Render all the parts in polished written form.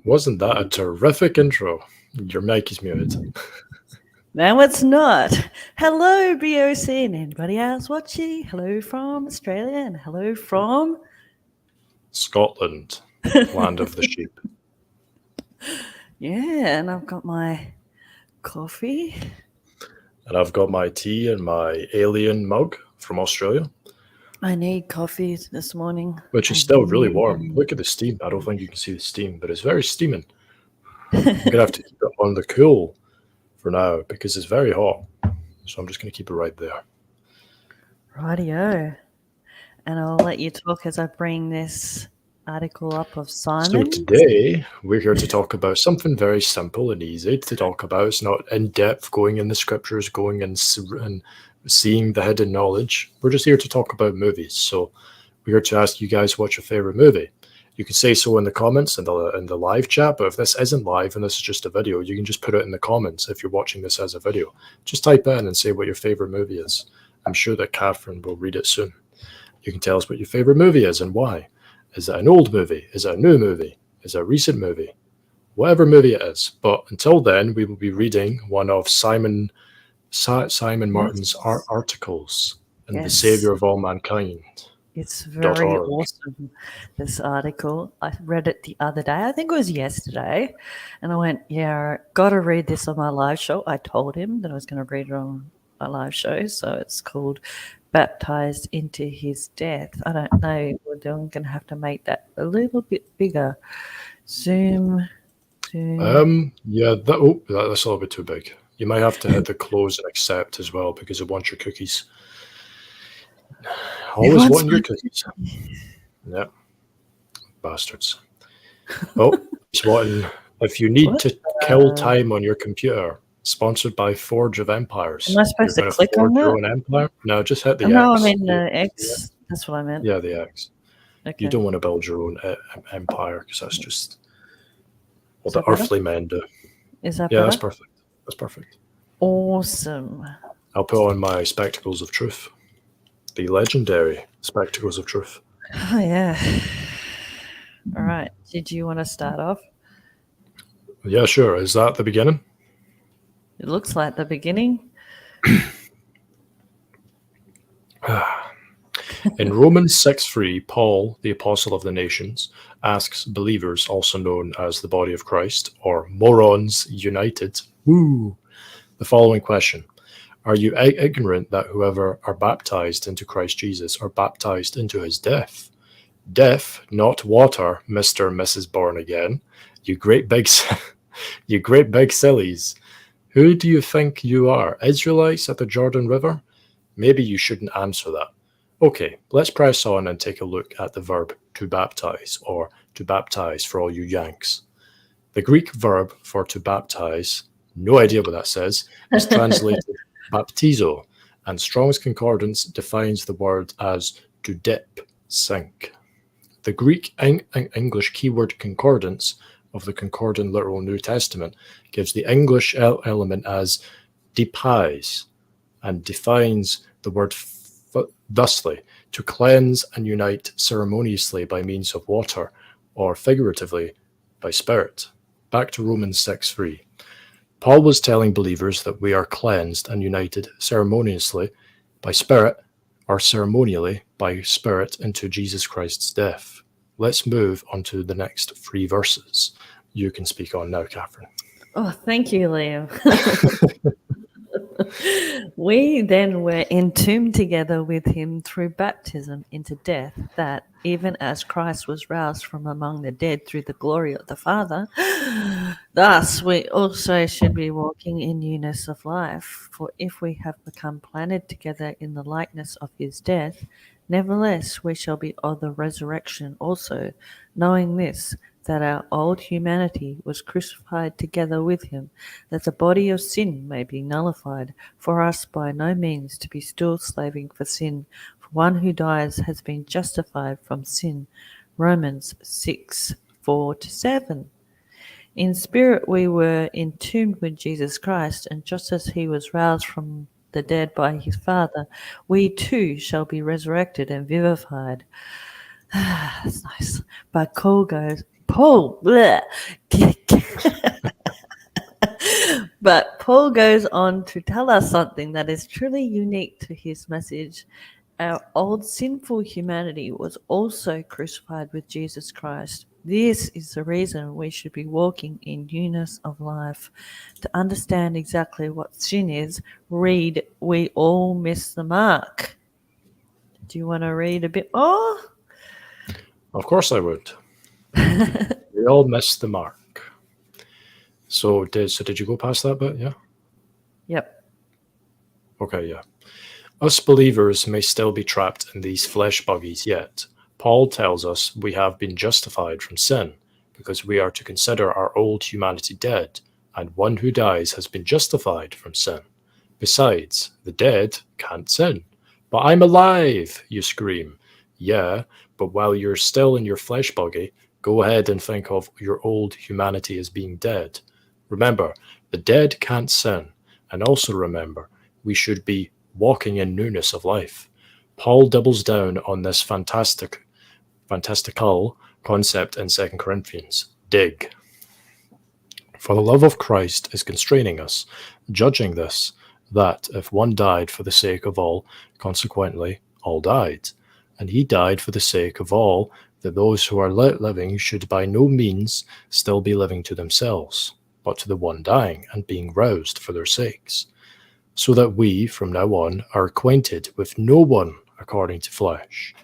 Wasn't that a terrific intro? Your mic is muted. No, it's not. Hello, BOC and anybody else watching. Hello from Australia and hello from Scotland, land of the sheep. Yeah, and I've got my coffee. And I've got my tea in my alien mug from Australia, I need coffee this morning. which is still really warm. Look at the steam. I don't think you can see the steam, but it's very steaming. I'm going to have to keep it on the cool for now because it's very hot. So I'm just going to keep it right there. Rightio. And I'll let you talk as I bring this article up of Simon. So today we're here to talk about something very simple and easy to talk about. It's not in depth, going in the scriptures, going and seeing the hidden knowledge. We're just here to talk about movies. So we're here to ask you guys what's your favorite movie. You can say so in the comments in the live chat, but if this isn't live and this is just a video, you can just put it in the comments if you're watching this as a video. Just type in and say what your favorite movie is. I'm sure that Catherine will read it soon. You can tell us what your favorite movie is and why. Is it an old movie? Is it a new movie? Is it a recent movie? Whatever movie it is. But until then, we will be reading one of Simon Martin's articles in The Savior of All Mankind. It's very awesome, this article. I read it the other day. I think it was yesterday. And I went, yeah, got to read this on my live show. I told him that I was going to read it on my live show. So it's called Baptized into His Death. I don't know. We're going to have to make that a little bit bigger. Zoom. Yeah, that's a little bit too big. You might have to hit the close and accept as well because it wants your cookies. Always wanting your cookies. Yeah. Bastards. Oh, it's wanting, if you need to kill time on your computer, sponsored by Forge of Empires. Am I supposed to click on that? Your own empire? No, just hit the X. No, I mean the X. Yeah. That's what I meant. Yeah, the X. Okay. You don't want to build your own empire because that's just what the earthly men do. Is that better? That's perfect. That's perfect. Awesome. I'll put on my spectacles of truth. The legendary spectacles of truth. Oh, yeah. All right. Did you want to start off? Yeah, sure. Is that the beginning? It looks like the beginning. In Romans 6:3, Paul, the apostle of the nations, asks believers, also known as the body of Christ, or morons united, the following question. Are you ignorant that whoever are baptized into Christ Jesus are baptized into his death? Death, not water, Mr. and Mrs. Born Again. You great big sillies. Who do you think you are? Israelites at the Jordan River? Maybe you shouldn't answer that. Okay, let's press on and take a look at the verb to baptize, or to baptize for all you Yanks. The Greek verb for to baptize, no idea what that says, is translated baptizo, and Strong's Concordance defines the word as to dip, sink. The Greek English keyword concordance of the Concordant Literal New Testament gives the English element as depize and defines the word thusly: to cleanse and unite ceremoniously by means of water, or figuratively by spirit. Back to Romans 6:3. Paul was telling believers that we are cleansed and united ceremoniously by spirit, or ceremonially by spirit, into Jesus Christ's death. Let's move on to the next 3 verses. You can speak on now, Catherine. Oh, thank you, Liam. We then were entombed together with him through baptism into death, that even as Christ was roused from among the dead through the glory of the Father, thus we also should be walking in newness of life. For if we have become planted together in the likeness of his death, nevertheless we shall be of the resurrection also, knowing this, that our old humanity was crucified together with him, that the body of sin may be nullified, for us by no means to be still slaving for sin. For one who dies has been justified from sin. Romans 6:4-7. In spirit we were entombed with Jesus Christ, and just as he was roused from the dead by his Father, we too shall be resurrected and vivified. That's nice. But Paul goes on to tell us something that is truly unique to his message. Our old sinful humanity was also crucified with Jesus Christ. This is the reason we should be walking in newness of life. To understand exactly what sin is, read We All Miss the Mark. Do you want to read a bit more? Of course I would. We all missed the mark. So did you go past that bit? Yeah? Yep. Okay, yeah. Us believers may still be trapped in these flesh buggies yet. Paul tells us we have been justified from sin because we are to consider our old humanity dead, and one who dies has been justified from sin. Besides, the dead can't sin. But I'm alive, you scream. Yeah, but while you're still in your flesh buggy, go ahead and think of your old humanity as being dead. Remember, the dead can't sin. And also remember, we should be walking in newness of life. Paul doubles down on this fantastical concept in 2 Corinthians. Dig. For the love of Christ is constraining us, judging this, that if one died for the sake of all, consequently all died. And he died for the sake of all, that those who are living should by no means still be living to themselves, but to the one dying and being roused for their sakes. So that we, from now on, are acquainted with no one according to flesh.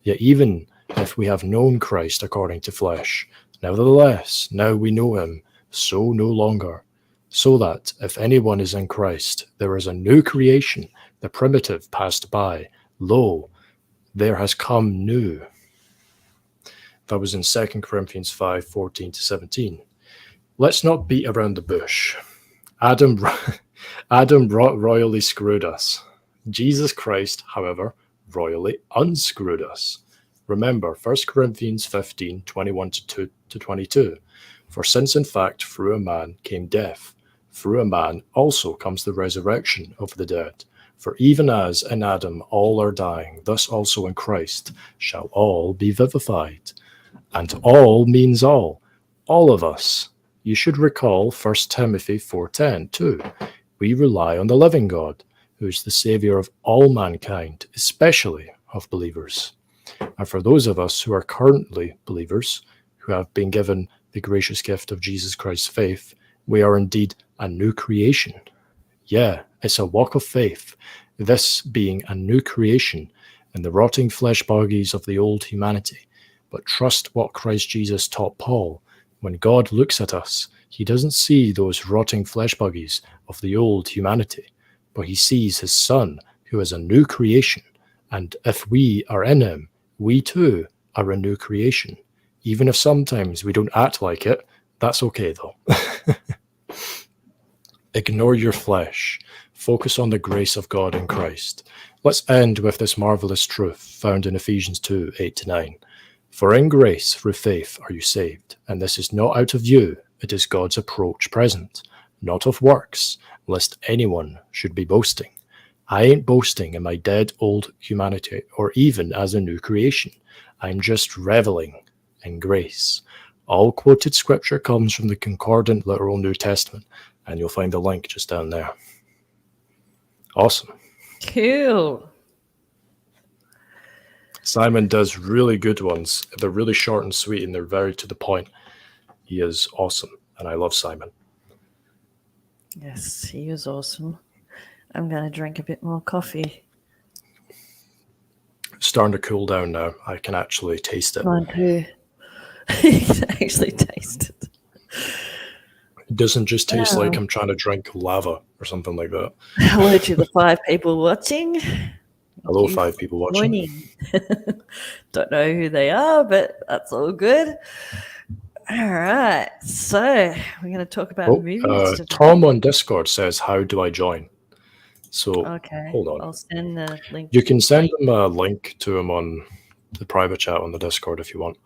Yet even if we have known Christ according to flesh, nevertheless, now we know him, so no longer. So that, if anyone is in Christ, there is a new creation, the primitive passed by. Lo, there has come new. That was in 2 Corinthians 5:14-17. Let's not beat around the bush. Adam royally screwed us. Jesus Christ, however, royally unscrewed us. Remember 1 Corinthians 15:21-22. For since in fact through a man came death, through a man also comes the resurrection of the dead. For even as in Adam all are dying, thus also in Christ shall all be vivified. And all means all of us. You should recall 1 Timothy 4:10 too. We rely on the living God, who is the Savior of all mankind, especially of believers. And for those of us who are currently believers, who have been given the gracious gift of Jesus Christ's faith, we are indeed a new creation. Yeah, it's a walk of faith, this being a new creation in the rotting flesh buggies of the old humanity. But trust what Christ Jesus taught Paul. When God looks at us, he doesn't see those rotting flesh buggies of the old humanity, but he sees his Son, who is a new creation. And if we are in him, we too are a new creation. Even if sometimes we don't act like it, that's okay though. Ignore your flesh. Focus on the grace of God in Christ. Let's end with this marvelous truth found in Ephesians 2:8-9. For in grace, through faith, are you saved, and this is not out of you, it is God's approach present, not of works, lest anyone should be boasting. I ain't boasting in my dead old humanity, or even as a new creation. I'm just reveling in grace. All quoted scripture comes from the Concordant Literal New Testament, and you'll find the link just down there. Awesome. Cool. Simon does really good ones. They're really short and sweet, and they're very to the point. He is awesome, and I love Simon. Yes, he is awesome. I'm going to drink a bit more coffee. It's starting to cool down now. I can actually taste it. Mine too. You can actually taste it. It doesn't just taste like I'm trying to drink lava or something like that. Hello to the 5 people watching. Hello, 5 people watching. Don't know who they are, but that's all good. All right. So we're going to talk about movies today. Tom on Discord says, "How do I join?" So Okay. hold on. I'll send the link. You can send him a link to him on the private chat on the Discord if you want.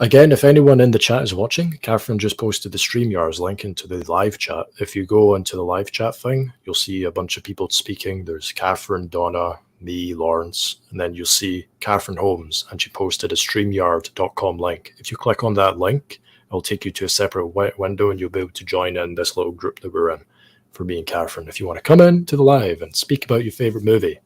Again, if anyone in the chat is watching, Catherine just posted the StreamYards link into the live chat. If you go into the live chat thing, you'll see a bunch of people speaking. There's Catherine, Donna, me, Lawrence, and then you'll see Catherine Holmes, and she posted a StreamYard.com link. If you click on that link, it'll take you to a separate window, and you'll be able to join in this little group that we're in for me and Catherine. If you want to come in to the live and speak about your favorite movie,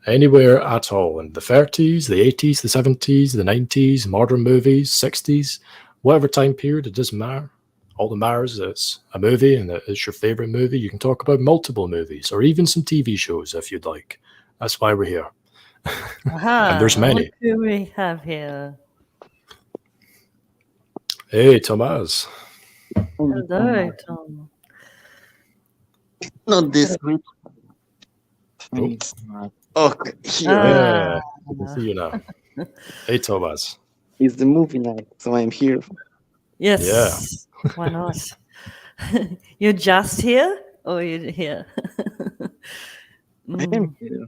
anywhere at all, in the 30s, the 80s, the 70s, the 90s, modern movies, 60s, whatever time period, it doesn't matter. All that matters is it's a movie and it's your favorite movie. You can talk about multiple movies or even some TV shows if you'd like. That's why we're here. And there's many. What do we have here? Hey, Tomas. Hello, Tom. Not this week. Okay, here. Yeah, I can see you now. Hey, Tomas. It's the movie night, so I'm here. Yes. Yeah. Why not? You're just here, or you're here? I am here.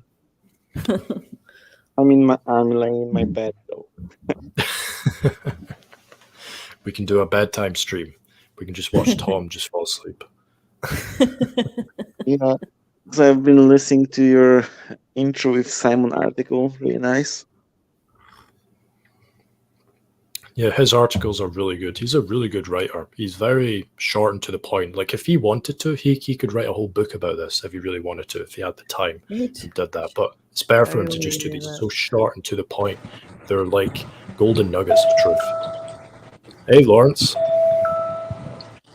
I'm laying in my bed though. We can do a bedtime stream. We can just watch Tom just fall asleep. Yeah. So I've been listening to your intro with Simon article. Really nice. Yeah, his articles are really good. He's a really good writer. He's very short and to the point. Like if he wanted to, he could write a whole book about this if he really wanted to, if he had the time and did that. But it's better for him to just do these so short and to the point. They're like golden nuggets of truth. Hey, Lawrence.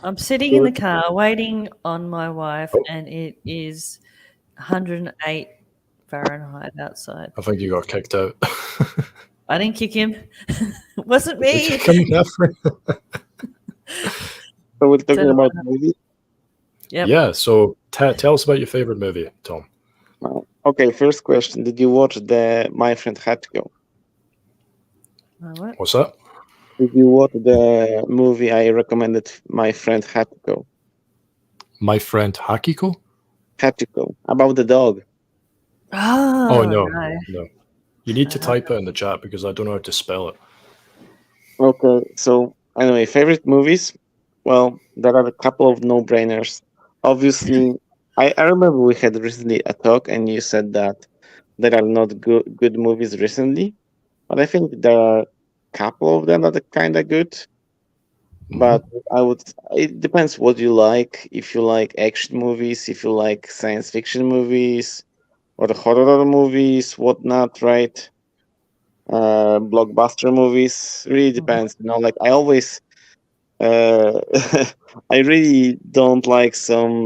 I'm sitting in the car waiting on my wife, and it is 108 Fahrenheit outside. I think you got kicked out. I didn't kick him. It wasn't me. So we're talking about movies? Yep. Yeah, so tell us about your favorite movie, Tom. Okay, first question. Did you watch the My Friend Hachiko? What? What's that? Did you watch the movie I recommended, My Friend Hachiko? My Friend Hachiko? Hachiko, about the dog. Oh, no. You need to type it in the chat because I don't know how to spell it. Okay, so anyway, favorite movies? Well, there are a couple of no-brainers. Obviously, I remember we had recently a talk and you said that there are not good movies recently, but I think there are a couple of them that are kind of good. Mm-hmm. But it depends what you like. If you like action movies, if you like science fiction movies, or the horror movies, whatnot, right? Blockbuster movies, really depends. You know, like I always, I really don't like some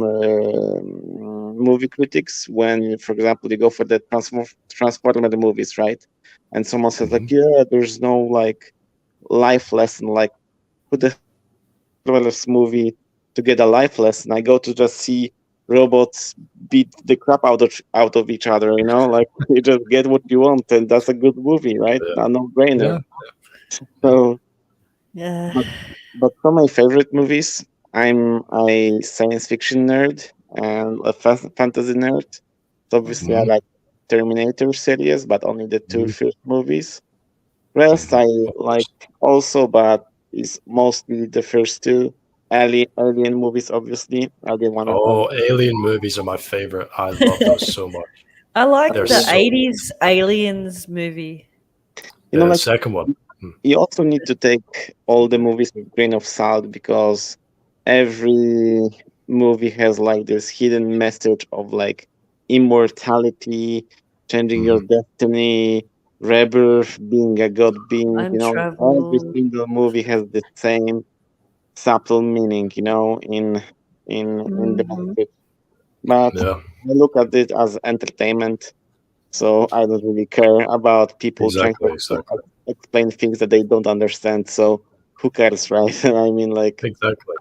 movie critics when, for example, you go for the Transformer movies, right? And someone says like, yeah, there's no like life lesson. Like, who the hell this movie to get a life lesson? I go to just see robots beat the crap out of each other, you know, like you just get what you want, and that's a good movie, right? Yeah. A no-brainer. Yeah. So, yeah. But for my favorite movies, I'm a science fiction nerd and a fantasy nerd. So obviously, I like Terminator series, but only the two first movies. Rest I like also, but it's mostly the first two. Alien movies, obviously. Alien movies are my favorite. I love those so much. I like the 80s Aliens movie. You know, the like, second one. You also need to take all the movies with a grain of salt because every movie has like this hidden message of like immortality, changing your destiny, rebirth, being a god being. Every single movie has the same subtle meaning, in the message. But I look at it as entertainment, so I don't really care about people trying to explain things that they don't understand. So who cares, right? I mean, like exactly.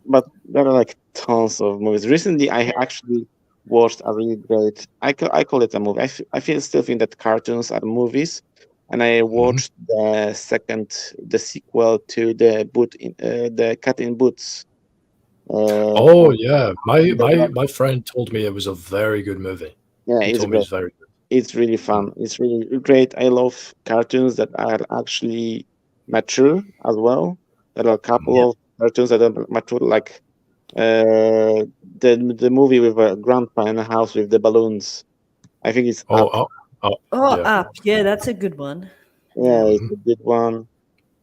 But there are like tons of movies. Recently, I actually watched a really great. I call it a movie. I still think that cartoons are movies, and I watched the sequel to the Cat in Boots. Oh yeah, my friend told me it was a very good movie. Yeah, He it's told me great. it's very good. It's really fun. It's really great. I love cartoons that are actually mature as well. There are a couple of cartoons that are mature, like the movie with a grandpa in a house with the balloons. I think it's Up. Oh, yeah. Up. Yeah, that's a good one. Yeah, it's a good one.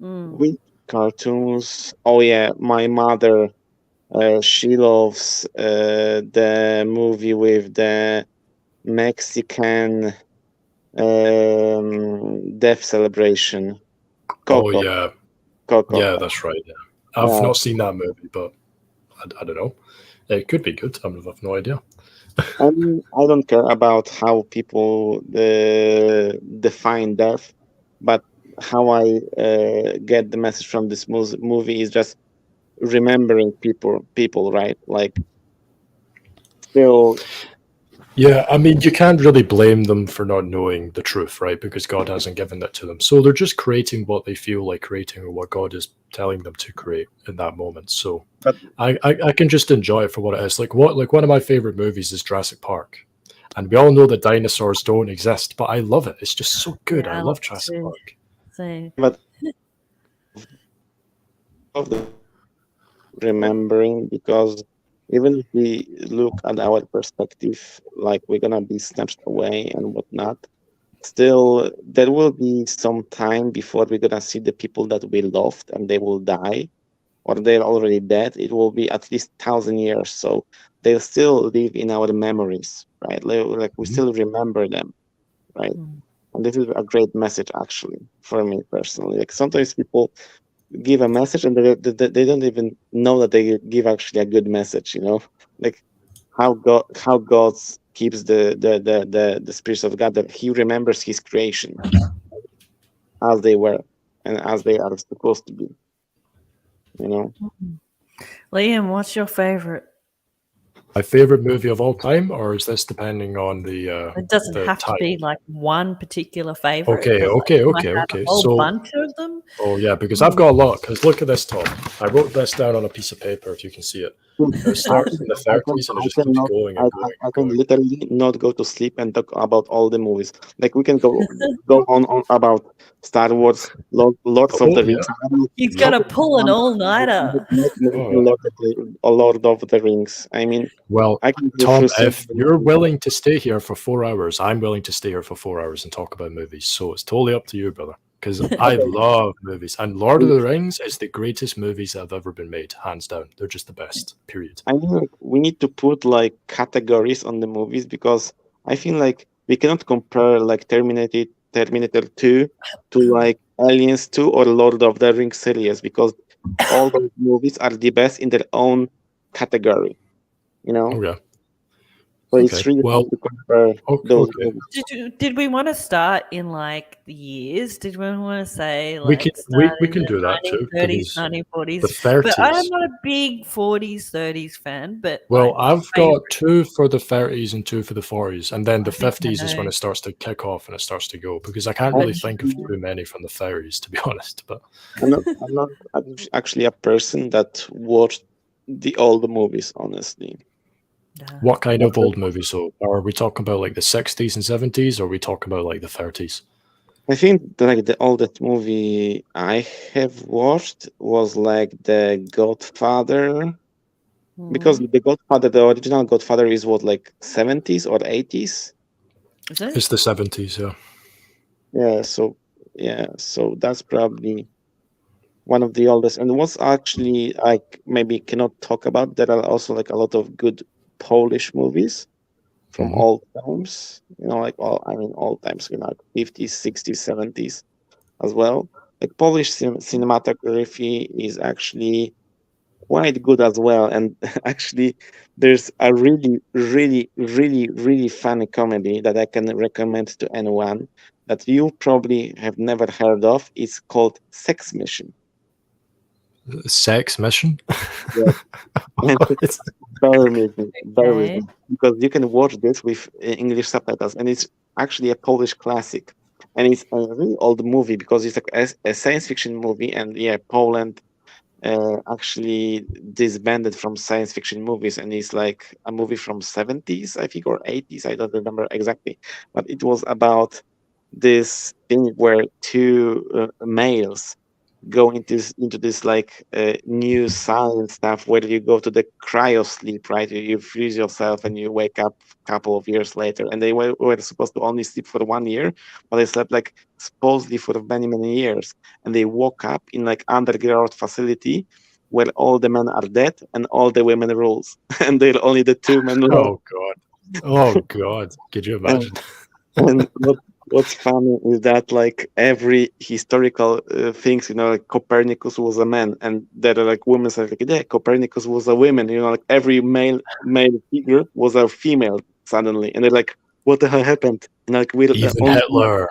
Mm. With cartoons. Oh yeah, my mother. She loves the movie with the Mexican death celebration. Coco. Oh yeah, Coco. yeah, that's right. Yeah. I've not seen that movie, but I don't know. It could be good. I've no idea. I don't care about how people define death, but how I get the message from this movie is just remembering people, right? Like, still, Yeah, I mean, you can't really blame them for not knowing the truth, right? Because God hasn't given that to them. So they're just creating what they feel like creating or what God is telling them to create in that moment. So But- I can just enjoy it for what it is. Like one of my favorite movies is Jurassic Park. And we all know that dinosaurs don't exist, but I love it. It's just so good. Yeah, I I love love it Jurassic too. Park. Same. but of the remembering, because even if we look at our perspective, like we're gonna be snatched away and whatnot, still there will be some time before we're gonna see the people that we loved and they will die, or they're already dead. It will be at least 1,000 years, so they'll still live in our memories, right? Like we still remember them, right? Mm. And this is a great message, actually, for me personally. Like sometimes people give a message and they don't even know that they give actually a good message, like how God keeps the spirits of God, that he remembers his creation as they were and as they are supposed to be, Liam, what's your favorite? My favorite movie of all time, or is this depending on It doesn't the have to type? be like one particular favorite. Okay, 'Cause, like, okay, you might okay, have okay. a whole So bunch of them. oh yeah, because I've got a lot. Because look at this, Tom. I wrote this down on a piece of paper, if you can see it. It starts in the 30s and it just keeps going and going I and can going. literally not go to sleep and talk about all the movies. Like we can go on about Star Wars, Lords of Oh the yeah. Rings. You've got to pull an all-nighter. Lord of the Rings. I mean, Well, I can go Tom, through so if you're willing to stay here for 4 hours, I'm willing to stay here for 4 hours and talk about movies. So it's totally up to you, brother. Because I love movies. And Lord of the Rings is the greatest movies that have ever been made, hands down. They're just the best, period. I mean, like, we need to put like categories on the movies, because I feel like we cannot compare like Terminator 2 to like Aliens 2 or Lord of the Rings series, because all those movies are the best in their own category, Oh yeah. So it's Okay. really Well, hard to compare those okay. movies. Did we want to start in like the years? Did we want to say We like can start we in can the do that too. 1930s, Because 1940s? the But I'm 30s. not a big 40s, 30s fan. But Well, like, I've got 2 for the 30s and 2 for the 40s, and then the I think I 50s is when know. it starts to kick off and it starts to go, because I can't I- really think of too many from the 30s, to be honest. But I'm not actually a person that watched the old movies, honestly. Yeah. what kind of old movies? So are we talking about like the 60s and 70s, or are we talking about like the 30s? I think like the oldest movie I have watched was like The Godfather, because Mhm. The Godfather, the original Godfather, is what, like 70s or 80s? Is it? It's the 70s, yeah. So that's probably one of the oldest, and what's actually like maybe cannot talk about. There are also like a lot of good Polish movies from Mhm. all times, like all times, like 50s, 60s, 70s as well. Like Polish cinematography is actually quite good as well, and actually there's a really, really, really, really funny comedy that I can recommend to anyone that you probably have never heard of. It's called Sex Mission. Sex Mission? Yeah. And What? bear with me, Okay. because you can watch this with English subtitles, and it's actually a Polish classic. and it's a really old movie because it's like a science fiction movie, and yeah, Poland actually disbanded from science fiction movies, and it's like a movie from 70s, I think, or 80s. I don't remember exactly, but it was about this thing where two males go into this like new science stuff where you go to the cryo sleep, right? You freeze yourself and you wake up a couple of years later, and they were supposed to only sleep for 1 year, but they slept like supposedly for many years, and they woke up in like underground facility where all the men are dead and all the women rules and they're only the two men left. Oh God. Oh God. Could you and, imagine? and what's funny is that like every historical things, like Copernicus was a man, and there are like women say like, yeah, Copernicus was a woman, like every male figure was a female suddenly, and they're like, what the hell happened? And like we're Even only Hitler.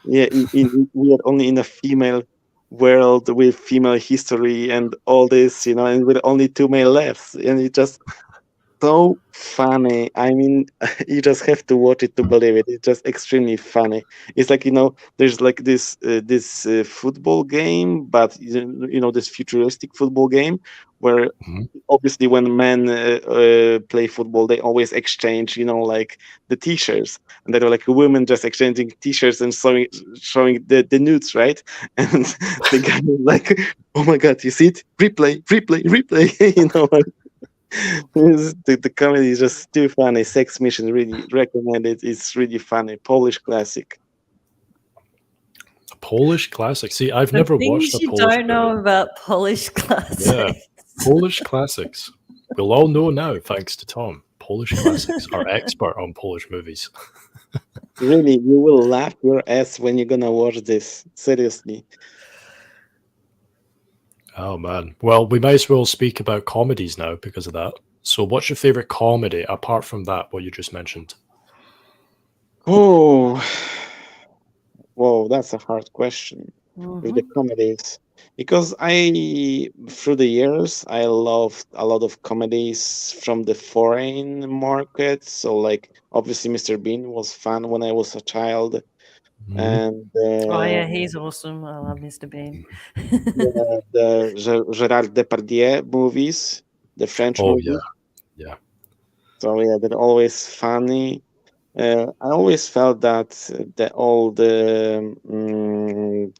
we are only in a female world with female history and all this, and with only two male left, and it just so funny. I mean, you just have to watch it to believe it. It's just extremely funny. It's like there's like this football game, but this futuristic football game where Mhm. obviously when men play football, they always exchange, like the T-shirts, and they're like women just exchanging T-shirts and showing the nudes, right? And the guy is like, "Oh my God, you see it? Replay, replay, replay!" Like, the comedy is just too funny. Sex Mission, really recommend it. It's really funny. Polish classic. A Polish classic. See, I've The never watched things a you Polish don't know movie. about Polish classics. Yeah, Polish classics. We'll all know now, thanks to Tom. Polish classics, our expert on Polish movies. Really, you will laugh your ass when you're gonna watch this. Seriously. Oh man. Well, we might as well speak about comedies now because of that. So, what's your favorite comedy apart from that? What you just mentioned? Oh, whoa, that's a hard question with the Mhm. comedies. Because through the years, I loved a lot of comedies from the foreign market. So, like, obviously, Mr. Bean was fun when I was a child. Mhm. And Oh yeah, he's awesome. I love Mr. Bean. the Gerard Depardieu movies, the French Oh yeah, movies. yeah. So yeah, they're always funny. I always felt that all the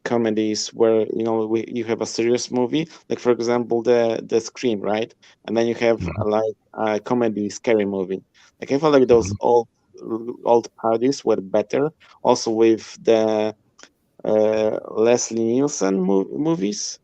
comedies where you have a serious movie, like for example the Scream, right? And then you have Mhm. like a comedy scary movie. Like I felt like those Mhm. old parodies were better. Also with the Leslie Nielsen movies.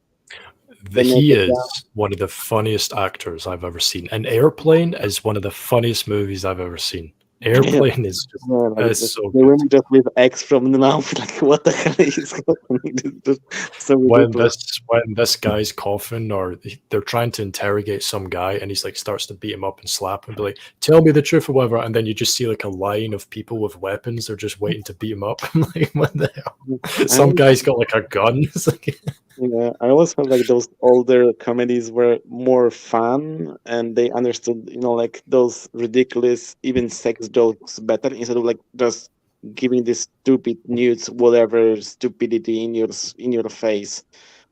The He Naked Gun. is one of the funniest actors I've ever seen. And Airplane is one of the funniest movies I've ever seen. Yeah, Airplane is just yeah, like it's so the good. women just with X from the mouth. Like, what the hell is happening? It's just so ridiculous. When this guy's coughing or they're trying to interrogate some guy and he's like starts to beat him up and slap him, be like, tell me the truth or whatever, and then you just see like a line of people with weapons, they're just waiting to beat him up. I'm like, what the hell? I Some always, guy's got like a gun. It's like, yeah, I always felt like those older comedies were more fun and they understood, like those ridiculous, even sex jokes better instead of like just giving this stupid nudes, whatever stupidity in your face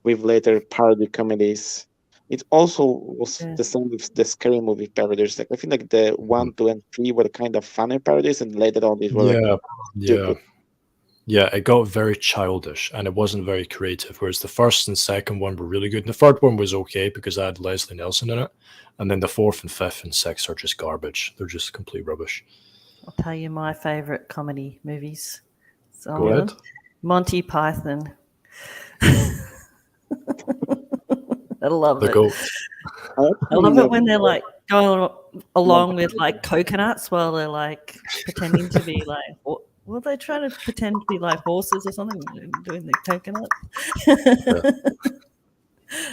with later parody comedies. It also was Yeah. the same with the scary movie parodies. Like I think like the 1, 2, and 3 were kind of funny parodies, and later on these were like yeah, yeah. stupid. Yeah, it got very childish and it wasn't very creative. Whereas the first and second one were really good. And the third one was okay because I had Leslie Nielsen in it. And then the fourth and fifth and sixth are just garbage. They're just complete rubbish. I'll tell you my favorite comedy movies. Go ahead. Monty Python. I love The it. goat. I I actually love it never when they're like going along with watched like coconuts while they're like pretending to be like well, they try to pretend to be like horses or something doing the coconut.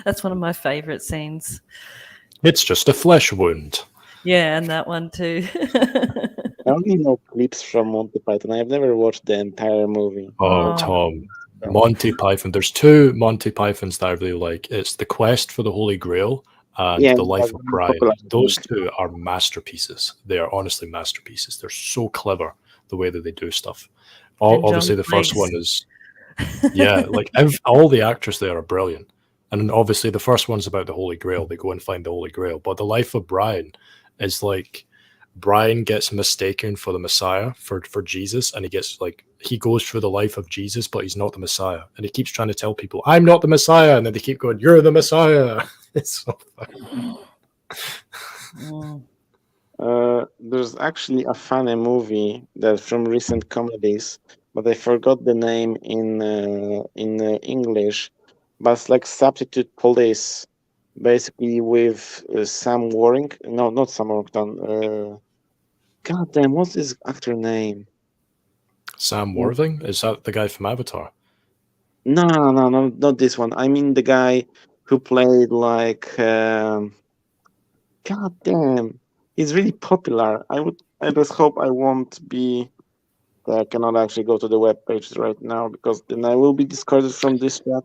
That's one of my favorite scenes. It's just a flesh wound. Yeah, and that one too. I only know clips from Monty Python. I've never watched the entire movie. Oh, Oh, Tom. So, Monty Python. There's two Monty Pythons that I really like. It's The Quest for the Holy Grail and yeah, The Life that's of very Brian. popular, I Those think. two are masterpieces. They are honestly masterpieces. They're so clever the way that they do stuff. And Obviously, John the first one Cleese. is like all the actors there are brilliant, and obviously the first one's about the Holy Grail. They go and find the Holy Grail, but the life of Brian is like Brian gets mistaken for the Messiah for Jesus, and he goes through the life of Jesus, but he's not the Messiah, and he keeps trying to tell people, "I'm not the Messiah," and then they keep going, "You're the Messiah." It's so funny. There's actually a funny movie that from recent comedies, but I forgot the name in English. But it's like Substitute Police, basically with Sam Warrington. No, not Sam Warrington. God damn, what's his actor name? Sam Worthing, is that the guy from Avatar? No, not this one. I mean the guy who played like. God damn, he's really popular. I just hope I won't be. I cannot actually go to the web page right now because then I will be discarded from this chat.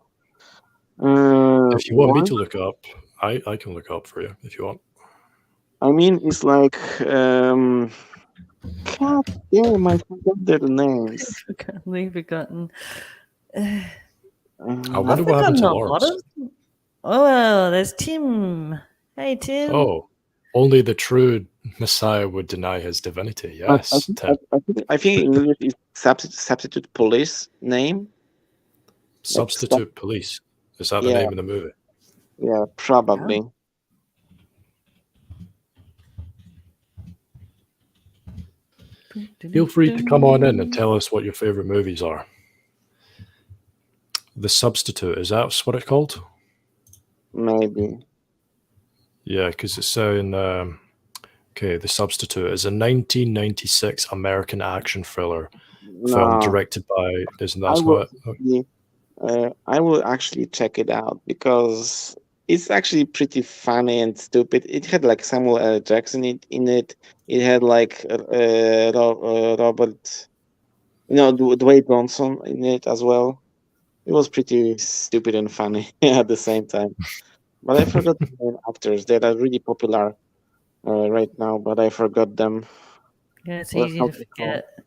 If you want me Why? to look it up, I can look it up for you if you want. I mean, it's like. God damn, I forgot their names. We've forgotten. I Um, wonder what happened to a lot Lawrence. of. Oh, well, there's Tim. Hey, Tim. Oh, only the true Messiah would deny his divinity. I Yes, think, Tim. I think in English it's substitute police name. Substitute Police. Is that the Yeah. name of the movie? Yeah, probably. Feel free to come on in and tell us what your favorite movies are. The Substitute, is that what it's called? Maybe. Yeah, because it's saying, okay, The Substitute is a 1996 American action thriller film No, directed by, isn't that I will. what? I will actually check it out because it's actually pretty funny and stupid. It had like Samuel L. Jackson in it. It had like Robert, Dwayne Johnson in it as well. It was pretty stupid and funny at the same time. But I forgot the main actors. They are really popular right now, but I forgot them. Yeah, it's Well, easy how to they call forget.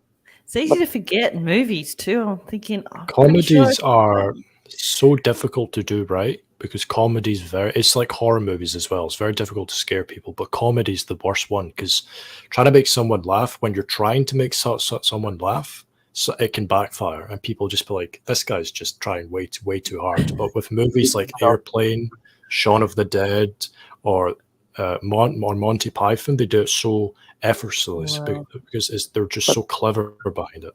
It's easy to forget in movies too. I'm thinking Comedies are so difficult to do right because comedy's it's like horror movies as well. It's very difficult to scare people, but comedy's the worst one because trying to make someone laugh when you're trying to make someone laugh, so it can backfire and people just be like, this guy's just trying way too hard. But with movies like Airplane, Shaun of the Dead, or Monty Python, they do it so effortlessly because they're just so clever behind it.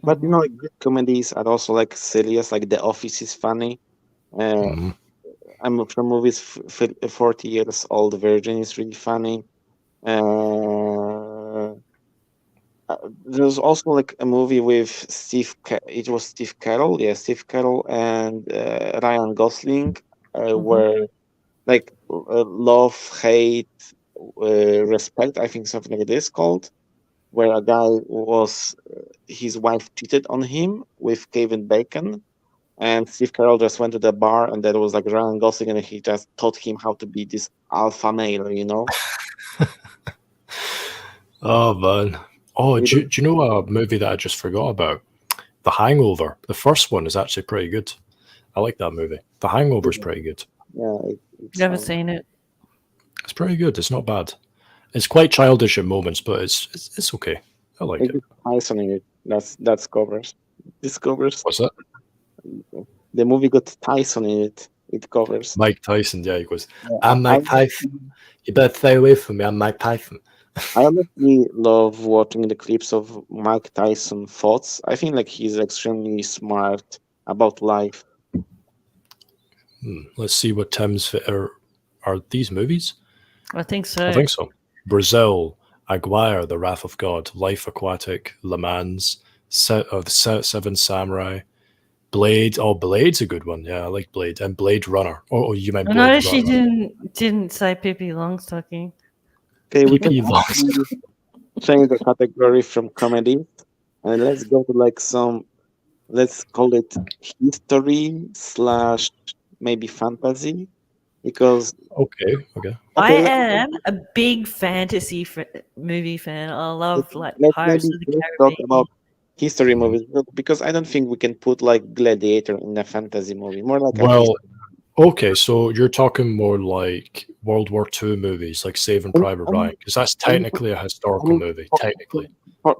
But like good comedies are also like serious. Like The Office is funny. I'm from movies. 40 Years Old Virgin is really funny. There's also like a movie with it was Steve Carell, Steve Carell and Ryan Gosling, where like Love, Hate, Respect, I think something like this called, where a guy was his wife cheated on him with Kevin Bacon, and Steve Carell just went to the bar, and there was like Ryan Gosling, and he just taught him how to be this alpha male, Oh man. Oh, do you know a movie that I just forgot about? The Hangover. The first one is actually pretty good. I like that movie. The Hangover is pretty good. Yeah, never seen it. It's pretty good. It's not bad. It's quite childish at moments, but it's okay. I like it. Tyson in it. That's covers. This covers. What's that? The movie got Tyson in it. It covers. Mike Tyson. Yeah, he goes, I'm Mike Tyson. You better stay away from me. I'm Mike Tyson. I honestly love watching the clips of Mike Tyson thoughts. I think like he's extremely smart about life. Let's see what Tim's are these movies. I think so. I think so. Brazil, Aguirre, The Wrath of God, Life Aquatic, Le Mans, Seven Samurai, Blade. Oh, Blade's a good one. Yeah, I like Blade. And Blade Runner. Oh, you meant Blade Runner. No, she didn't say Pippi Longstocking. Okay, we can change the category from comedy, and let's go to like let's call it history / maybe fantasy, because okay. I am a big fantasy movie fan. I love like Pirates of the Caribbean. Talk about history Mhm. movies, because I don't think we can put like Gladiator in a fantasy movie. More like a Well, history. okay, so you're talking more like World War II movies, like Saving I mean, Private I mean, Ryan, because that's I mean, technically a I historical mean, movie, for, technically.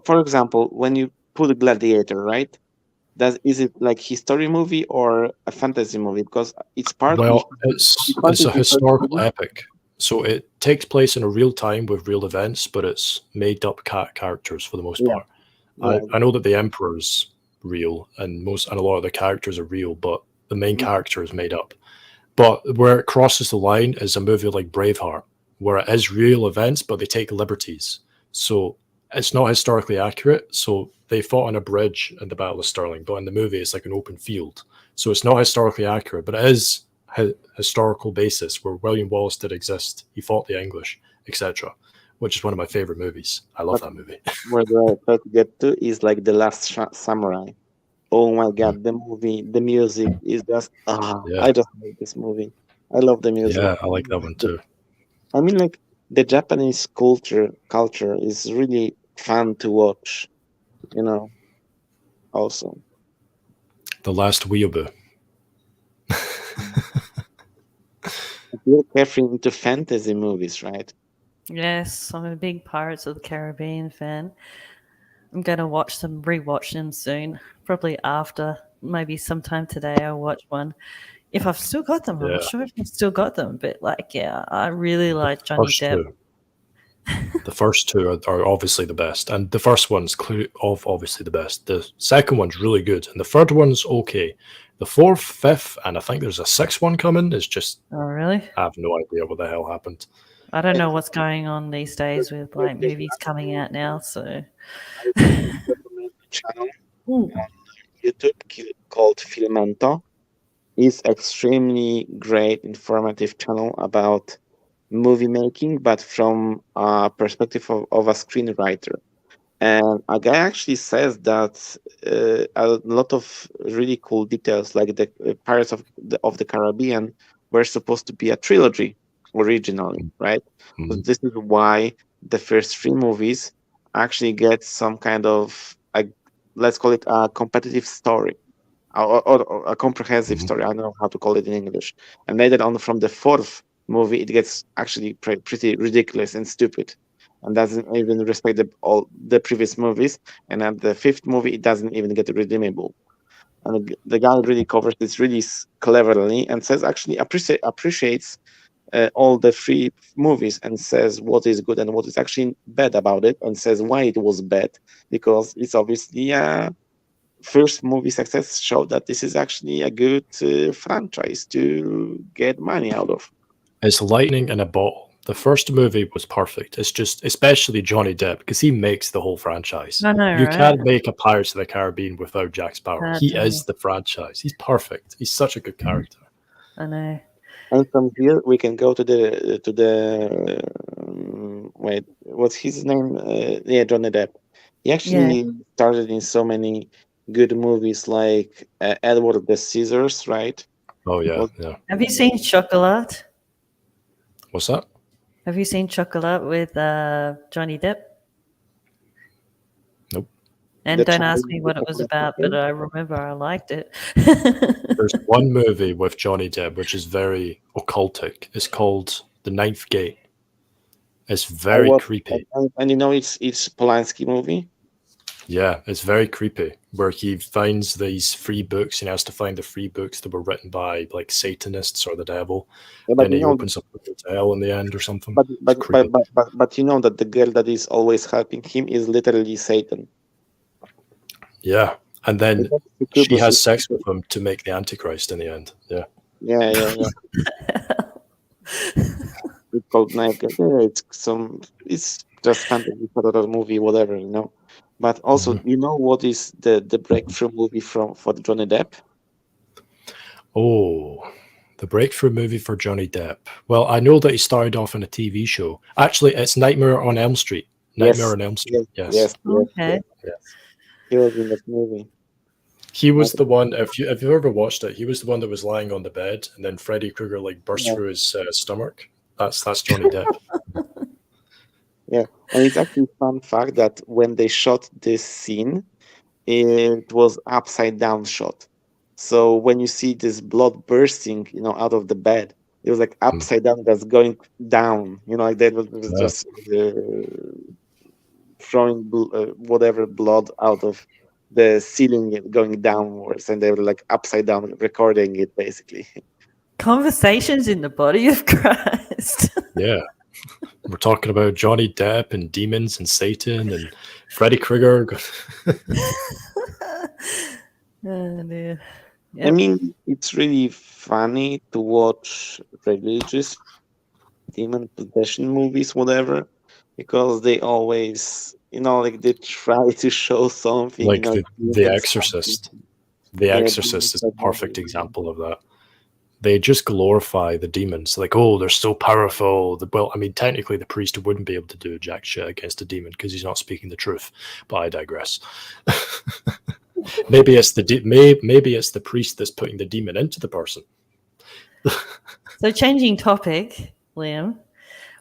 for example, when you put Gladiator, right? Is it like history movie or a fantasy movie? Because it's partly Well, it's a fantasy historical movie. epic, so it takes place in a real time with real events, but it's made up characters for the most Yeah, part. yeah. I know that the Emperor's real, and a lot of the characters are real, but the main Mm, character is made up. But where it crosses the line is a movie like Braveheart, where it is real events, but they take liberties. So it's not historically accurate. So they fought on a bridge in the Battle of Stirling, but in the movie it's like an open field. So it's not historically accurate, but it is historical basis where William Wallace did exist. He fought the English, etc., which is one of my favorite movies. I love But that movie. where I try to get to is like The Last Samurai. Oh my God, the movie, the music is just Yeah, I just love this movie. I love the music. yeah, I like that one too. I mean, like the Japanese culture is really fun to watch. You know, also. The Last Weeaboo. You're carefully into fantasy movies, right? Yes, I'm a big Pirates of the Caribbean fan. I'm going to rewatch them soon. Probably after, maybe sometime today, I'll watch one. If I've still got them, I'm not Yeah, sure if I've still got them, but like, yeah, I really the like Johnny first Depp. two. The first two are obviously the best, and the first one's obviously the best. The second one's really good, and the third one's okay. The fourth, fifth, and I think there's a sixth one coming. Is just Oh, really? I have no idea what the hell happened. I don't And know what's going on these days with like movies coming out now. So, I recommend a channel Ooh. on YouTube called Filmento. It's extremely great, informative channel about movie making, but from a perspective of a screenwriter. And a guy actually says that a lot of really cool details, like the Pirates of the Caribbean, were supposed to be a trilogy originally, right? Mhm. But this is why the first three movies actually get some kind of let's call it a competitive story or a comprehensive Mhm. story. I don't know how to call it in English. And later on, from the fourth movie, it gets actually pretty ridiculous and stupid, and doesn't even respect all the previous movies. And at the fifth movie, it doesn't even get redeemable. And the guy really covers this really cleverly and says actually appreciates all the three movies and says what is good and what is actually bad about it, and says why it was bad, because it's obviously first movie success showed that this is actually a good franchise to get money out of. It's lightning in a bottle. The first movie was perfect. It's just, especially Johnny Depp, because he makes the whole franchise. I know, You right? can't make a Pirates of the Caribbean without Jack Sparrow. Can't He do is it. the franchise. He's perfect. He's such a good character. I know. And from here we can go to the wait, what's his name? Yeah, Johnny Depp. He Yeah. actually started in so many good movies like Edward the Scissors, right? Oh yeah, Was yeah. Have you seen Chocolat? What's that? Have you seen Chocolat with Johnny Depp? Nope. And the don't Charlie ask me what it was about, but I remember I liked it. There's one movie with Johnny Depp which is very occultic. It's called The Ninth Gate. It's I very was, creepy. and you know it's Polanski movie. Yeah, it's very creepy. Where he finds these free books and he has to find the free books that were written by like Satanists or the devil. Yeah, but Then you he know, opens up to hell in the end or something. but It's but but creepy. but but you know that the girl that is always helping him is literally Satan. Yeah. And then Because she Succubus has is sex with him to make the Antichrist in the end. Yeah. yeah. It's called Night. Yeah, it's just fantasy horror movie, whatever, you know. But also, Mhm. you know what is the breakthrough movie for Johnny Depp? Oh, the breakthrough movie for Johnny Depp. Well, I know that he started off in a TV show. Actually, it's Nightmare on Elm Street. Nightmare Yes, on Elm Street. yes, Yes. yes, yes, Okay. yes, yes. He was in that movie. He was Not- the one. If you ever watched it, he was the one that was lying on the bed, and then Freddy Krueger like burst Yeah, through his stomach. That's Johnny Depp. yeah. And it's actually fun fact that when they shot this scene, it was upside down shot. So when you see this blood bursting, out of the bed, it was like upside down, that's going down. Like that was Yeah. just throwing whatever blood out of the ceiling and going downwards, and they were like upside down recording it basically. Conversations in the body of Christ. Yeah. We're talking about Johnny Depp and demons and Satan and Freddy Krueger. Oh, dear. I Yep. mean, it's really funny to watch religious demon possession movies, whatever, because they always, like they try to show something, Like demons The and Exorcist. something. The Yeah, Exorcist is a demons are perfect very- example of that. They just glorify the demons. Like, oh, they're so powerful. Well, I mean, technically, the priest wouldn't be able to do jack shit against a demon because he's not speaking the truth. But I digress. Maybe it's maybe it's the priest that's putting the demon into the person. So changing topic, Liam,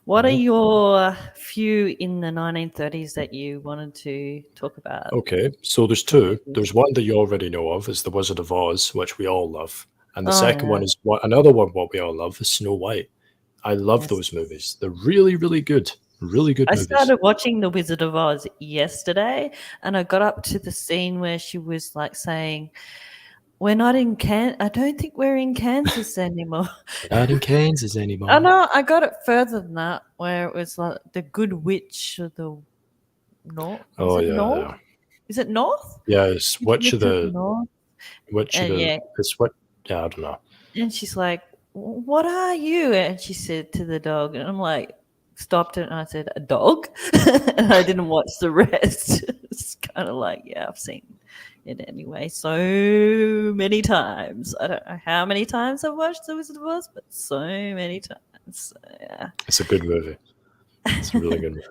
what are Mhm. your few in the 1930s that you wanted to talk about? Okay, so there's two. There's one that you already know of, is The Wizard of Oz, which we all love. And the Oh, second yeah. one is another one what we all love is Snow White. I love Yes. those movies. They're really, really good. Really good I movies. started watching The Wizard of Oz yesterday, and I got up to the scene where she was like saying, "We're not in I don't think we're in Kansas anymore." Not in Kansas anymore. Oh no, I got it further than that, where it was like the Good Witch of the North. Oh, Is it yeah, North? yeah. Is it North? Yeah, it's Witch of the North. Yeah. it's what, yeah, I don't know. And she's like, "What are you?" And she said to the dog, and I'm like, stopped it, and I said, "A dog?" And I didn't watch the rest. It's kind of like, yeah, I've seen it anyway so many times. I don't know how many times I've watched The Wizard of Oz, but so many times. So, yeah. It's a good movie. It's a really good movie.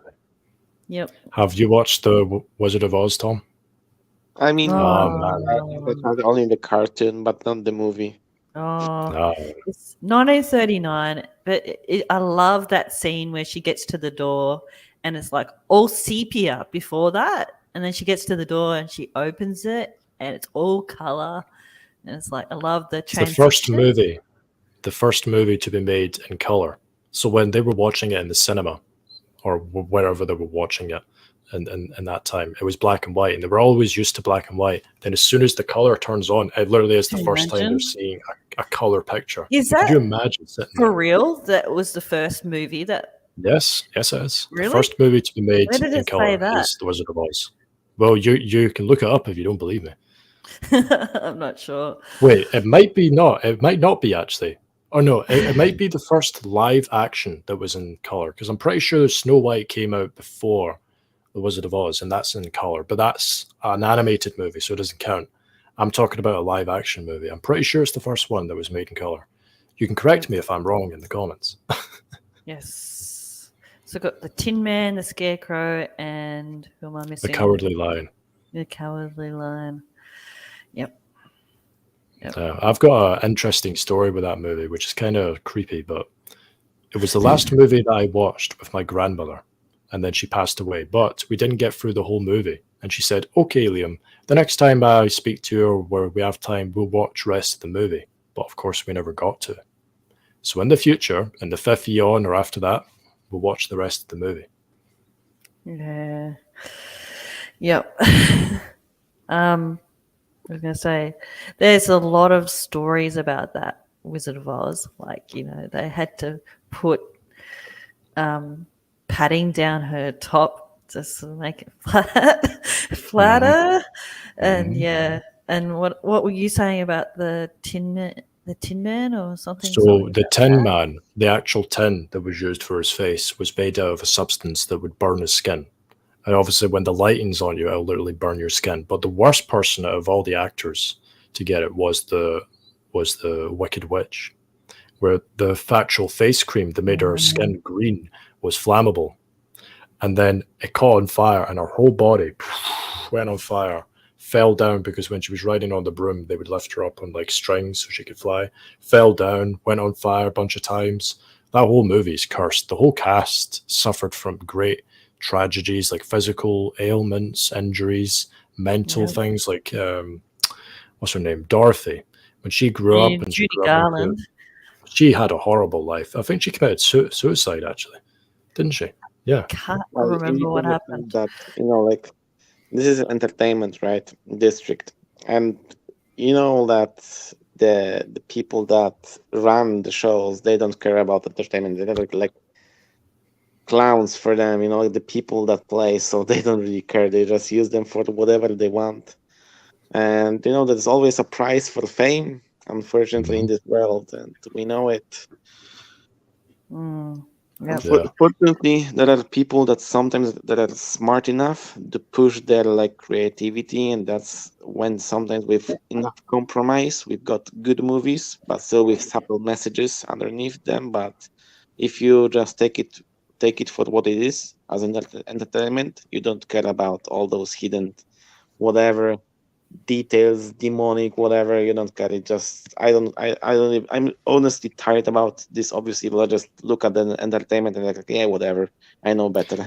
Yep. Have you watched The Wizard of Oz, Tom? I mean, Oh, man. I only the cartoon, but not the movie. Oh, No. it's 1939, but I love that scene where she gets to the door and it's like all sepia before that, and then she gets to the door and she opens it and it's all color, and it's like I love the It's the transition. first movie to be made in color. So when they were watching it in the cinema or wherever they were watching it, and that time it was black and white, and they were always used to black and white. Then as soon as the color turns on, it literally is the Can you first time they're imagine? seeing a color picture. Is Could that you imagine sitting for there? real? That was the first movie that. Yes, it is. Really? The first movie to be made Where did in it say color that? is The Wizard of Oz. Well, you can look it up if you don't believe me. I'm not sure. Wait, it might not be actually. Oh no, it might be the first live action that was in color, because I'm pretty sure Snow White came out before The Wizard of Oz, and that's in color. But that's an animated movie, so it doesn't count. I'm talking about a live action movie. I'm pretty sure it's the first one that was made in color. You can correct me if I'm wrong in the comments. Yes. So got the Tin Man, the Scarecrow, and who am I The missing? Cowardly Lion. The Cowardly Lion. Yep. I've got an interesting story with that movie, which is kind of creepy, but it was the last movie that I watched with my grandmother, and then she passed away. But we didn't get through the whole movie, and she said, "Okay, Liam, the next time I speak to you or where we have time, we'll watch the rest of the movie." But of course, we never got to it. So in the future, in the 5th eon or after that, we'll watch the rest of the movie. Yeah. Yep. I was going to say, there's a lot of stories about that Wizard of Oz. Like, they had to put padding down her top just to make it flatter. And yeah. And what were you saying about the Tin Man? The Tin Man or something? So the Tin Man, the actual tin that was used for his face, was made out of a substance that would burn his skin. And obviously, when the lighting's on you, it'll literally burn your skin. But the worst person out of all the actors to get it was the Wicked Witch, where the factual face cream that made her skin green was flammable. And then it caught on fire, and her whole body went on fire, fell down, because when she was riding on the broom, they would lift her up on like strings so she could fly. Fell down, went on fire a bunch of times. That whole movie is cursed. The whole cast suffered from great tragedies like physical ailments, injuries, mental Yeah. things, like what's her name, Dorothy. When she grew up and she Judy grew up Garland. she had a horrible life. I think she committed suicide actually, didn't she? Yeah. Can't Well, you need remember to what understand happened. that, like, this is an entertainment, right? District. And you know that the people that run the shows, they don't care about entertainment. They're like clowns for them, the people that play, so they don't really care. They just use them for whatever they want. And there's always a price for fame, unfortunately, in this world, and we know it. Mm. Yep. Yeah. Unfortunately, there are people that sometimes that are smart enough to push their like creativity, and that's when sometimes with enough compromise, we've got good movies, but still with subtle messages underneath them. But if you just take it for what it is as an entertainment, you don't care about all those hidden whatever details, demonic, whatever. You don't get it. Just I don't. I'm honestly tired about this. Obviously, but I just look at the entertainment and like, yeah, whatever. I know better.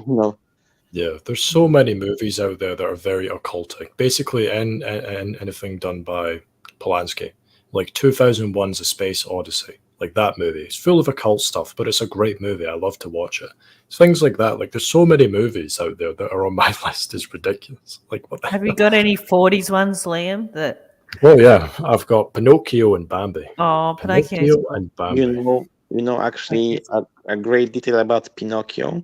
Yeah, there's so many movies out there that are very occultic. Basically, and anything done by Polanski, like 2001's A Space Odyssey, like that movie. It's full of occult stuff, but it's a great movie. I love to watch it. Things like that. Like there's so many movies out there that are on my list. It's ridiculous. Like what? Have you got any 40s ones, Liam? That Oh yeah, I've got Pinocchio and Bambi. Pinocchio's Pinocchio cool. and Bambi. Actually, a great detail about Pinocchio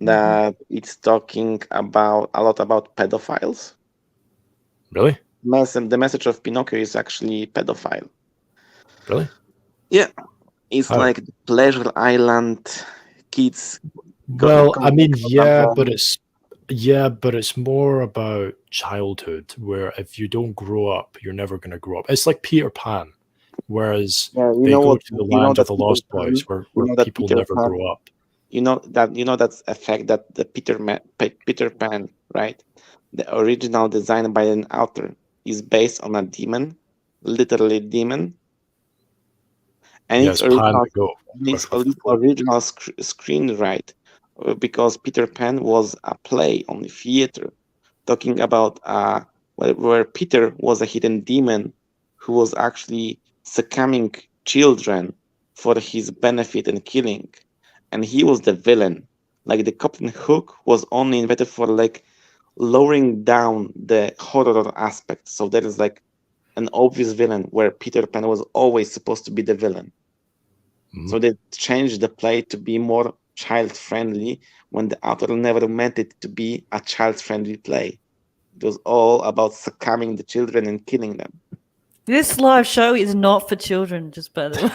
Mm-hmm. that it's talking about a lot about pedophiles. Really? The message of Pinocchio is actually pedophile. Really? Yeah, it's How? like the Pleasure Island kids. Well, I mean, but it's more about childhood, where if you don't grow up, you're never going to grow up. It's like Peter Pan, whereas Yeah, they go to the you know land of that the Peter Lost Pan, Boys, where that people Peter never Pan, grow up. that's a fact that the Peter Pan, right? The original design by an author is based on a demon, literally demon, and Yes, Pan the goat. its with the flute. original screenwrite, because Peter Pan was a play on the theater, talking about where Peter was a hidden demon who was actually succumbing children for his benefit and killing, and he was the villain. Like the Captain Hook was only invented for like lowering down the horror aspect. So there is like an obvious villain where Peter Pan was always supposed to be the villain. So they changed the play to be more child friendly when the author never meant it to be a child friendly play. It was all about succumbing the children and killing them. This live show is not for children, just by the way.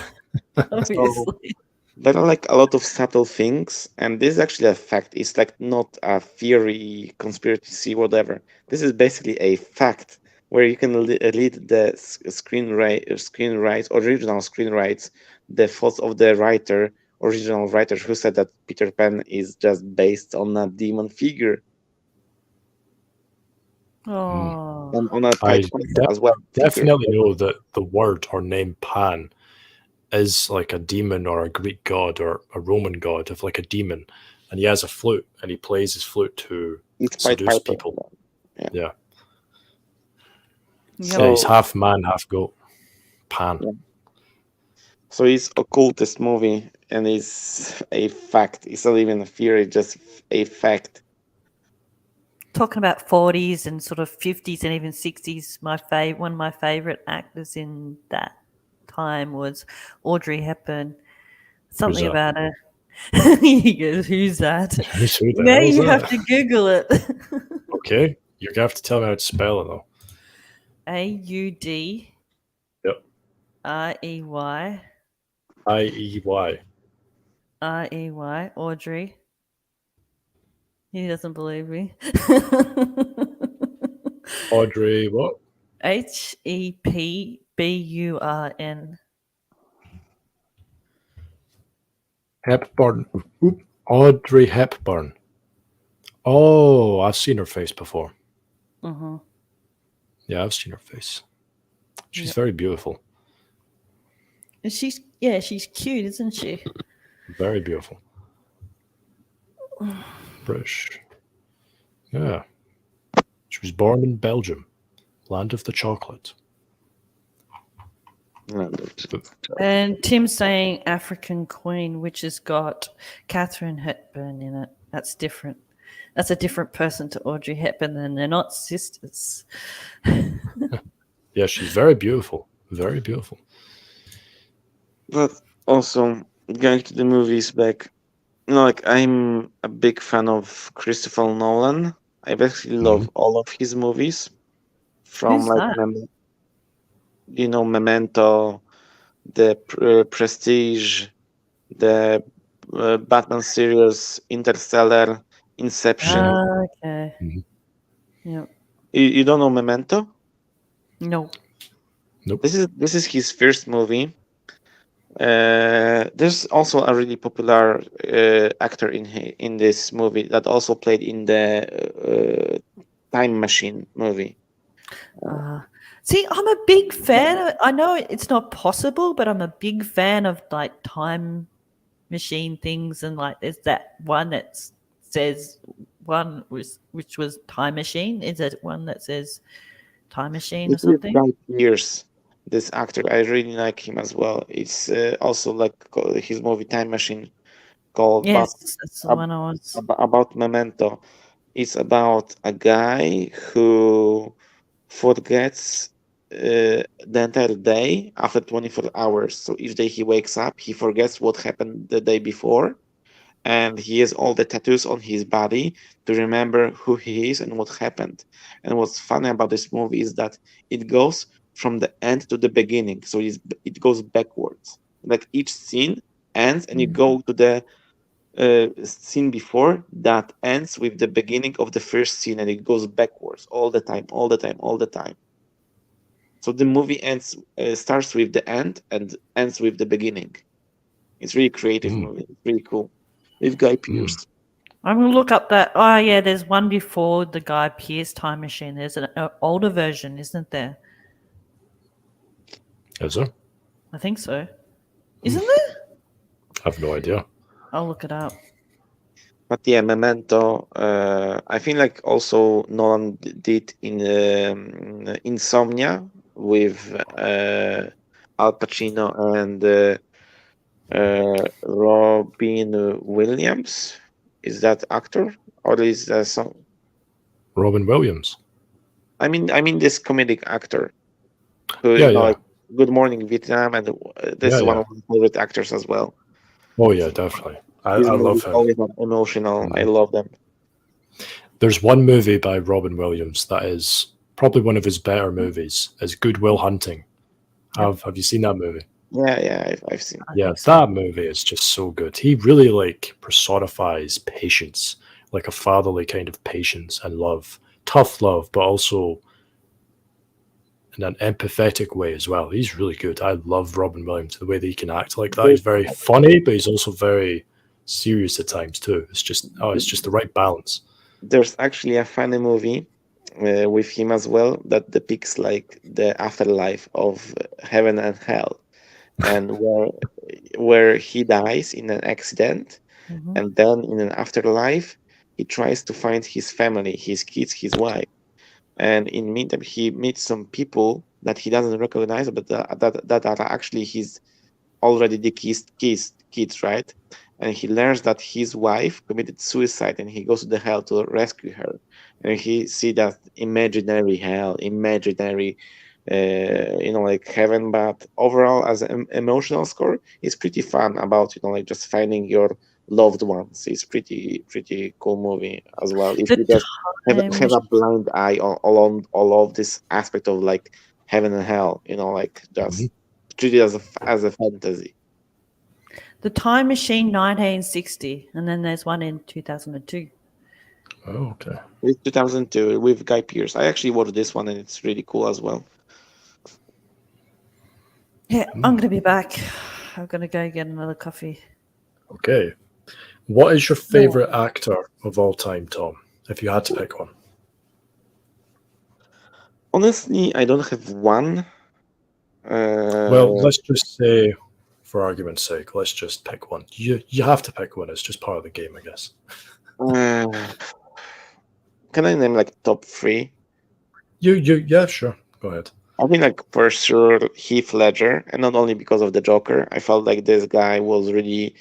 Obviously. There are like a lot of subtle things, and this is actually a fact. It's like not a theory, conspiracy, whatever. This is basically a fact where you can read the screenwrites, original screenwrites, the thoughts of the original writer who said that Peter Pan is just based on a demon figure. Oh. And on a I Pied Piper as well. definitely know that the word or name Pan is like a demon or a Greek god or a Roman god of like a demon, and he has a flute and he plays his flute to seduce people. Yeah. So he's half man, half goat. Pan. Yeah. So it's occultist movie, and it's a fact. It's not even a theory, it's just a fact. Talking about 40s and sort of 50s and even 60s, one of my favorite actors in that time was Audrey Hepburn. Something about her. He goes, "Who's that?" Now you have to Google it. Okay, you're gonna have to tell me how to spell it though. AUD. Yep. REY. IEY. REY. Audrey. He doesn't believe me. Audrey what? HEPBURN. Hepburn. Oop. Audrey Hepburn. Oh, I've seen her face before. Mm-hmm. Yeah, I've seen her face. She's very beautiful. And she's cute, isn't she? Very beautiful. British. Yeah. She was born in Belgium, land of the chocolate. And Tim's saying African Queen, which has got Catherine Hepburn in it. That's different. That's a different person to Audrey Hepburn, and they're not sisters. Yeah, she's very beautiful. Very beautiful. But also, going to the movies back, like I'm a big fan of Christopher Nolan. I basically love all of his movies. From Who's like that? Memento, the Prestige, the Batman series, Interstellar, Inception. Okay. Yeah. You don't know Memento? No. Nope. This is his first movie. There's also a really popular actor in this movie that also played in the Time Machine movie. See, I'm a big fan. I know it's not possible, but I'm a big fan of like time machine things, and like there's that one that says which was Time Machine. Is it one that says Time Machine or This is something? Guy Pearce, this actor. I really like him as well. It's also like his movie Time Machine called Yes, that's the one I was. about Memento. It's about a guy who forgets the entire day after 24 hours. So each day he wakes up, he forgets what happened the day before, and he has all the tattoos on his body to remember who he is and what happened. And what's funny about this movie is that it goes from the end to the beginning, so it goes backwards. Like each scene ends, and you go to the scene before that ends with the beginning of the first scene, and it goes backwards all the time. So the movie starts with the end and ends with the beginning. It's really creative movie. It's really cool. With Guy Pearce. I'm gonna look up that. Oh yeah, there's one before the Guy Pearce Time Machine. There's an older version, isn't there? Is there? I think so. Isn't there? I have no idea. I'll look it up. But yeah, Memento. I feel like also Nolan did in Insomnia with Al Pacino and Robin Williams. Is that actor or is that some? Robin Williams. I mean this comedic actor. Who, Yeah, like Good Morning Vietnam, and this is one of my favorite actors as well. Oh yeah, definitely. I love him. Always emotional. I love them. There's one movie by Robin Williams that is probably one of his better movies. Is Good Will Hunting. Have you seen that movie? Yeah, I've seen. Yeah, that movie is just so good. He really like personifies patience, like a fatherly kind of patience and love, tough love, but also in an empathetic way as well. He's really good. I love Robin Williams, the way that he can act like that. He's very funny, but he's also very serious at times too. It's just the right balance. There's actually a funny movie with him as well that depicts like the afterlife of heaven and hell, and where he dies in an accident, and then in an afterlife he tries to find his family, his kids, his wife, and in meantime he meets some people that he doesn't recognize, but that are actually his already deceased kids, right? And he learns that his wife committed suicide, and he goes to the hell to rescue her, and he see that imaginary hell, imaginary like heaven. But overall, as an emotional score, it's pretty fun about like just finding your loved ones. It's pretty cool movie as well. If you just have a blind eye on all of this aspect of like heaven and hell, like just treat it as a fantasy. The Time Machine 1960, and then there's one in 2002. Oh, okay. It's 2002 with Guy Pearce. I actually watched this one, and it's really cool as well. Yeah, I'm going to be back. I'm going to go get another coffee. Okay. What is your favorite actor of all time, Tom, if you had to pick one? Honestly, I don't have one. Well, let's just say, for argument's sake, let's just pick one. You have to pick one. It's just part of the game, I guess. Can I name like top 3? Yeah, sure. Go ahead. I think like for sure Heath Ledger, and not only because of the Joker. I felt like this guy was really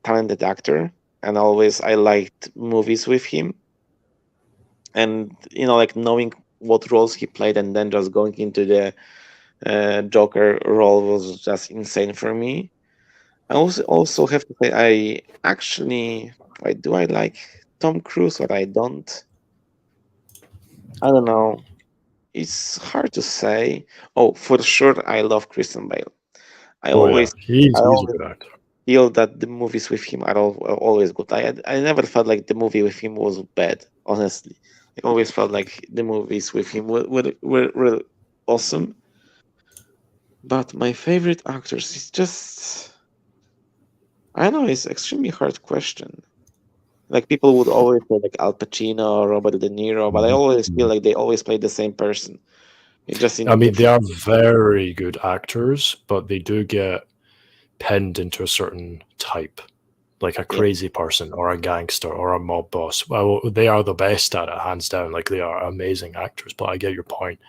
talented actor, and always I liked movies with him. And like knowing what roles he played, and then just going into the Joker role was just insane for me. I also have to say I actually do I like Tom Cruise or I don't. I don't know. It's hard to say. Oh, for sure, I love Christian Bale. I Oh yeah, always, I he's a always good actor. feel that the movies with him are always good. I never felt like the movie with him was bad. Honestly, I always felt like the movies with him were awesome. But my favorite actors is just I don't know. It's extremely hard question. Like people would always say like Al Pacino or Robert De Niro, but I Mhm, always feel mhm. like they always play the same person. It's just in I a mean, they different. are very good actors, but they do get pinned into a certain type, like a Yeah. crazy person or a gangster or a mob boss. Well, they are the best at it, hands down. Like they are amazing actors. But I get your point.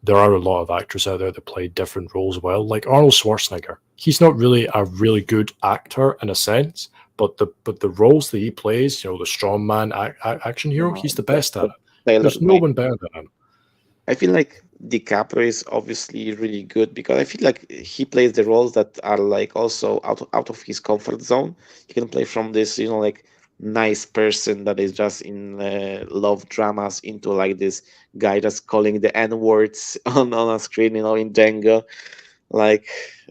There are a lot of actors out there that play different roles well. Like Arnold Schwarzenegger, he's not really a really good actor in a sense, but the roles that he plays, the strongman action hero, No, he's the best at that's it. tailor There's no made. one better than him. I feel like DiCaprio is obviously really good because I feel like he plays the roles that are like also out of his comfort zone. He can play from this, like nice person that is just in love dramas into like this guy just calling the N words on a screen, in Django. Like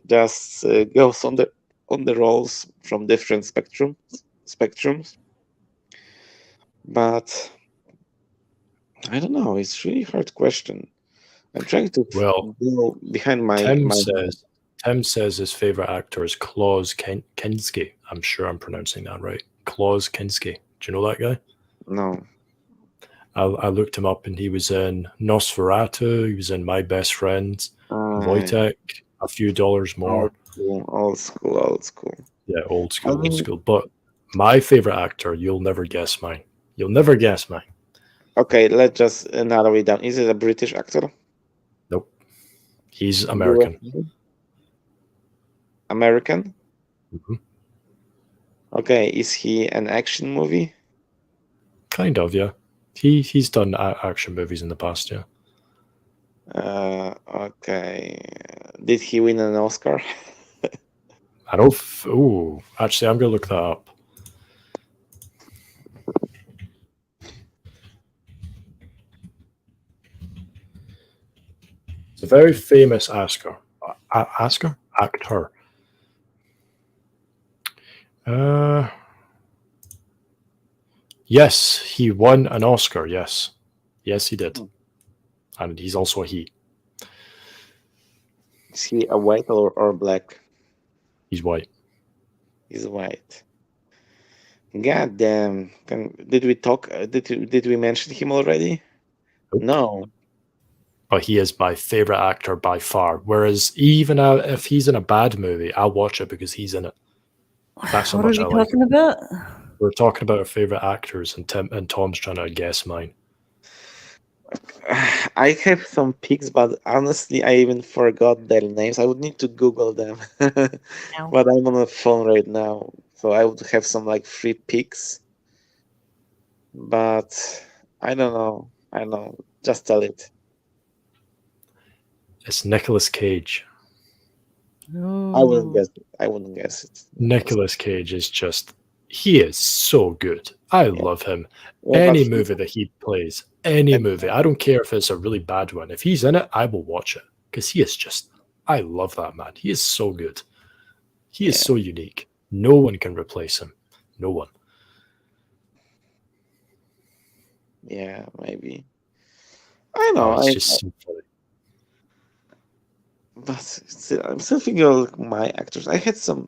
just goes on the roles from different spectrums. But I don't know. It's really hard question. I'm trying to Well, go behind my Tim my. says Tim says his favorite actor is Klaus Kinski. I'm sure I'm pronouncing that right. Klaus Kinski. Do you know that guy? No. I looked him up, and he was in Nosferatu. He was in My Best Friend, Uh, Wojtek, A Few Dollars More. old school, old school, old school. Yeah, old I school, old mean, school. But my favorite actor, you'll never guess mine. You'll never guess mine. okay, let's just narrow it down. Is it a British actor? Nope. He's American. US American? Mhm. Okay, is he an action movie? Kind of, yeah. He's done action movies in the past, yeah. Okay. Did he win an Oscar? I don't. Ooh, actually, I'm gonna look that up. It's a very famous actor. Uh, yes, he won an Oscar. Yes, yes, he did, and he's also a he. Is he a white or black? He's white. He's white. God damn. Did we talk? Did we mention him already? Nope. No. But he is my favorite actor by far. Whereas even if he's in a bad movie, I'll watch it because he's in it. That's how What are much we I like talking him. about? We're talking about our favorite actors, and Tom's trying to guess mine. I have some picks, but honestly, I even forgot their names. I would need to Google them. Ow. But I'm on the phone right now, so I would have some like free picks. But I don't know. I don't know. Just tell it. It's Nicolas Cage. I wouldn't No. guess it. I wouldn't guess it. Nicolas Cage is he is so good. I Yeah. love him. Yeah, Any but movie that he plays, any movie, I don't care if it's a really bad one. If he's in it, I will watch it because he is I love that man. He is so good. He is yeah, so unique. No one can replace him. No one. yeah, maybe. I Oh, know. it's just so funny. But I'm still thinking of like, my actors. I had some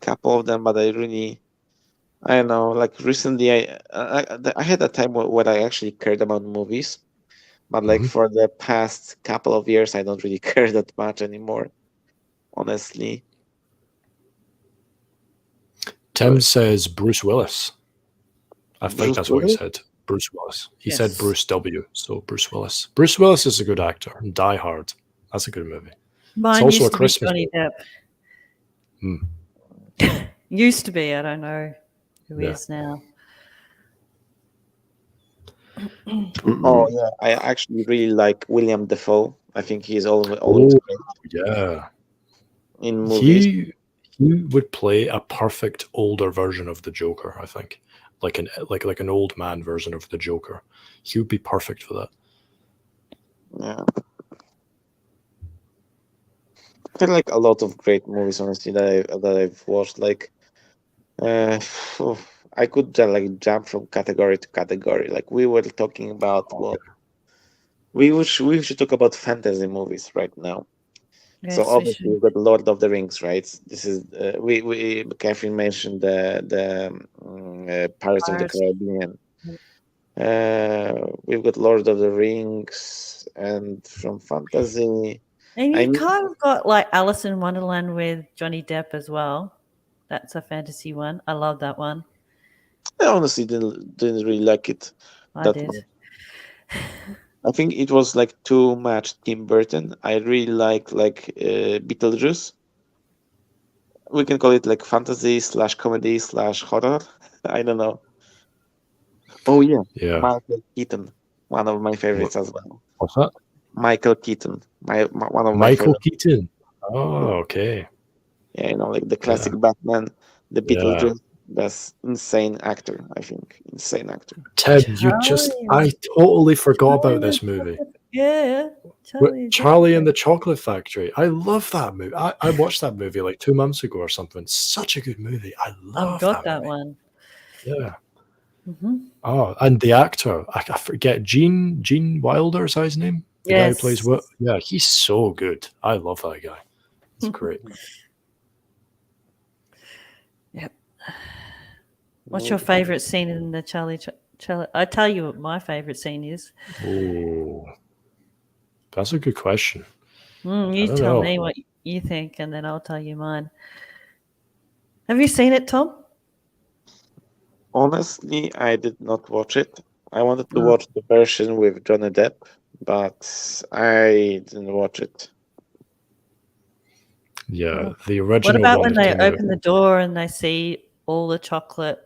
couple of them, but I don't know. Like recently, I had a time where I actually cared about movies, but like Mhm. for the past couple of years, I don't really care that much anymore. Honestly, Tim says Bruce Willis. I think Bruce that's what he Willis. said. Bruce Willis. He Yes. said Bruce W. So Bruce Willis. Bruce Willis is a good actor. And Die Hard. That's a good movie. Mine also used a to Christmas be Johnny movie. Depp. Used to be. I don't know who Yeah. is now. Oh yeah, I actually really like William Dafoe. I think he's always Oh, great yeah. in movies. He would play a perfect older version of the Joker, I think. Like an old man version of the Joker. He would be perfect for that. Yeah. I feel like a lot of great movies, honestly, that I've watched. Like, I could like jump from category to category. Like we were talking about what we should talk about fantasy movies right now. Yes, So we obviously should. we've got Lord of the Rings, right? This is we Catherine mentioned the Pirates of the Pirates. Caribbean. We've got Lord of the Rings, and from fantasy, And I you mean, kind of got like Alice in Wonderland with Johnny Depp as well. That's a fantasy one. I love that one. I honestly didn't really like it I that did. much. I think it was like too much Tim Burton. I really like Beetlejuice. We can call it like fantasy / comedy / horror. I don't know. Oh yeah, Yeah. Michael Keaton, one of my favorites as well. What's that? Michael Keaton, one of my Michael favorites. Keaton. Oh, okay. Yeah, like the classic Batman, the Yeah. Beetlejuice. That's insane actor. I think insane actor. Tim, I totally forgot about this movie. Yeah. Charlie and the Chocolate Factory. I love that movie. I watched that movie like 2 months ago or something. Such a good movie. I love I've got that movie. one. Yeah. Mm-hmm. Oh, and the actor, I forget, Gene Wilder is his name? The guy who plays what? Yeah, he's so good. I love that guy. It's great. Yep. What's your favorite scene in the Charlie? I tell you what my favorite scene is. Oh, that's a good question. You tell me what you think, and then I'll tell you mine. Have you seen it, Tom? Honestly, I did not watch it. I wanted to watch the version with Johnny Depp, but I didn't watch it. Yeah, the original. What about when they open the door and they see all the chocolate?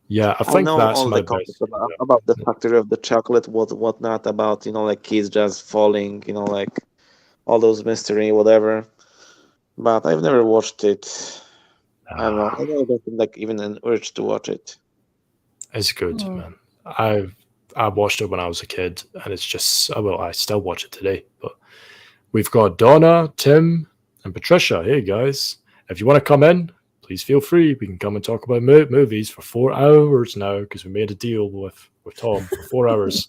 Yeah, I think that's all my the best. about the factory of the chocolate, whatnot, about like kids just falling, like all those mystery, whatever. But I've never watched it. I don't know. I don't feel like even an urge to watch it. It's good, man. I watched it when I was a kid, and it's just I still watch it today. But we've got Donna, Tim, and Patricia. Hey guys, if you want to come in, please feel free. We can come and talk about movies for 4 hours now because we made a deal with Tom for 4 hours.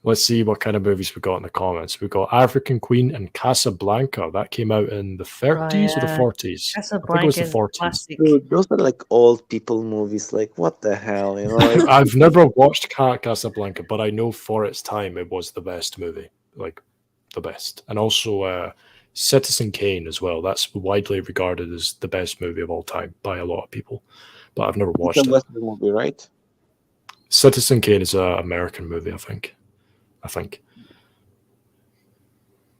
Let's see what kind of movies we got in the comments. We got African Queen and Casablanca. That came out in the 30s or the 40s. Casablanca, I think it was the 40s. Dude, those are like old people movies. Like, what the hell? I've never watched Casablanca, but I know for its time it was the best movie. Like, the best. And also Citizen Kane as well. That's widely regarded as the best movie of all time by a lot of people. But I've never watched it. It's a Western movie, right? Citizen Kane is an American movie, I think.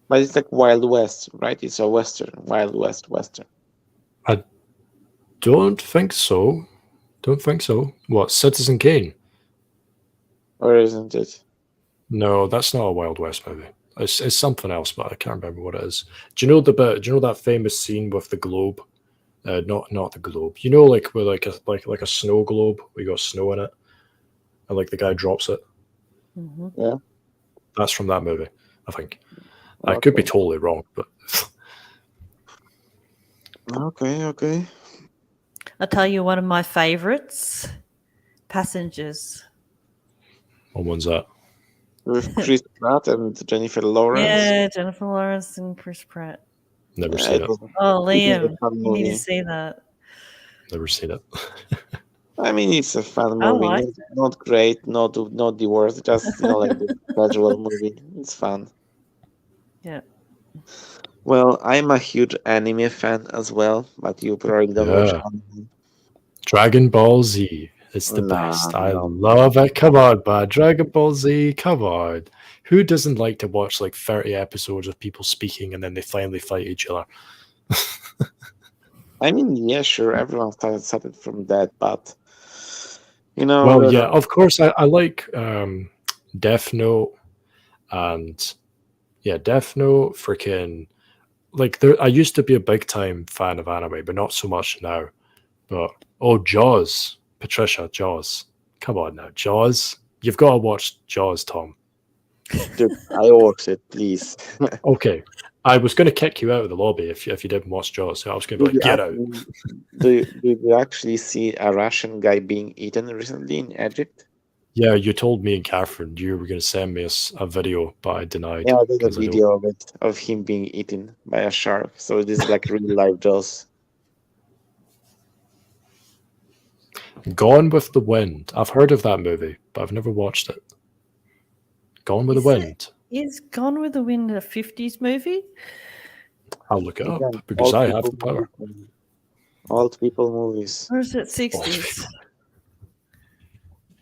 But it's like Wild West, right? It's a Western. Wild West Western. I don't think so. What, Citizen Kane? Or isn't it? No, that's not a Wild West movie. It's something else, but I can't remember what it is. Do you know that famous scene with the globe? Not the globe. Like with like a snow globe. We got snow in it, and like the guy drops it. Mm-hmm. Yeah, that's from that movie. I think. I could be totally wrong, but okay. I'll tell you one of my favorites. Passengers. What one's that? With Chris Pratt and Jennifer Lawrence. Yeah, Jennifer Lawrence and Chris Pratt. Never seen it. Oh, Liam, you need to see that. Never seen it. I mean, it's a fun movie. It's not great, not the worst. Just like the casual movie. It's fun. Yeah. Well, I'm a huge anime fan as well, but you probably don't watch anime. Dragon Ball Z. It's the best. I love it. Come on, man. Dragon Ball Z. Come on. Who doesn't like to watch like 30 episodes of people speaking and then they finally fight each other? I mean, yeah, sure, everyone started from that, but Well, yeah, of course. I like Death Note and Death Note. Freaking like I used to be a big time fan of anime, but not so much now. But Jaws, Patricia, Jaws. Come on now, Jaws. You've got to watch Jaws, Tom. Dude, I watched it, please. Okay, I was going to kick you out of the lobby if you didn't watch Jaws. So I was going to be like, get out. Do you actually see a Russian guy being eaten recently in Egypt? Yeah, you told me and Catherine you were going to send me a video, but I denied. Yeah, there's a video of it, of him being eaten by a shark. So this is like real life Jaws. Gone with the Wind. I've heard of that movie, but I've never watched it. Gone with the Wind. Is Gone with the Wind a 50s movie? I'll look it up because I have the power. Old people movies. Or is it 60s?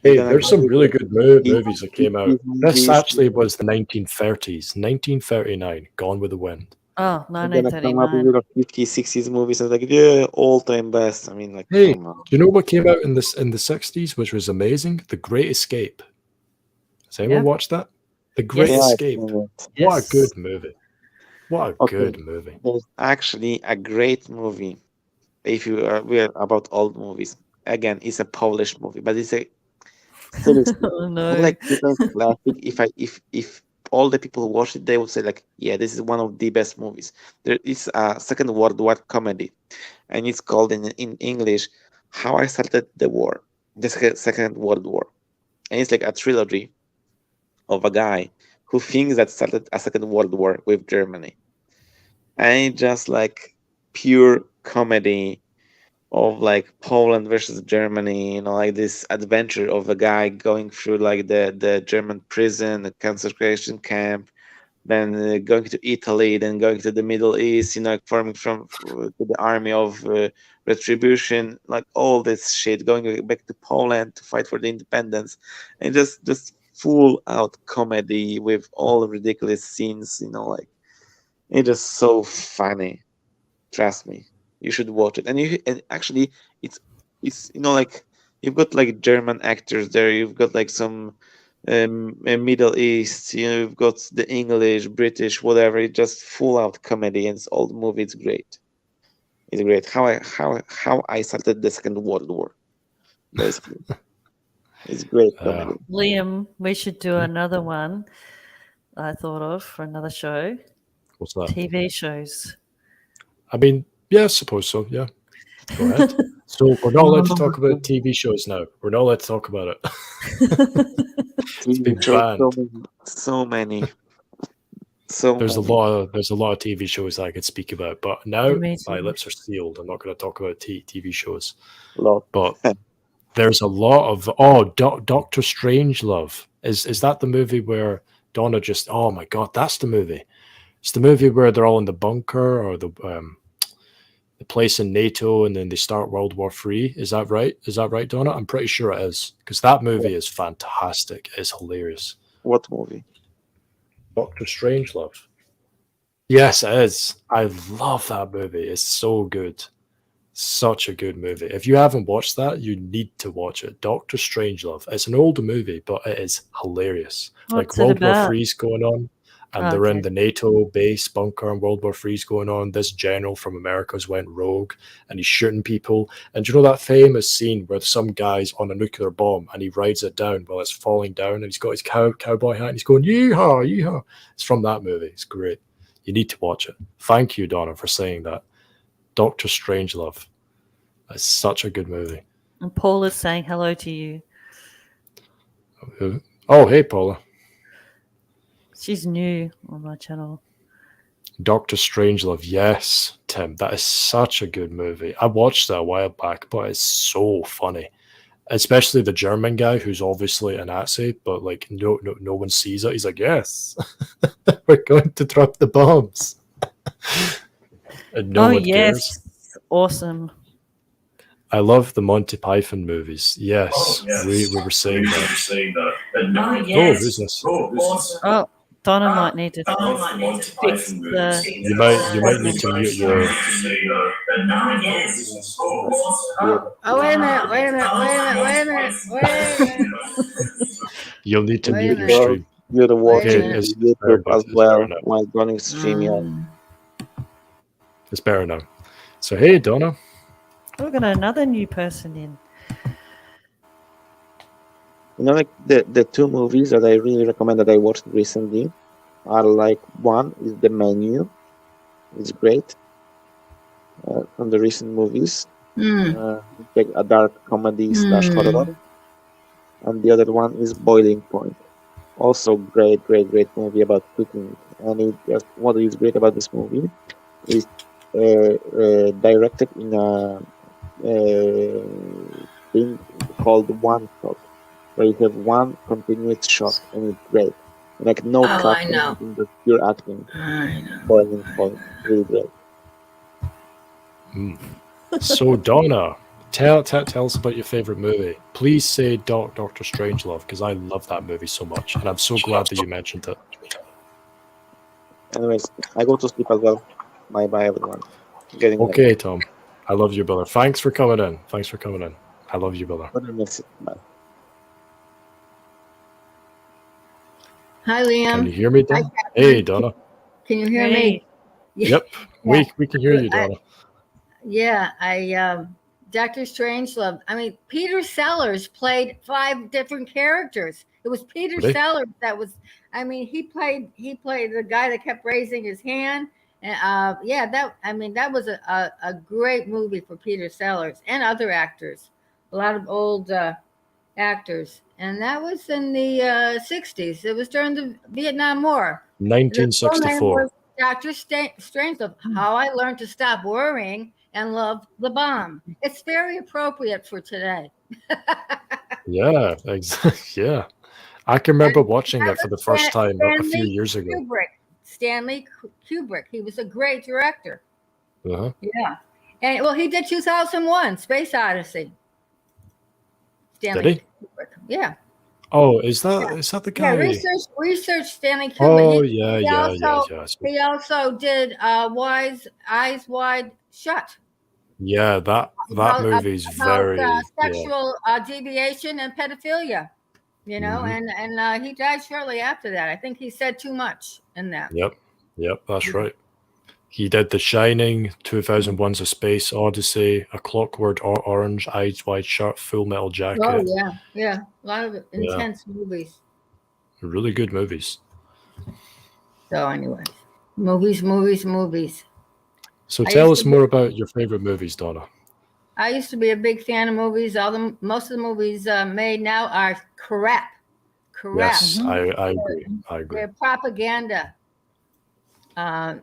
Hey, there's some really good movies that came out. This actually was the 1930s, 1939, Gone with the Wind. Oh, Come up with 50s, 60s movies and like, yeah, all-time best. I mean, like, hey, do you know what came out in the 60s, which was amazing? The Great Escape. Has anyone watched that? The Great Escape. What a good movie. What a good movie. There's actually a great movie. If you are we're about old movies, again, it's a Polish movie, but it's a seriously like classic. If all the people who watch it, they would say like, yeah, this is one of the best movies. There is a Second World War comedy, and it's called in English "How I Started the War," the Second World War, and it's like a trilogy of a guy who thinks that started a Second World War with Germany, and it's just like pure comedy of like Poland versus Germany, like this adventure of a guy going through like the German prison, the concentration camp, then going to Italy, then going to the Middle East, forming to the army of retribution, like all this shit, going back to Poland to fight for the independence, and just full out comedy with all ridiculous scenes, like it's just so funny. Trust me. You should watch it, and actually, it's like you've got like German actors there. You've got like some Middle East. You've got the English, British, whatever. It's just full out comedy, and it's old movie. It's great. It's great. How I started the Second World War. Basically, it's great comedy. Liam, we should do another one. I thought of for another show. What's that? TV shows. I mean. Yeah, I suppose so. Yeah. Go ahead. So we're not allowed to talk about TV shows now. We're not allowed to talk about it. It's been banned. So many. There's a lot of TV shows that I could speak about, but now my lips are sealed. I'm not going to talk about TV shows. But there's a lot of Doctor Strangelove. Is that the movie where Donna just? Oh my God, that's the movie. It's the movie where they're all in the bunker or the place in NATO, and then they start World War III. Is that right? Is that right, Donna? I'm pretty sure it is, because that movie is fantastic. It's hilarious. What movie? Doctor Strangelove. Yes, it is. I love that movie. It's so good. Such a good movie. If you haven't watched that, you need to watch it. Doctor Strangelove. It's an older movie, but it is hilarious. What's like World War III's going on. And they're in the NATO base bunker, and World War III's going on. This general from America's went rogue, and he's shooting people. And do you know that famous scene where some guy's on a nuclear bomb, and he rides it down while it's falling down, and he's got his cowboy hat, and he's going, yeehaw, yeehaw. It's from that movie. It's great. You need to watch it. Thank you, Donna, for saying that. Doctor Strangelove. That's such a good movie. And Paula's saying hello to you. Oh, hey, Paula. She's new on my channel. Doctor Strangelove, yes, Tim. That is such a good movie. I watched that a while back, but it's so funny. Especially the German guy who's obviously a Nazi, but like no one sees it. He's like, yes, we're going to drop the bombs. And no one cares. Awesome. I love the Monty Python movies. Yes, we were saying that. Oh, who's this? Oh, Donna might need to fix the. You might need to mute your. Oh, wait a minute. You'll need to Wait a mute your minute. stream. You're watching minute. It's YouTube better as now. well It's better now. while running stream. Yeah. It's better now. So hey, Donna. We've got another new person in. You know, like the two movies that I really recommend that I watched recently are like, one is The Menu. It's great. From the recent movies. It's like a dark comedy slash horror. And the other one is Boiling Point. Also great movie about cooking. And what is great about this movie is directed in a thing called one shot, where you have one continuous shot, and it's great. Like no I cut, know. anything, just pure acting. I know. Boiling Point, really great. So Donna, tell us about your favorite movie. Please say Doctor Strangelove, because I love that movie so much, and I'm so glad that you mentioned it. Anyways, I go to sleep as well. Bye everyone. Getting Okay, Tom. I love you, brother. Thanks for coming in. I love you, brother. Bye. Hi, Can you Liam. hear me, Donna? Hey, Donna. Can you hear me? Yep. We can hear you, Donna. Dr. Strangelove. I mean, Peter Sellers played 5 different characters. It was Peter Really? Sellers that was. I mean, he played the guy that kept raising his hand, and that was a great movie for Peter Sellers and other actors, a lot of old actors, and that was in the 60s. It was during the Vietnam War. The full name 1964. was Dr. Strangelove, How I Learned to Stop Worrying and Love the Bomb. It's very appropriate for today. Yeah, exactly. Yeah. I can remember watching it for the first time a few years ago. Stanley Kubrick. He was a great director. Uh-huh. Yeah. And well, he did 2001, Space Odyssey. Stanley Kubrick. Yeah. Oh, is that the guy? Yeah, research Stanley Kubrick. Oh, He also did Eyes Wide Shut. Yeah, that movie is very sexual deviation and pedophilia. You know, and he died shortly after that. I think he said too much in that. Yep, that's right. He did The Shining, 2001's A Space Odyssey, A Clockwork Orange, Eyes Wide Shut, Full Metal Jacket. Oh yeah, a lot of intense movies. Really good movies. So, anyways, movies. So tell us more about your favorite movies, Donna. I used to be a big fan of movies. Most of the movies made now are crap. Yes, I agree. They're propaganda. Not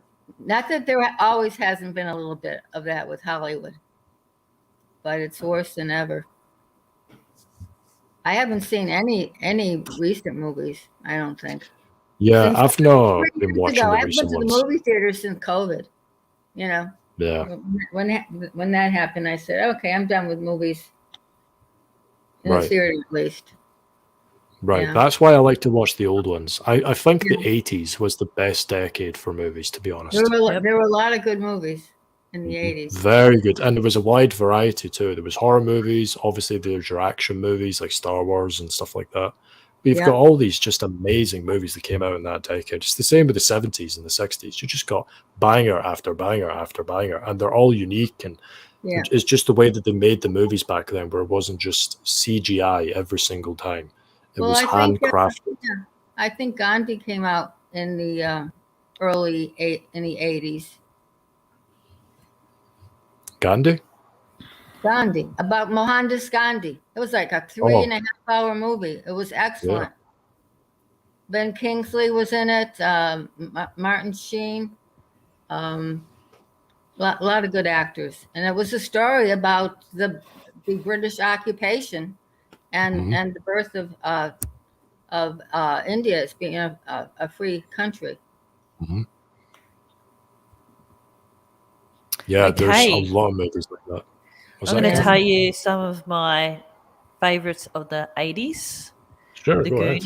that there always hasn't been a little bit of that with Hollywood, but it's worse than ever. I haven't seen any recent movies, I don't think. Yeah, I've not been watching the recent ones. I went to the movie theater since COVID, you know. Yeah. When that happened, I said, okay, I'm done with movies in the theater at least. Right. Yeah. That's why I like to watch the old ones. I think the 80s was the best decade for movies, to be honest. There were a lot of good movies in the 80s. Very good. And there was a wide variety too. There was horror movies. Obviously, there's your action movies like Star Wars and stuff like that. We've got all these just amazing movies that came out in that decade. It's the same with the 70s and the 60s. You just got banger after banger after banger, and they're all unique. And it's just the way that they made the movies back then, where it wasn't just CGI every single time. It was handcrafted. I think Gandhi came out in the in the 80s. Gandhi, about Mohandas Gandhi. It was like a 3.5-hour movie. It was excellent. Yeah. Ben Kingsley was in it. Martin Sheen. A lot of good actors, and it was a story about the British occupation and the birth of India as being a free country. Yeah, there's a lot of movies like that. Was I'm that going to good? tell you some of my favorites of the 80s. Sure, The go ahead.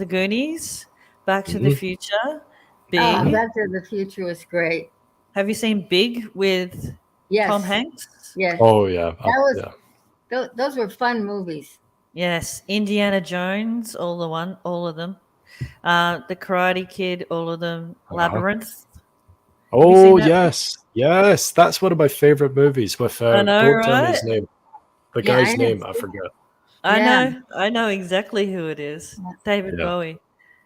Goonies, Back to the Mhm. Future, Big. Mhm. Back to the Future was great. Have you seen Big with Yes. Tom Hanks? Yes. Oh yeah, That was yeah. those were fun movies. Yes. Indiana Jones, all of them. The Karate Kid, all of them. Labyrinth. you seen Oh that? yes, that's one of my favorite movies. With I know, don't tell me his right? name. The Yeah, I guy's have name I seen forget. Yeah. I know exactly who it is. David Yeah. Bowie.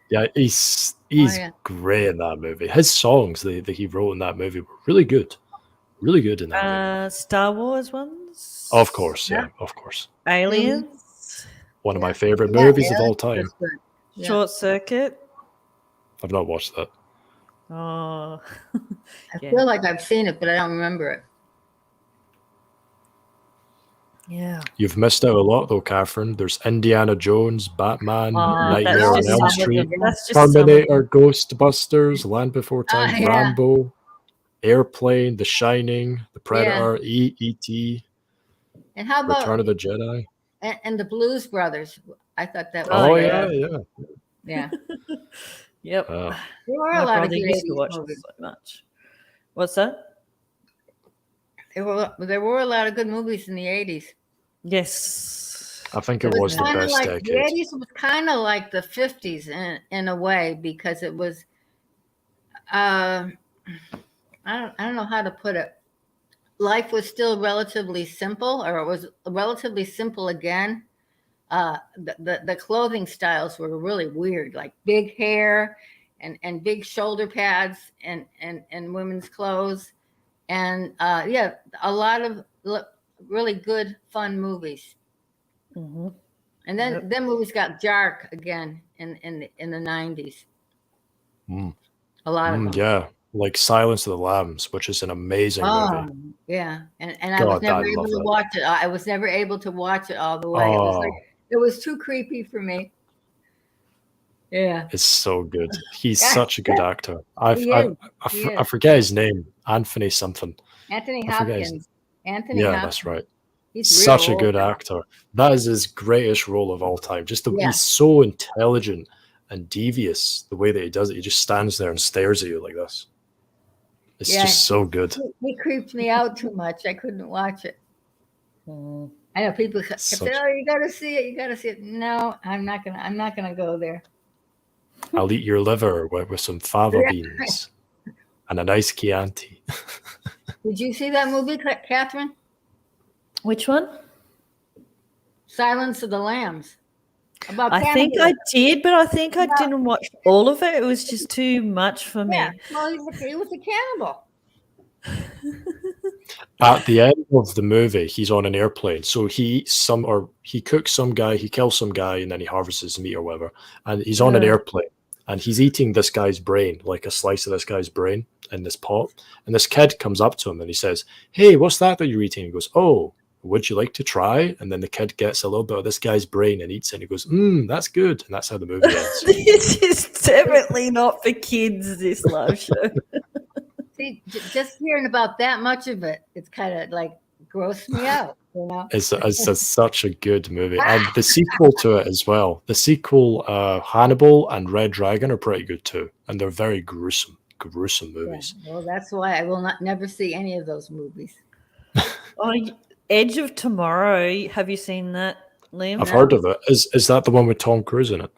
Yeah, he's yeah. great in that movie. His songs that he wrote in that movie were really good in that movie. Star Wars ones. Of course, Yeah. yeah, of course. Aliens. One of my Yeah. favorite Yeah, movies of yeah, all time. that's good. Yeah. Short Circuit. I've not watched that. Oh. I Yeah. feel like I've seen it, but I don't remember it. Yeah. You've missed out a lot though, Catherine. There's Indiana Jones, Batman, That's Nightmare on just Elm some of Street, them. That's just some of Terminator, them. Ghostbusters, Land Before Time, yeah. Rambo, Airplane, The Shining, The Predator, Yeah. E.T., And how about Return of the Jedi. and the Blues Brothers? I thought that was Oh, great. yeah. Yeah. Yep. Wow. There were My a lot of brother good used to 80s watch movies. so much. What's that? There were a lot of good movies in the 80s. Yes. I think It it was the kinda best like decade. the 80s was kind of like the 50s in a way, because it was I don't know how to put it. Life was still relatively simple, or it was relatively simple again. The clothing styles were really weird, like big hair and big shoulder pads and women's clothes, and yeah, a lot of really good fun movies. Mhm. And then Yep. then movies got dark again in the 90s. Mm. A lot of them. Yeah, like Silence of the Lambs, which is an amazing movie. Yeah, and I was God, never I able love to that. watch it. I was never able to watch it all the way. It was like Oh, it was too creepy for me. Yeah. it's so good. He's Yeah. such a good actor. He is. He I is. forget his name. Anthony something. Anthony I forget his Hopkins. Anthony Yeah, Hopkins. that's right. He's Such a real good old now. actor. That is his greatest role of all time. Just Yeah. he's so intelligent and devious. The way that he does it, he just stands there and stares at you like this. It's Yeah. just so good. He creeped me out too much. I couldn't watch it. Mm. I know people kept Such- saying, "Oh, you got to see it. You got to see it." No, I'm not gonna go there. I'll eat your liver with some fava Yeah. beans and a nice Chianti. Did you see that movie, Catherine? Which one? Silence of the Lambs. About I think I cannibalism. did, but I think I No. didn't watch all of it. It was just too much for me. Yeah. Well, he was a cannibal. At the end of the movie, he's on an airplane. So he cooks some guy, he kills some guy, and then he harvests his meat or whatever. And he's on an Yeah. airplane, and he's eating this guy's brain, like a slice of this guy's brain in this pot. And this kid comes up to him and he says, "Hey, what's that you're eating?" He goes, "Oh, would you like to try?" And then the kid gets a little bit of this guy's brain and eats it. And he goes, "That's good." And that's how the movie ends. This is definitely not for kids, this live show. See, just hearing about that much of it, it's kind of like grossed me out. You know. It's such a good movie. And the sequel to it as well. The sequel, Hannibal and Red Dragon, are pretty good too. And they're very gruesome movies. Yeah, well, that's why I will never see any of those movies. Oh, Edge of Tomorrow. Have you seen that, Liam? I've heard of it. Is that the one with Tom Cruise in it?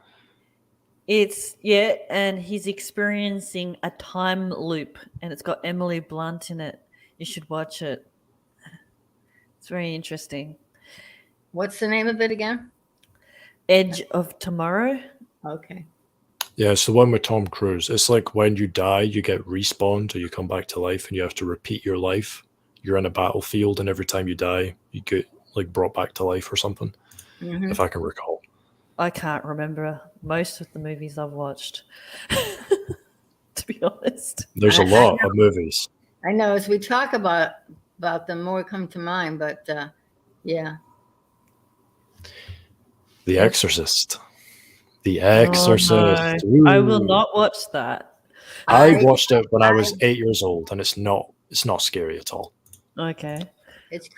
And he's experiencing a time loop, and it's got Emily Blunt in it. You should watch it. It's very interesting. What's the name of it again? Edge of Tomorrow. Okay. Yeah, it's the one with Tom Cruise. It's like when you die, you get respawned or you come back to life and you have to repeat your life. You're in a battlefield and every time you die, you get like brought back to life or something, Mhm. if I can recall. I can't remember most of the movies I've watched, to be honest. There's a I lot know. of movies. I know as we talk about them, more come to mind, but yeah. The Exorcist. The Exorcist. Oh, no. I will Ooh. not watch that. I watched it when I was 8 years old, and it's not scary at all. Okay. It's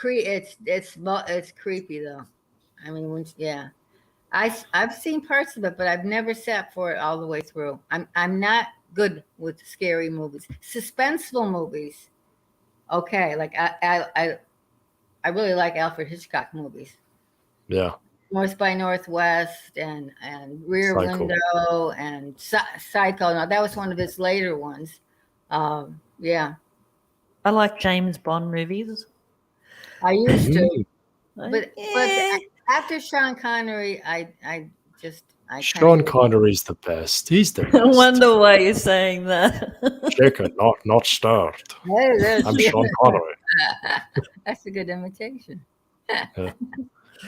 it's creepy though. I mean, I've seen parts of it, but I've never sat for it all the way through. I'm not good with scary movies, suspenseful movies. Okay, like I really like Alfred Hitchcock movies. Yeah. North by Northwest and Rear Psycho. Window and Psycho. Now that was one of his later ones. Yeah, I like James Bond movies. I used to, Mhm. but after Sean Connery, I Sean Connery's the best. He's the I best. wonder why you're saying that. Shaken, not stirred. I'm Sean Connery. That's a good imitation.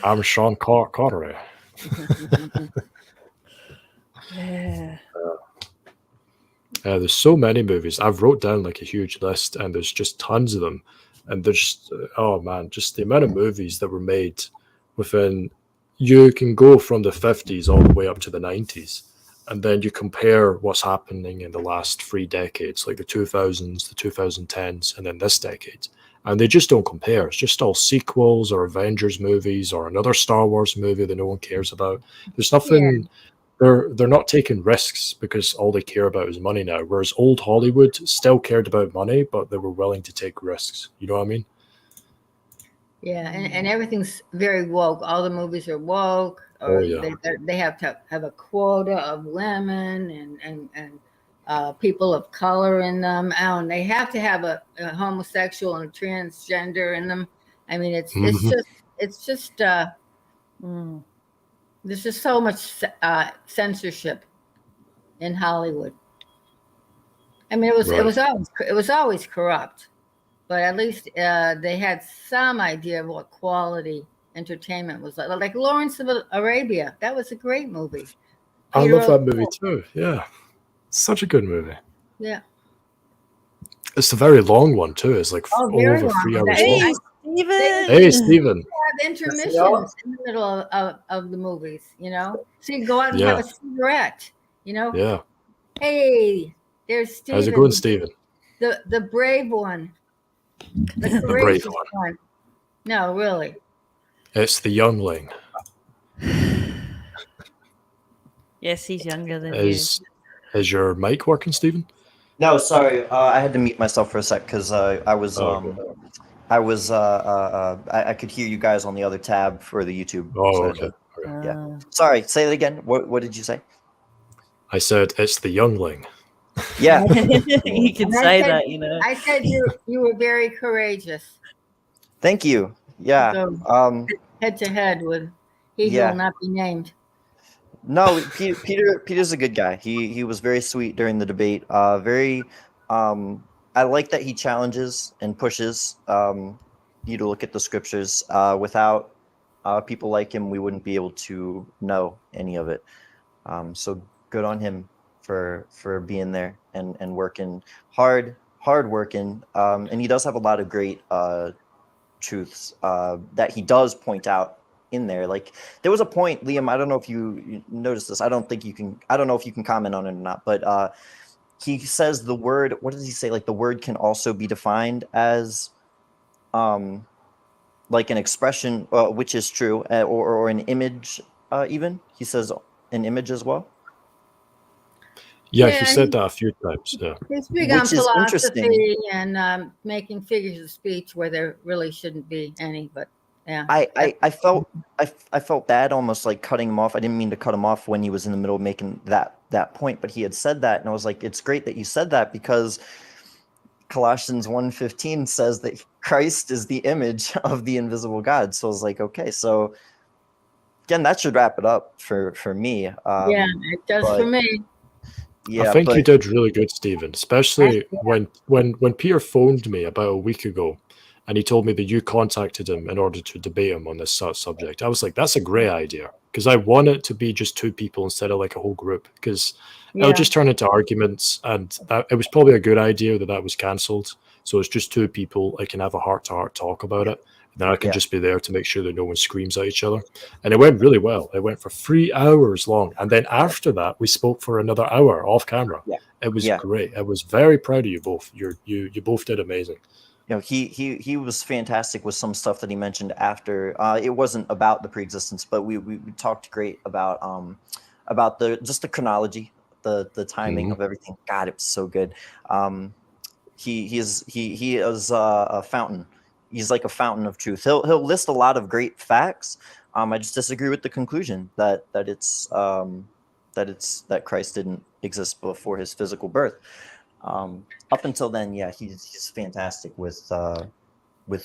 I'm Sean Connery. Yeah. There's so many movies. I've wrote down like a huge list, and there's just tons of them. And there's oh man, just the amount of movies that were made within. You can go from the 50s all the way up to the 90s, and then you compare what's happening in the last 3 decades, like the 2000s, the 2010s, and then this decade. And they just don't compare. It's just all sequels or Avengers movies or another Star Wars movie that no one cares about. There's nothing. They're not taking risks because all they care about is money now. Whereas old Hollywood still cared about money, but they were willing to take risks. You know what I mean? Yeah, and everything's very woke. All the movies are woke, or they have to have a quota of women and people of color in them, and they have to have a homosexual and transgender in them. I mean, it's just there's just so much censorship in Hollywood. I mean, it was always corrupt. But at least they had some idea of what quality entertainment was like. Like Lawrence of Arabia, that was a great movie. I love that movie too. Yeah, such a good movie. Yeah, it's a very long one too. It's like over 3 hours long. Hey, Stephen. They have intermissions in the middle of the movies. You know, so you can go out and have a cigarette. You know. Yeah. Hey, there's Stephen. How's it going, Stephen? The brave one. The brave one. No, really. It's the youngling. Yes, he's younger than you. Is your mic working, Stephen? No, sorry. I had to mute myself for a sec because I could hear you guys on the other tab for the YouTube. Oh, okay. Yeah. Sorry. Say it again. What did you say? I said it's the youngling. Yeah. He can say that, you know. I said you were very courageous. Thank you. Yeah. So, head to head with he who will not be named. No, Peter's a good guy. He was very sweet during the debate. I like that he challenges and pushes you to look at the scriptures. Without people like him, we wouldn't be able to know any of it. So good on him for being there and working hard working. And he does have a lot of great truths that he does point out in there. Like there was a point, Liam, I don't know if you noticed this. I don't know if you can comment on it or not, but he says the word, what does he say? Like the word can also be defined as like an expression, which is true, or an image even. He says an image as well. Yeah, he said that a few times. Yeah, he's big on philosophy and making figures of speech where there really shouldn't be any. But yeah, I felt bad, almost like cutting him off. I didn't mean to cut him off when he was in the middle of making that point, but he had said that, and I was like, it's great that you said that because Colossians 1:15 says that Christ is the image of the invisible God. So I was like, okay, so again, that should wrap it up for me. Yeah, it does for me. Yeah, I think you did really good, Stephen, especially when Peter phoned me about a week ago and he told me that you contacted him in order to debate him on this subject. I was like, that's a great idea because I want it to be just 2 people instead of like a whole group because it'll just turn into arguments, and it was probably a good idea that was cancelled. So it's just 2 people. I can have a heart-to-heart talk about it. Then I can just be there to make sure that no one screams at each other. And it went really well. It went for 3 hours long. And then after that, we spoke for another hour off camera. Yeah. It was great. I was very proud of you both. You both did amazing. he was fantastic with some stuff that he mentioned after. It wasn't about the preexistence, but we talked great about the chronology, the timing of everything. God, it was so good. He is a fountain. He's like a fountain of truth. He'll list a lot of great facts. I just disagree with the conclusion that Christ didn't exist before his physical birth. Up until then, yeah, he's fantastic with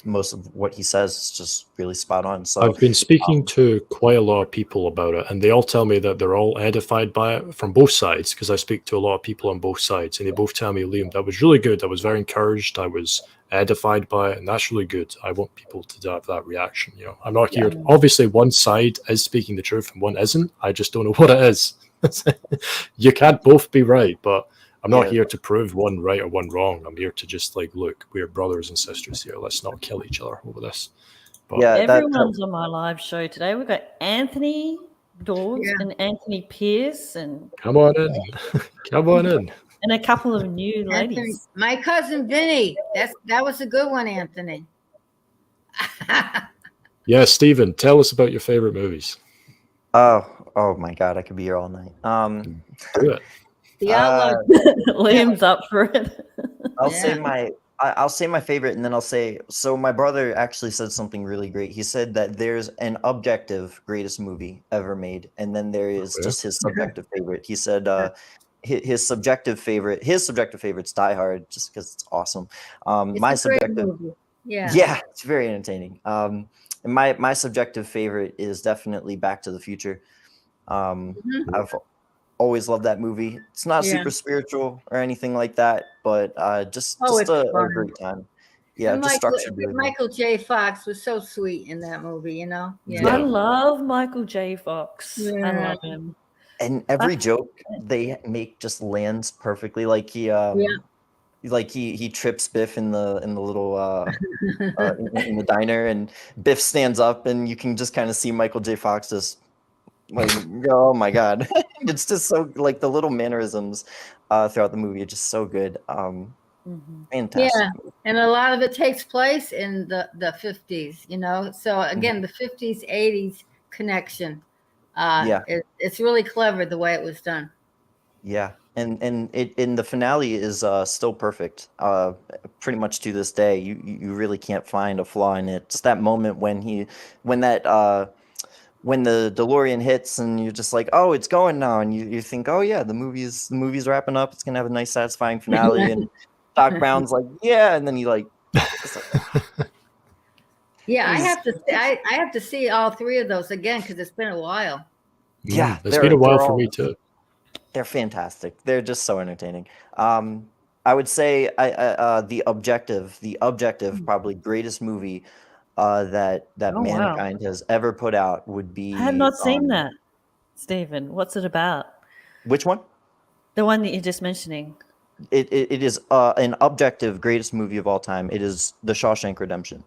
most of what he says. It's just really spot on. So I've been speaking to quite a lot of people about it, and they all tell me that they're all edified by it from both sides, because I speak to a lot of people on both sides, and they both tell me, Liam, that was really good. I was very encouraged. I was edified by it, and that's really good. I want people to have that reaction. I'm not here. Obviously, one side is speaking the truth and one isn't. I just don't know what it is. You can't both be right, but I'm not here to prove one right or one wrong. I'm here to just look, we're brothers and sisters here. Let's not kill each other over this. But everyone's on my live show today. We've got Anthony Dawes and Anthony Pierce, and come on in, come on in, and a couple of new ladies. My cousin Vinny. That was a good one, Anthony. Yeah, Stephen, tell us about your favorite movies. Oh my God, I could be here all night. Do it. Liam's up for it. I'll say my favorite, and then I'll say, so my brother actually said something really great. He said that there's an objective greatest movie ever made, and then there is just his subjective favorite. He said his subjective favorite's Die Hard, just because it's awesome. My subjective, yeah, it's very entertaining. And my subjective favorite is definitely Back to the Future. I've always loved that movie. It's not super spiritual or anything like that, but just a great time. Yeah, and just structured. Michael J. Fox was so sweet in that movie, Yeah. I love Michael J. Fox. I love him. And every joke they make just lands perfectly. Like he trips Biff in the little in the diner, and Biff stands up, and you can just kind of see Michael J. Fox just oh my God. It's just so the little mannerisms throughout the movie are just so good. Fantastic. Yeah, and a lot of it takes place in the 50s, so again, the 50s 80s connection, it's really clever the way it was done. Yeah, and it in the finale is still perfect, pretty much to this day. You really can't find a flaw in it. Just that moment when the DeLorean hits, and you're just like, oh, it's going now, and you think, oh yeah, the movie's wrapping up. It's gonna have a nice, satisfying finale, and Doc Brown's like, yeah, and then he yeah, I have to see all three of those again because it's been a while. Yeah, it's been a while for me too. They're fantastic. They're just so entertaining. I would say the objective, probably greatest movie that mankind has ever put out would be. I have not seen that, Stephen. What's it about? Which one? The one that you're just mentioning. It is an objective greatest movie of all time. It is The Shawshank Redemption.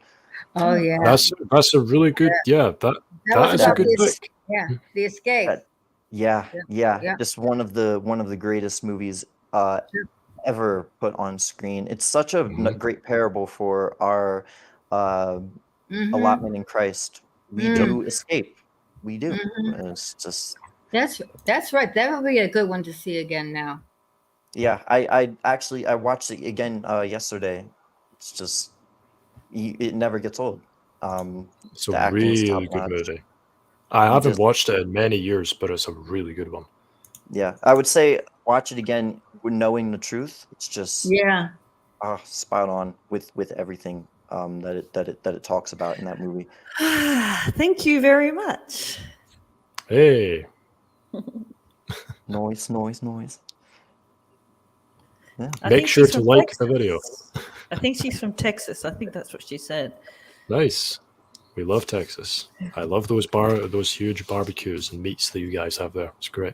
Oh yeah, that's a really good. Yeah, that is a good pick. Yeah, The Escape. Yeah. Just one of the greatest movies ever put on screen. It's such a great parable for our allotment in Christ. We do escape. We do. It's just that's right. That would be a good one to see again now. Yeah, I watched it again yesterday. It's just it never gets old. It's a really good movie. I haven't watched it in many years, but it's a really good one. Yeah, I would say watch it again knowing the truth. It's just spot on with everything that it talks about in that movie. Thank you very much. Hey. Noise. Yeah. Make sure to like the video. I think she's from Texas. I think that's what she said. Nice. We love Texas. I love those huge barbecues and meats that you guys have there. It's great.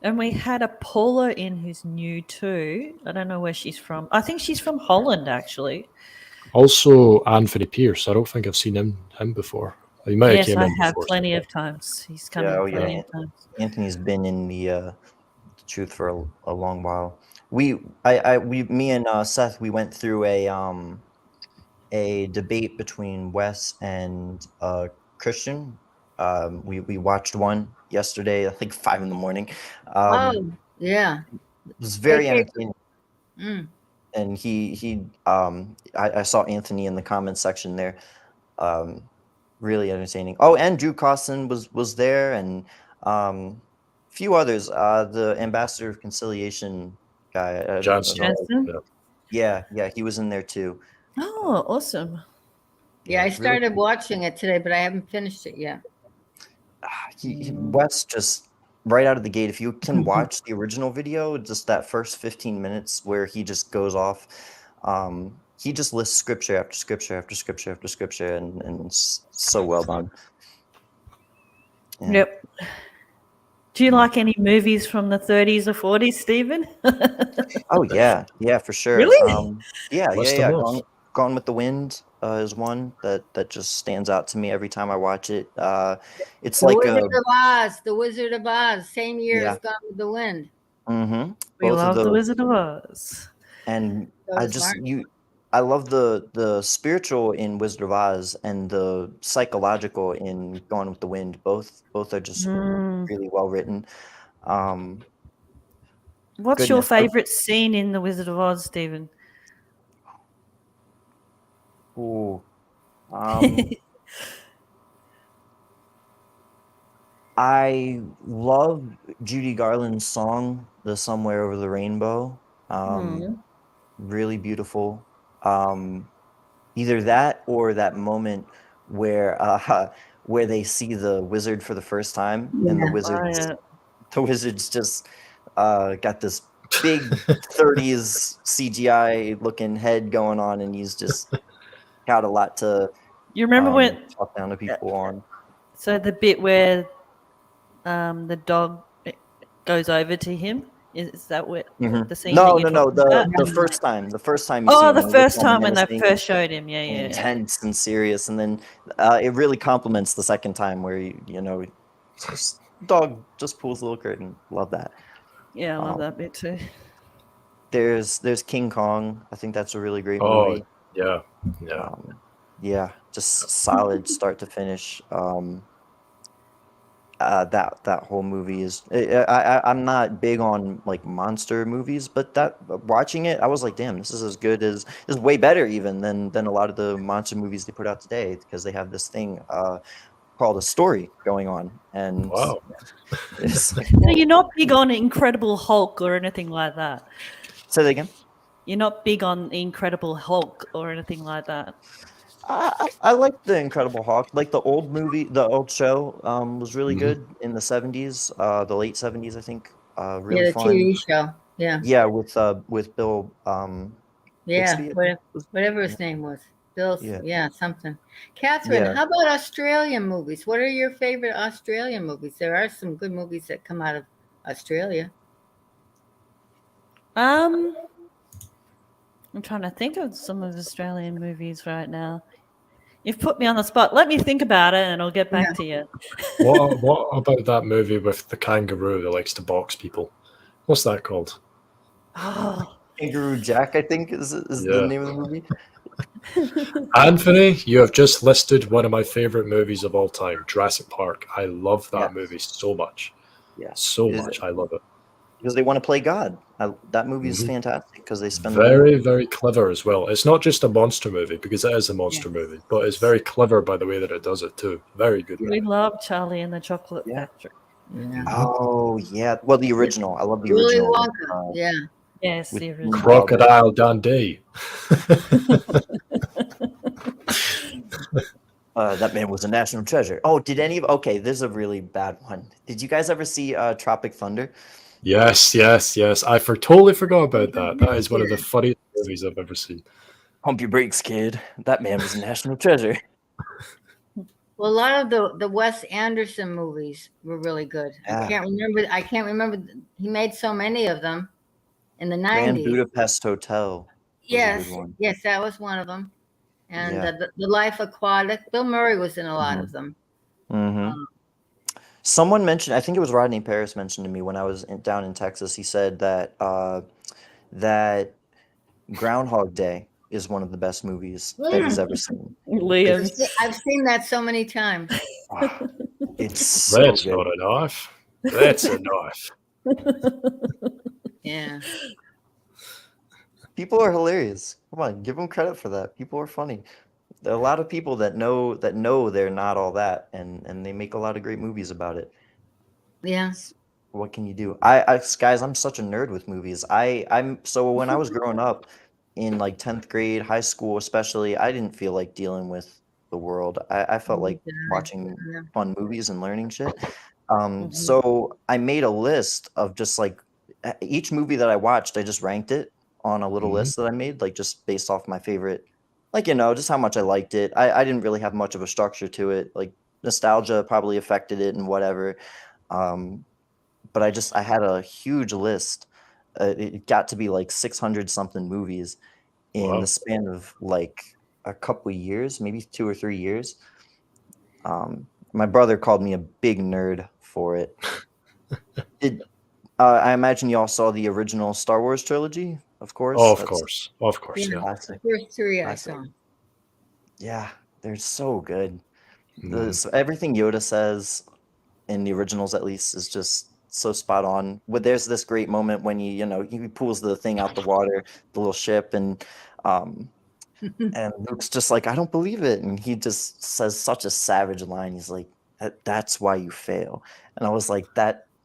And we had a Paula in who's new too. I don't know where she's from. I think she's from Holland, actually. Also, Anthony Pierce. I don't think I've seen him before. He might have came in I have before, plenty of times. He's come in plenty of times. Anthony's been in the truth for a long while. me and Seth, we went through a debate between Wes and Christian. We watched one yesterday, I think 5 a.m. Oh, yeah. It was very AK. entertaining. Mm. And I saw Anthony in the comment section there. Really entertaining. Oh, and Drew Costin was there, and few others. The ambassador of conciliation guy. Johnson. Johnson? Yeah. Yeah, he was in there too. Oh, awesome. Yeah, I really started watching it today, but I haven't finished it yet. Wes just right out of the gate. If you can watch the original video, just that first 15 minutes where he just goes off, he just lists scripture after scripture after scripture after scripture, and it's so well done. Yeah. Yep. Do you like any movies from the 30s or 40s, Stephen? Oh yeah, for sure. Really? Yeah. List them off. Gone with the Wind is one that just stands out to me every time I watch it. It's The like Wizard of Oz. The Wizard of Oz. Same year Yeah. as Gone with the Wind. We both love of The those. Wizard of Oz. And So I does just Martin. I love the spiritual in Wizard of Oz and the psychological in Gone with the Wind. Both are just really well written. What's your Goodness. favorite scene in The Wizard of Oz, Stephen? Ooh. I love Judy Garland's song, "The Somewhere Over the Rainbow." Really beautiful. Either that or that moment where where they see the wizard for the first time, and the wizard's just got this big 30s CGI looking head going on, and he's just got a lot to You remember when? talk down to people on. So the bit where the dog goes over to him, is that where the scene? No. that you're talking about? The first time you see Oh, him, the he looks first all time when they menacing first showed him. Yeah, and yeah. intense and serious, and then it really complements the second time where just dog just pulls the little curtain. Love that. Yeah, I love that bit too. There's King Kong. I think that's a really great Oh, movie. yeah. Yeah, just solid start to finish. That whole movie is. I'm not big on like monster movies, but watching it, I was like, damn, this is as good as, this is way better even than a lot of the monster movies they put out today, because they have this thing called a story going on, and Wow. it's like, So you're not big on Incredible Hulk or anything like that. say that again. You're not big on Incredible Hulk or anything like that. I like the Incredible Hulk. Like the old movie, the old show was really good in the 70s, the late 70s, I think. Really the fun. TV show. Yeah. Yeah, with Bill. Yeah. Bixby, Whatever his name was. Bill. Yeah. Yeah, something. Catherine, how about Australian movies? What are your favorite Australian movies? There are some good movies that come out of Australia. I'm trying to think of some of Australian movies right now. You've put me on the spot. Let me think about it, and I'll get back to you. What about that movie with the kangaroo that likes to box people? What's that called? Oh, Kangaroo Jack, I think is the name of the movie. Anthony, you have just listed one of my favorite movies of all time, Jurassic Park. I love that movie so much. Yeah, so much. I love it. Because they want to play God. That movie is fantastic because they spend very clever as well. It's not just a monster movie, because it is a monster movie, but it's very clever by the way that it does it too. Very good. We love Charlie and the Chocolate Factory. Yeah. Oh yeah, well the original. I love the Willy original. Wonka. Yeah. Yes, the original. Crocodile Dundee. That man was a national treasure. Oh, did any of? Okay, there's a really bad one. Did you guys ever see Tropic Thunder? Yes. I totally forgot about that. That is one of the funniest movies I've ever seen. Pump your brakes, kid. That man was a national treasure. Well, a lot of the Wes Anderson movies were really good. Yeah. I can't remember. He made so many of them in the 90s. Grand Budapest Hotel. Yes, that was one of them. And the Life Aquatic. Bill Murray was in a lot of them. Someone mentioned, I think it was Rodney Paris mentioned to me when I was down in Texas. He said that that Groundhog Day is one of the best movies that he's ever seen. Liam. I've seen that so many times. It's so That's good. not enough. That's enough. Yeah. People are hilarious. Come on, give them credit for that. People are funny. There are a lot of people that know they're not all that, and they make a lot of great movies about it. Yeah. What can you do? I guys, I'm such a nerd with movies. So when I was growing up in like 10th grade, high school especially, I didn't feel like dealing with the world. I felt like watching fun movies and learning shit. So I made a list of just like each movie that I watched, I just ranked it on a little list that I made, like just based off my favorite, like, just how much I liked it. I didn't really have much of a structure to it. Like nostalgia probably affected it and whatever. But I had a huge list. It got to be like 600 something movies in the span of like a couple of years, maybe 2 or 3 years. My brother called me a big nerd for it. I imagine you all saw the original Star Wars trilogy, of course. Oh, of course, yeah. Classic. The first three I Classic. saw. Yeah, they're so good. Mhm. So everything Yoda says in the originals, at least, is just so spot on. There's this great moment when he pulls the thing out the water, the little ship, and Luke's just like, I don't believe it, and he just says such a savage line. He's like, "That's why you fail," and I was like,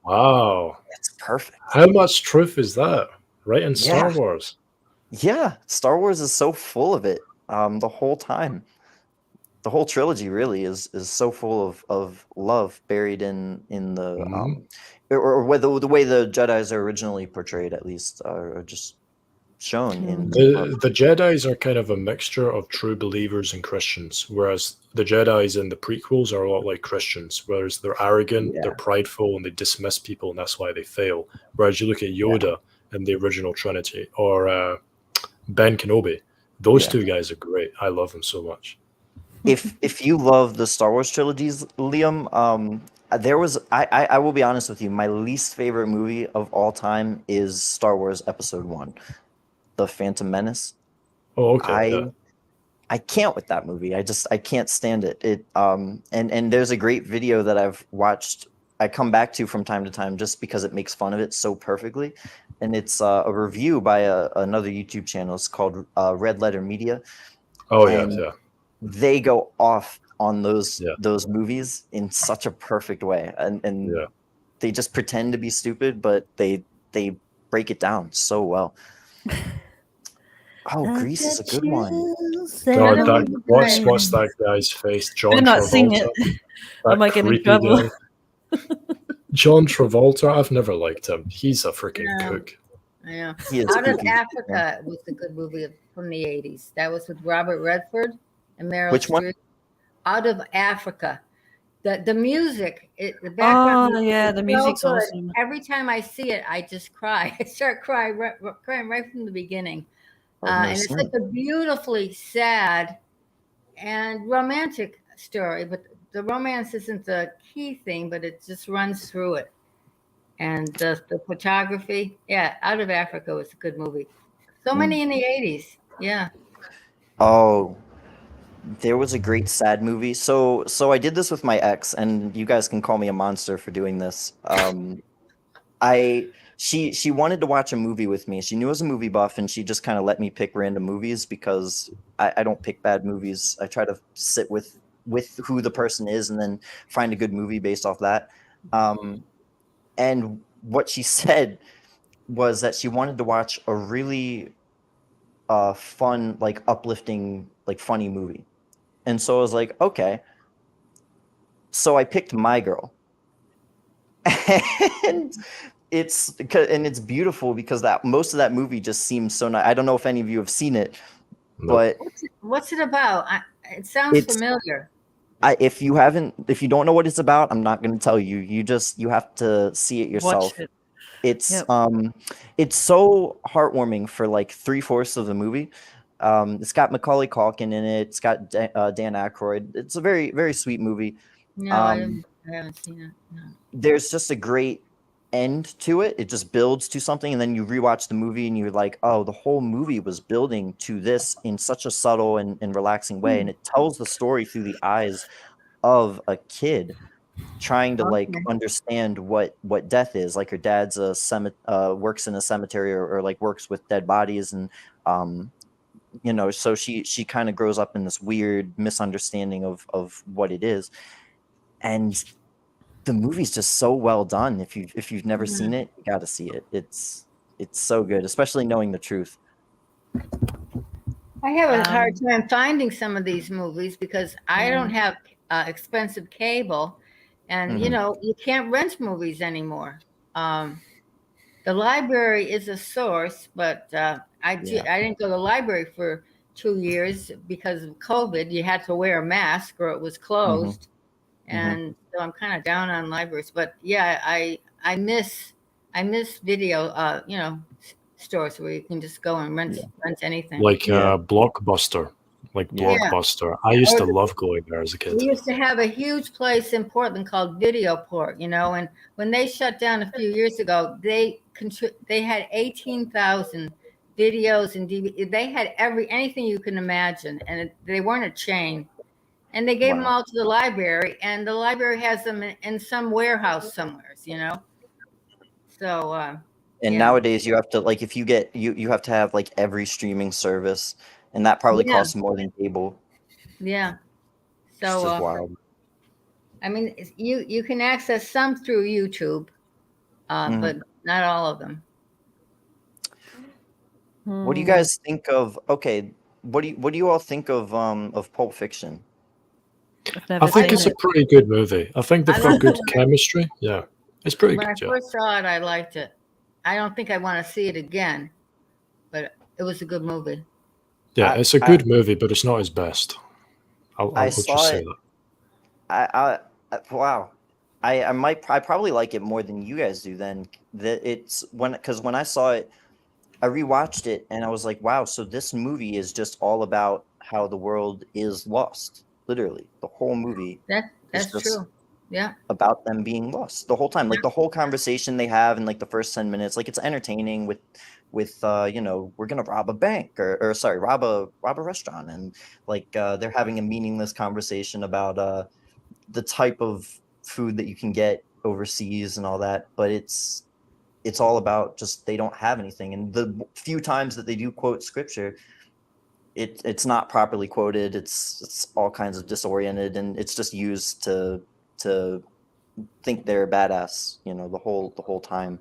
Wow. That's perfect. How much truth is that? Right in Star Wars. Yeah, Star Wars is so full of it. The whole time. The whole trilogy really is so full of love buried in the or the way the Jedis are originally portrayed, at least, are just shown in The Jedis are kind of a mixture of true believers and Christians, whereas the Jedis in the prequels are a lot like Christians, whereas they're arrogant, they're prideful, and they dismiss people, and that's why they fail. Whereas you look at Yoda in the original trilogy, or Ben Kenobi, those two guys are great. I love them so much. If you love the Star Wars trilogies, Liam, there was I will be honest with you, my least favorite movie of all time is Star Wars Episode 1, The Phantom Menace. Oh, okay. I can't with that movie. I can't stand it. And there's a great video that I've watched. I come back to from time to time just because it makes fun of it so perfectly, and it's a review by another YouTube channel. It's called Red Letter Media. Oh yeah. They go off on those movies in such a perfect way, and they just pretend to be stupid, but they break it down so well. Oh, Grease is a good one. God, what's that guy's face? John not Travolta. sing it. I might get in trouble. John Travolta, I've never liked him. He's a freaking kook. Yeah. He is Out of kooky. Africa was a good movie from the 80s. That was with Robert Redford and Meryl Which one? Streep. Out of Africa. The music, the background. Oh yeah, the music's so good. awesome. Every time I see it, I just cry. I start crying right from the beginning. And it's like a beautifully sad and romantic story, but the romance isn't the key thing, but it just runs through it. And the photography, Out of Africa was a good movie. So many in the 80s. Yeah. Oh, there was a great sad movie. So I did this with my ex, and you guys can call me a monster for doing this. She wanted to watch a movie with me. She knew I was a movie buff, and she just kind of let me pick random movies because I don't pick bad movies. I try to sit with who the person is and then find a good movie based off that. And what she said was that she wanted to watch a really fun, like uplifting, like funny movie. And so I was like, okay. So I picked My Girl. And it's beautiful because that most of that movie just seems so nice. I don't know if any of you have seen it, but what's it about? It sounds familiar. If you don't know what it's about, I'm not going to tell you. You have to see it yourself. Watch it. It's so heartwarming for like 3/4 of the movie. It's got Macaulay Culkin in it. It's got Dan Aykroyd. It's a very, very sweet movie. No, I haven't seen it. No. There's just a great end to it. It just builds to something, and then you rewatch the movie and you're like, oh, the whole movie was building to this in such a subtle and relaxing way, and it tells the story through the eyes of a kid trying to like Okay. understand what death is. Like her dad's works in a cemetery, or like works with dead bodies, and so she kind of grows up in this weird misunderstanding of what it is. And the movie's just so well done. If you've never seen it, you got to see it. It's so good, especially knowing the truth. I have a hard time finding some of these movies because I don't have expensive cable, and you can't rent movies anymore. The library is a source, but I didn't go to the library for 2 years because of COVID. You had to wear a mask or it was closed, and so I'm kind of down on libraries. But yeah, I miss video, stores where you can just go and rent anything. Like Blockbuster. Like Yeah. Blockbuster. I used to love going there as a kid. We used to have a huge place in Portland called Videoport, and when they shut down a few years ago, they had 18,000 videos and DVD. They had anything you can imagine, and they weren't a chain. And they gave them all to the library, and the library has them in some warehouse somewhere, So. And nowadays you have to, like, if you get you have to have like every streaming service, and that probably costs more than cable. Yeah. It's just So wild. I mean, you can access some through YouTube, but not all of them. What do you guys think of? Okay, what do you all think of Pulp Fiction? I think it's a pretty good movie. I think they've got good chemistry. Yeah, it's pretty When good. I first saw it, I liked it. I don't think I want to see it again, but it was a good movie. Yeah, it's a good movie, but it's not his best. I'll just say that. Wow. I probably like it more than you guys do then. Because when I saw it, I rewatched it and I was like, wow, so this movie is just all about how the world is lost. Literally. The whole movie. That's true. Yeah. About them being lost the whole time. Like the whole conversation they have in like the first 10 minutes, like it's entertaining with we're gonna rob a bank or sorry, rob a restaurant, and like they're having a meaningless conversation about the type of food that you can get overseas and all that, but it's all about just they don't have anything. And the few times that they do quote scripture, it's not properly quoted. It's all kinds of disoriented, and it's just used to think they're badass, the whole time.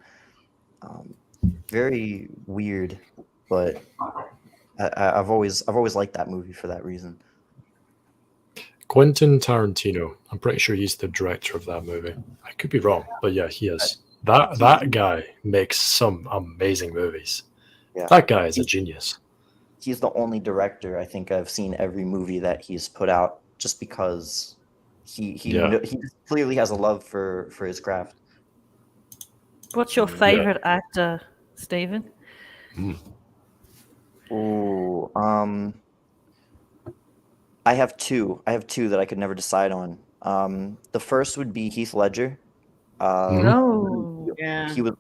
Very weird, but I've always liked that movie for that reason. Quentin Tarantino. I'm pretty sure he's the director of that movie. I could be wrong, but yeah, he is. That guy makes some amazing movies. Yeah. That guy is a genius. He's the only director I think I've seen every movie that he's put out, just because he clearly has a love for his craft. What's your favorite actor, Stephen? Oh, I have two that I could never decide on. The first would be Heath Ledger. He was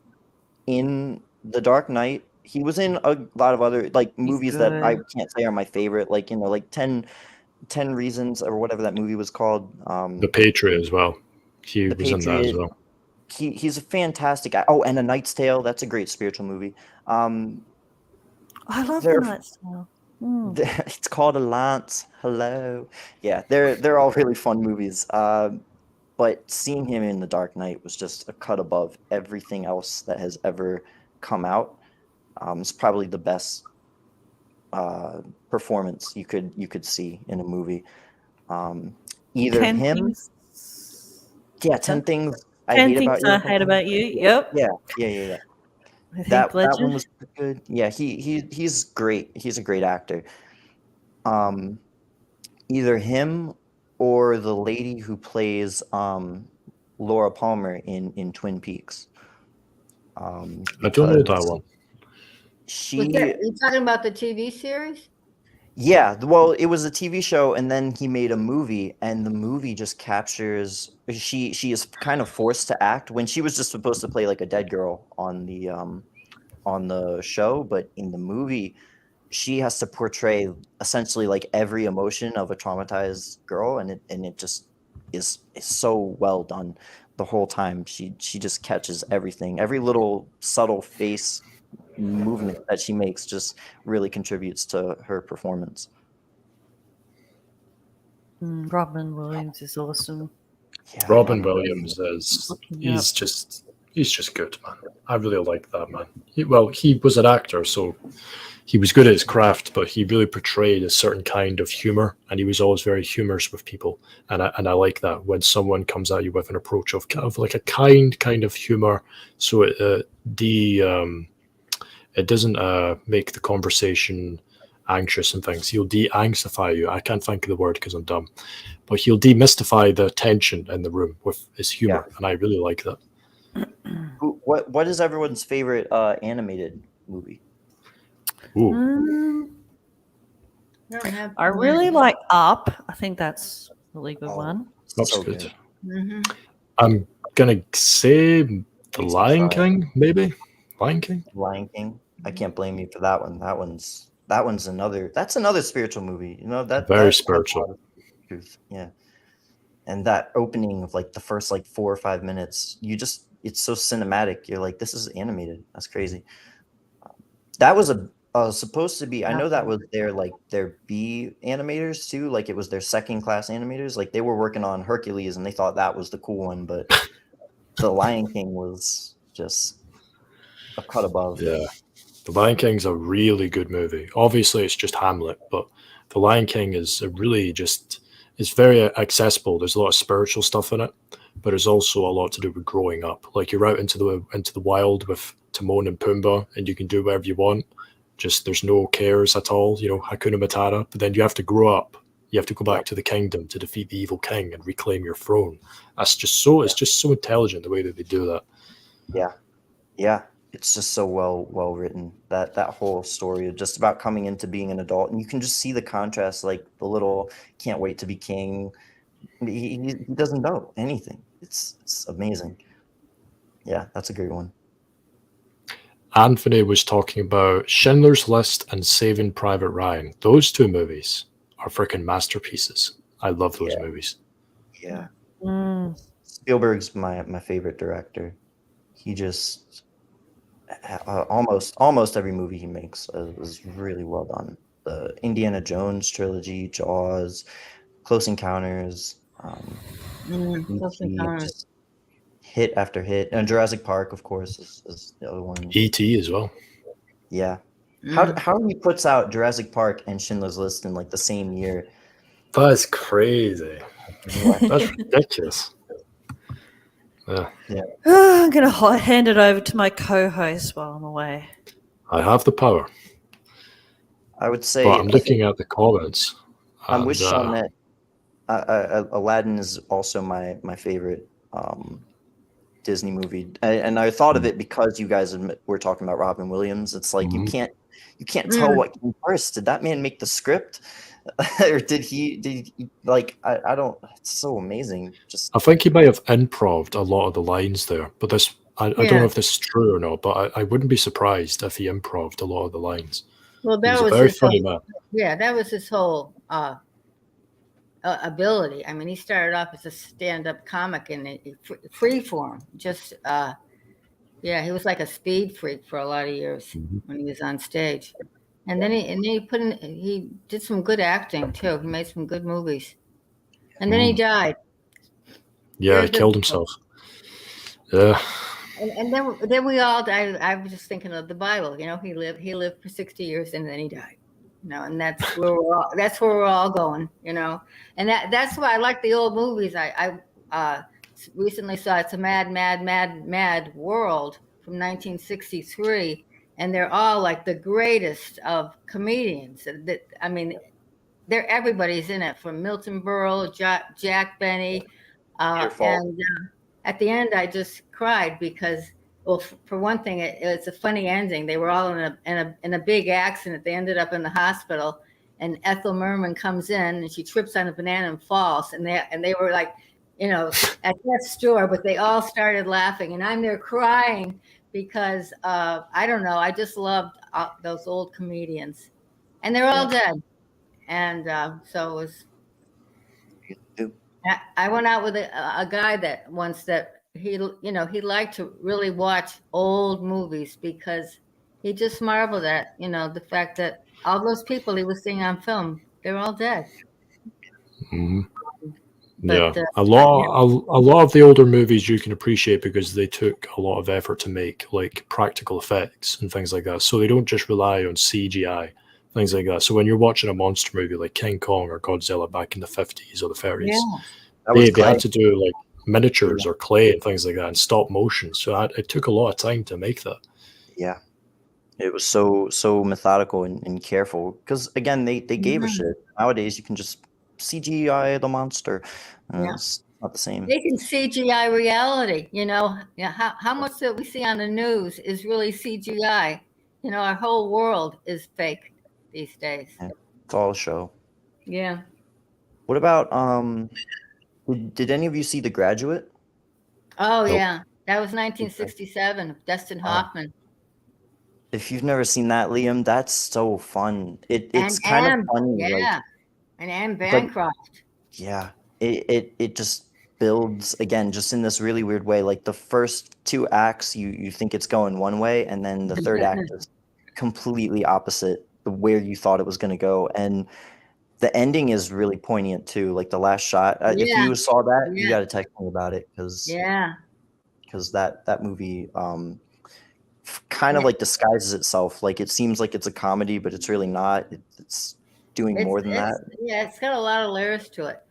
in The Dark Knight. He was in a lot of other movies that I can't say are my favorite, like 10 Reasons or whatever that movie was called. The Patriot as well. He was in that as well. He's a fantastic guy. Oh, and A Knight's Tale. That's a great spiritual movie. I love The Knight's Tale. It's called A Lance. Hello. Yeah, they're all really fun movies. But seeing him in The Dark Knight was just a cut above everything else that has ever come out. It's probably the best performance you could see in a movie. Either 10 him. Things. Yeah, 10 Things. 10 Things I Hate About You. Yep. Yeah. That one was good. Yeah, he's great. He's a great actor. Either him or the lady who plays Laura Palmer in Twin Peaks. I don't know that one. You're talking about the TV series? Yeah, well, it was a TV show, and then he made a movie, and the movie just captures. She is kind of forced to act when she was just supposed to play like a dead girl on the show, but in the movie, she has to portray essentially like every emotion of a traumatized girl, and it just is so well done the whole time. She just catches everything, every little subtle face movement that she makes just really contributes to her performance. Robin Williams is awesome. Yeah, Robin Williams is Looking he's just good, man. I really like that man. He was an actor, so he was good at his craft, but he really portrayed a certain kind of humor, and he was always very humorous with people. And I like that when someone comes at you with an approach of like a kind of humor, so it doesn't make the conversation anxious and things. He'll de-angstify you. I can't think of the word because I'm dumb, but he'll demystify the tension in the room with his humor, and I really like that. What is everyone's favorite animated movie? Ooh. I really like Up. I think that's a really good one. That's So good. Mm-hmm. I'm gonna say The Lion King, maybe. Lion King. Lion King. I can't blame you for that one. That's another spiritual movie. You know Very that spiritual. truth. Yeah. And that opening of like the first like 4 or 5 minutes, it's so cinematic. You're like, this is animated. That's crazy. That was supposed to be. I know that was their B animators too. Like it was their second class animators. Like they were working on Hercules and they thought that was the cool one, but The Lion King was just a cut above. Yeah. The Lion King's a really good movie. Obviously, it's just Hamlet, but The Lion King is it's very accessible. There's a lot of spiritual stuff in it, but there's also a lot to do with growing up. Like you're out into the wild with Timon and Pumbaa, and you can do whatever you want. Just there's no cares at all, Hakuna Matata. But then you have to grow up. You have to go back to the kingdom to defeat the evil king and reclaim your throne. It's just so intelligent the way that they do that. Yeah. It's just so well written. That whole story of just about coming into being an adult, and you can just see the contrast. Like the little can't wait to be king. He doesn't know anything. It's amazing. Yeah, that's a great one. Anthony was talking about Schindler's List and Saving Private Ryan. Those two movies are freaking masterpieces. I love those movies. Yeah. Mm. Spielberg's my favorite director. He just almost every movie he makes is really well done. The Indiana Jones trilogy, Jaws, Close Encounters, Close Encounters. just hit after hit, and Jurassic Park, of course, is the other one. E.T. as well. Yeah. How he puts out Jurassic Park and Schindler's List in like the same year? That's crazy. That's ridiculous. Yeah. I'm going to hand it over to my co-host while I'm away. I have the power. I would say. But I'm looking at the comments. I'm with Shawnette. Aladdin is also my favorite Disney movie, and I thought of it because you guys were talking about Robin Williams. It's like you can't tell what came first. Did that man make the script, or did he like? I don't. It's so amazing. I think he might have improv'd a lot of the lines there, but I don't know if this is true or not. But I wouldn't be surprised if he improv'd a lot of the lines. Well, that was a very funny man. Yeah, that was his whole ability. I mean, he started off as a stand-up comic in free form. Just he was like a speed freak for a lot of years when he was on stage, and then he did some good acting too. He made some good movies, and then he died. Yeah, he killed himself. Yeah. And then we all died. I was just thinking of the Bible. He lived for 60 years and then he died. And that's where we're all going. And that's why I like the old movies. I recently saw It's a Mad, Mad, Mad, Mad World from 1963, and they're all like the greatest of comedians. I mean, everybody's in it, from Milton Berle, Jack Benny, and at the end I just cried because, well, for one thing, it's a funny ending. They were all in a big accident. They ended up in the hospital, and Ethel Merman comes in and she trips on a banana and falls, and they were like, at death's door, but they all started laughing, and I'm there crying because I don't know, I just loved those old comedians, and they're all dead, and so it was. I went out with a guy that once that he liked to really watch old movies because he just marveled at the fact that all those people he was seeing on film, they're all dead. Mm-hmm. But, yeah, a lot of the older movies you can appreciate because they took a lot of effort to make, like practical effects and things like that. So they don't just rely on CGI, things like that. So when you're watching a monster movie like King Kong or Godzilla back in the 50s or the 30s, they had to do like miniatures or clay and things like that and stop motion. So it took a lot of time to make that. Yeah. It was so methodical and careful because, again, they gave a shit. Nowadays, you can just CGI the monster. It's not the same. They can CGI reality. How much that we see on the news is really CGI. Our whole world is fake these days. Yeah, it's all a show. Yeah. What about did any of you see The Graduate? Oh yeah, that was 1967. Dustin Hoffman. If you've never seen that, Liam, that's so fun. It's kind of funny. Yeah. And Anne Bancroft. Yeah. It just builds, again, just in this really weird way. Like the first two acts, you think it's going one way, and then the third act is completely opposite where you thought it was going to go. And the ending is really poignant too. Like the last shot. If you saw that, you got to text me about it because that movie kind of like disguises itself. Like it seems like it's a comedy, but it's really not. It's doing more than that. Yeah, it's got a lot of layers to it.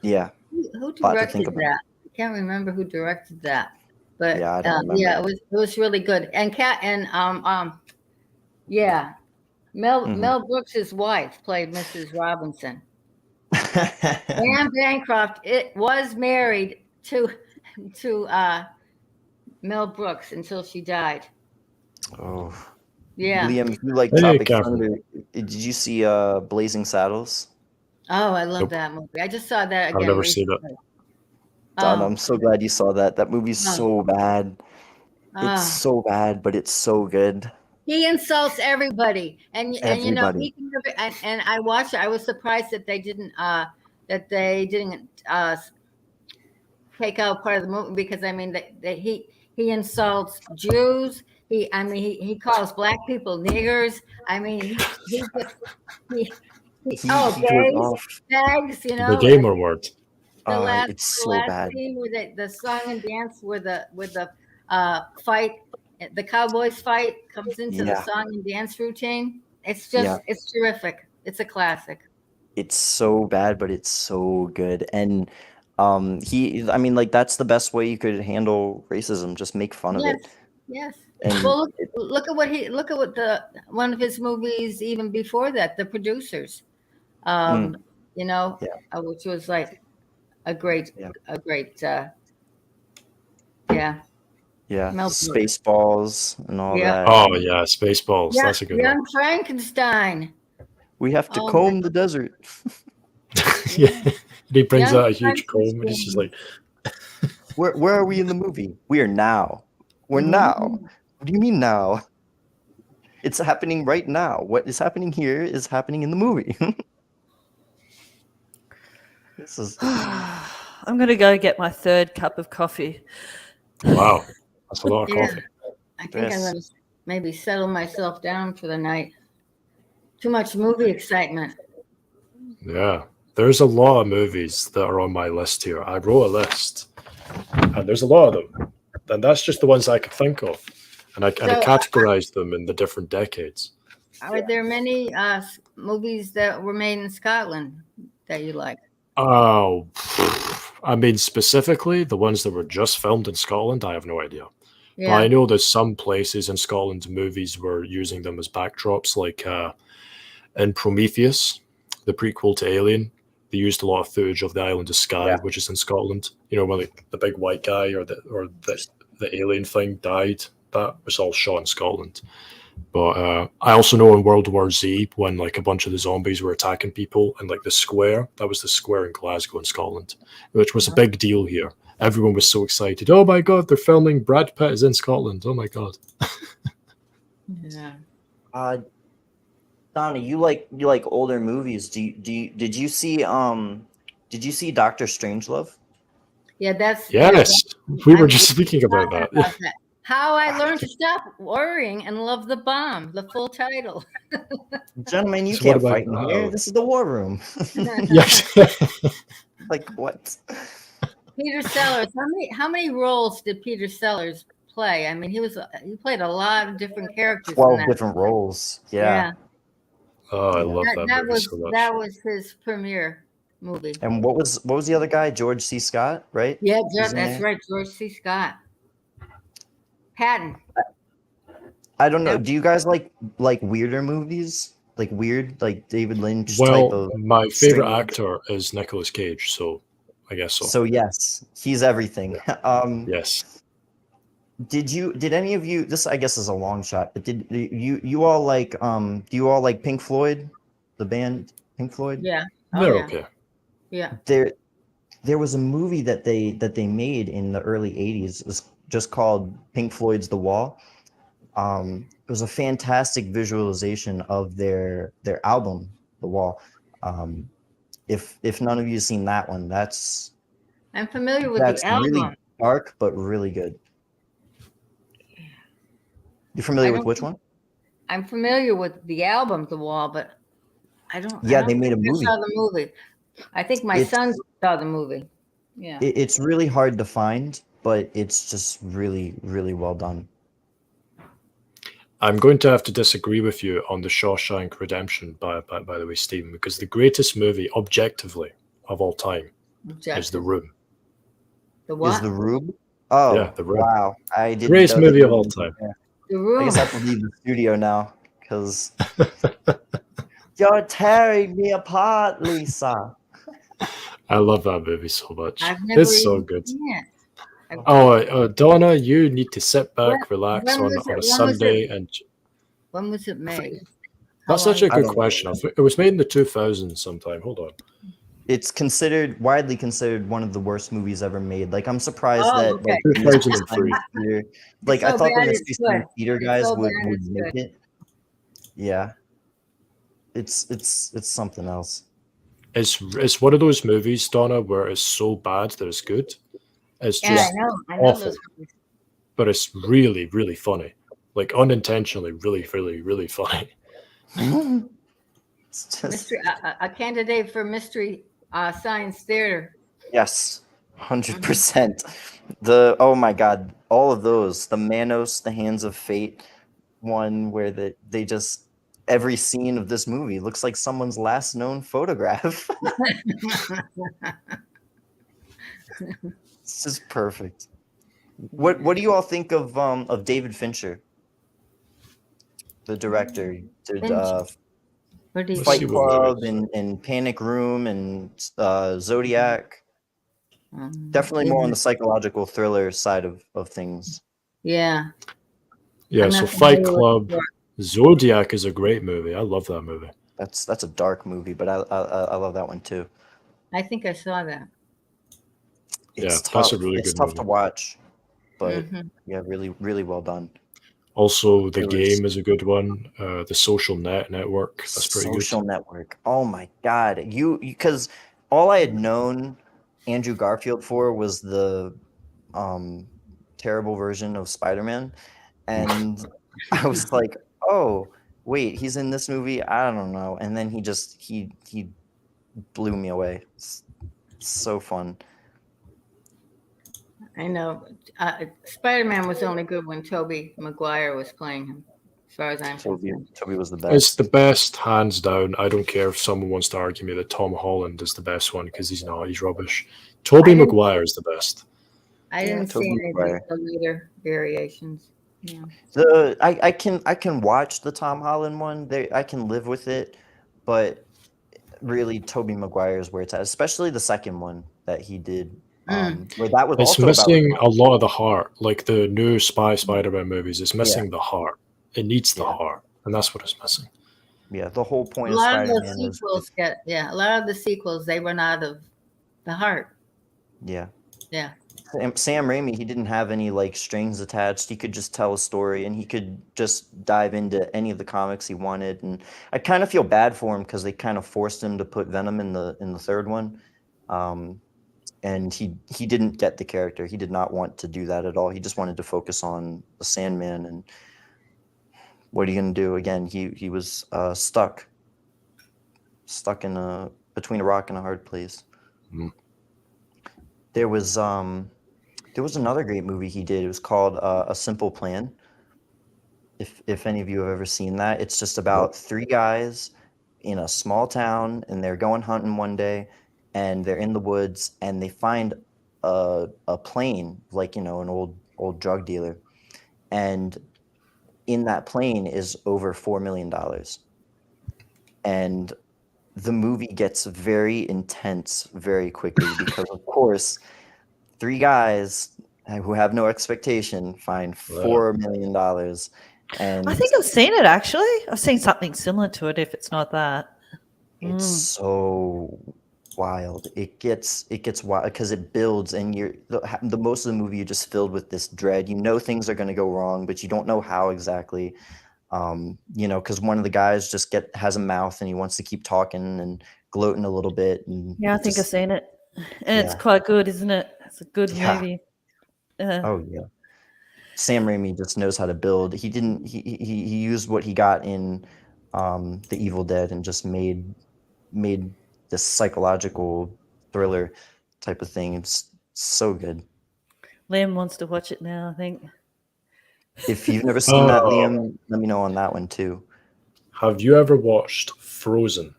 Yeah. Who directed that? I can't remember who directed that, but I don't remember. it was really good. And Mel Brooks' wife played Mrs. Robinson. Anne Bancroft was married to Mel Brooks until she died. Oh. Yeah. Liam, if you like Tropic Thunder, did you see Blazing Saddles? Oh, I love that movie. I just saw that again. I've never seen it. Don, I'm so glad you saw that. That movie's so bad. It's so bad, but it's so good. He insults everybody, and he can never, and I watched it. I was surprised that they didn't take out part of the movie because that he insults Jews. He calls black people niggers. Gays, the gamer word. It's so bad. Scene with the song and dance with the fight, the Cowboys fight comes into the song and dance routine. It's just it's terrific. It's a classic. It's so bad, but it's so good. And that's the best way you could handle racism. Just make fun of it. Yes. And well, look at what one of his movies even before that, The Producers, which was like a great. Spaceballs and all that. Oh yeah, Spaceballs. That's a good one. Young Frankenstein. We have to comb the desert. Yeah, he brings out a huge comb and he's just like, where are we in the movie? We are now. We're now. What do you mean now? It's happening right now. What is happening here is happening in the movie. This is. I'm gonna go get my third cup of coffee. Wow, that's a lot of coffee. I think I'm gonna maybe settle myself down for the night. Too much movie excitement. Yeah, there's a lot of movies that are on my list here. I wrote a list, and there's a lot of them, and that's just the ones I could think of. And I categorized them in the different decades. Are there many movies that were made in Scotland that you like? Oh, specifically the ones that were just filmed in Scotland, I have no idea. Yeah. But I know there's some places in Scotland movies were using them as backdrops, like in Prometheus, the prequel to Alien. They used a lot of footage of the island of Skye, which is in Scotland. Where like the big white guy or the alien thing died. That was all shot in Scotland. But I also know in World War Z, when like a bunch of the zombies were attacking people and like the square, that was the square in Glasgow in Scotland, which was a big deal here. Everyone was so excited. Oh my God, they're filming Brad Pitt is in Scotland. Oh my God. Yeah. Donna, you like older movies. Did you see Doctor Strangelove? Yeah, that's Yes, we were just speaking about talking that. about that. How I Learned to Stop Worrying and Love the Bomb, the full title. Gentlemen, you So what can't about fight in here. that? This is the war room. Yes. Like what? Peter Sellers. How many roles did Peter Sellers play? I mean, he played a lot of different characters. in 12 that. different roles. Yeah. Oh, I love That, that movie so much. that was his premiere movie. And what was the other guy? George C. Scott, right? Yeah, He's in that's there? right. George C. Scott. Patton. I don't know. Yep. Do you guys like weirder movies? Like weird, like David Lynch type Well, of my favorite strange- actor is Nicolas Cage, so I guess so. So yes, he's everything. Yes. Did any of you, this I guess is a long shot, but did you all like do you all like Pink Floyd? The band Pink Floyd? Yeah. They're yeah. okay. Yeah. There was a movie that they made in the early 80s. It was just called Pink Floyd's The Wall. It was a fantastic visualization of their album, The Wall. If none of you have seen that one, that's I'm familiar with that's the album. really dark but really good. You familiar with which one? I'm familiar with the album, The Wall, but I don't. Yeah, I don't they made a think I movie. saw the movie. I think my It's- son saw the movie. Yeah. It's really hard to find, but it's just really, really well done. I'm going to have to disagree with you on the Shawshank Redemption, by the way, Stephen, because the greatest movie, objectively, of all time is The Room. The what? Is The Room? Oh, Yeah, The Room. wow! I didn't Greatest know that movie you of all were time. there. The I Room. guess I have to leave the studio now because you're tearing me apart, Lisa. I love that movie so much. I've never It's so even good. seen it. Donna, you need to sit back, relax when on was it- a when was Sunday, and When was it made? that's How such a long- I good don't know. question. It was made in the 2000s sometime. Hold on. It's widely considered one of the worst movies ever made. Like I'm surprised Oh, that okay. like, 2003. like I so thought the bad it's Mystery good. Science Theater It's guys so would bad it's make good. it. Yeah. It's something else. It's one of those movies, Donna, where it's so bad that it's good. It's Yeah, just, I know awful. those movies. but it's really, really funny. Like unintentionally, really, really, really funny. It's just Mystery, a candidate for Mystery Science Theater. yes, 100%. The oh my god, all of those, the Manos, the Hands of Fate one, where they just every scene of this movie looks like someone's last known photograph. It's just perfect. What do you all think of David Fincher, the director? He did Fincher. What do you Let's Fight see think? what Club and Panic Room and Zodiac. Definitely more on the psychological thriller side of things. Yeah. Yeah, I'm so not Fight familiar with Club, the- Zodiac is a great movie. I love that movie. That's a dark movie, but I love that one too. I think I saw that. Yeah, It's that's a tough. really It's good tough movie. to watch, but Mhm. yeah, really, really well done. Also, The It was- Game is a good one. The Social Network, that's pretty Social good. Network. Oh my god, you because all I had known Andrew Garfield for was the terrible version of Spider-Man, and I was like, oh wait, he's in this movie. I don't know, and then he blew me away. It's so fun. I know. Spider-Man was only good when Tobey Maguire was playing him, as far as I'm concerned. Toby was the It's best. the best, hands down. I don't care if someone wants to argue me that Tom Holland is the best one, because he's not. He's rubbish. Tobey I didn't- Maguire is the best. I Yeah, didn't Tobey see any of Maguire. the later variations. Yeah. I can watch the Tom Holland one. I can live with it, but really Tobey Maguire is where it's at, especially the second one that he did. Where that was It's also about missing a lot of the heart. Like the new Spider-Man movies, it's missing the heart. It needs the Yeah. heart, and that's what it's missing. Yeah, the whole A point of lot of Spider-Man the is sequels a lot of the sequels, they run out of the heart. yeah. Yeah. Sam Raimi, he didn't have any like strings attached. He could just tell a story, and he could just dive into any of the comics he wanted. And I kind of feel bad for him because they kind of forced him to put Venom in the third one, and he didn't get the character. He did not want to do that at all. He just wanted to focus on the Sandman. And what are you gonna do? Again, he was stuck in between a rock and a hard place. Mm. There was another great movie he did. It was called A Simple Plan. If any of you have ever seen that, it's just about three guys in a small town, and they're going hunting one day, and they're in the woods, and they find a plane, like an old drug dealer, and in that plane is over $4 million, and the movie gets very intense very quickly because, of course, three guys who have no expectation find $4 million. And I think I've seen it actually. I've seen something similar to it. If it's not that, it's so wild. It gets wild because it builds, and the most of the movie you're just filled with this dread. You know things are going to go wrong, but you don't know how exactly. Because one of the guys just has a mouth and he wants to keep talking and gloating a little bit. And yeah, I think I've seen it, and it's quite good, isn't it? It's a good movie. Oh yeah. Sam Raimi just knows how to build. He used what he got in The Evil Dead and just made this psychological thriller type of thing. It's so good. Liam wants to watch it now, I think. If you've never seen that, Liam, let me know on that one too. Have you ever watched Frozen,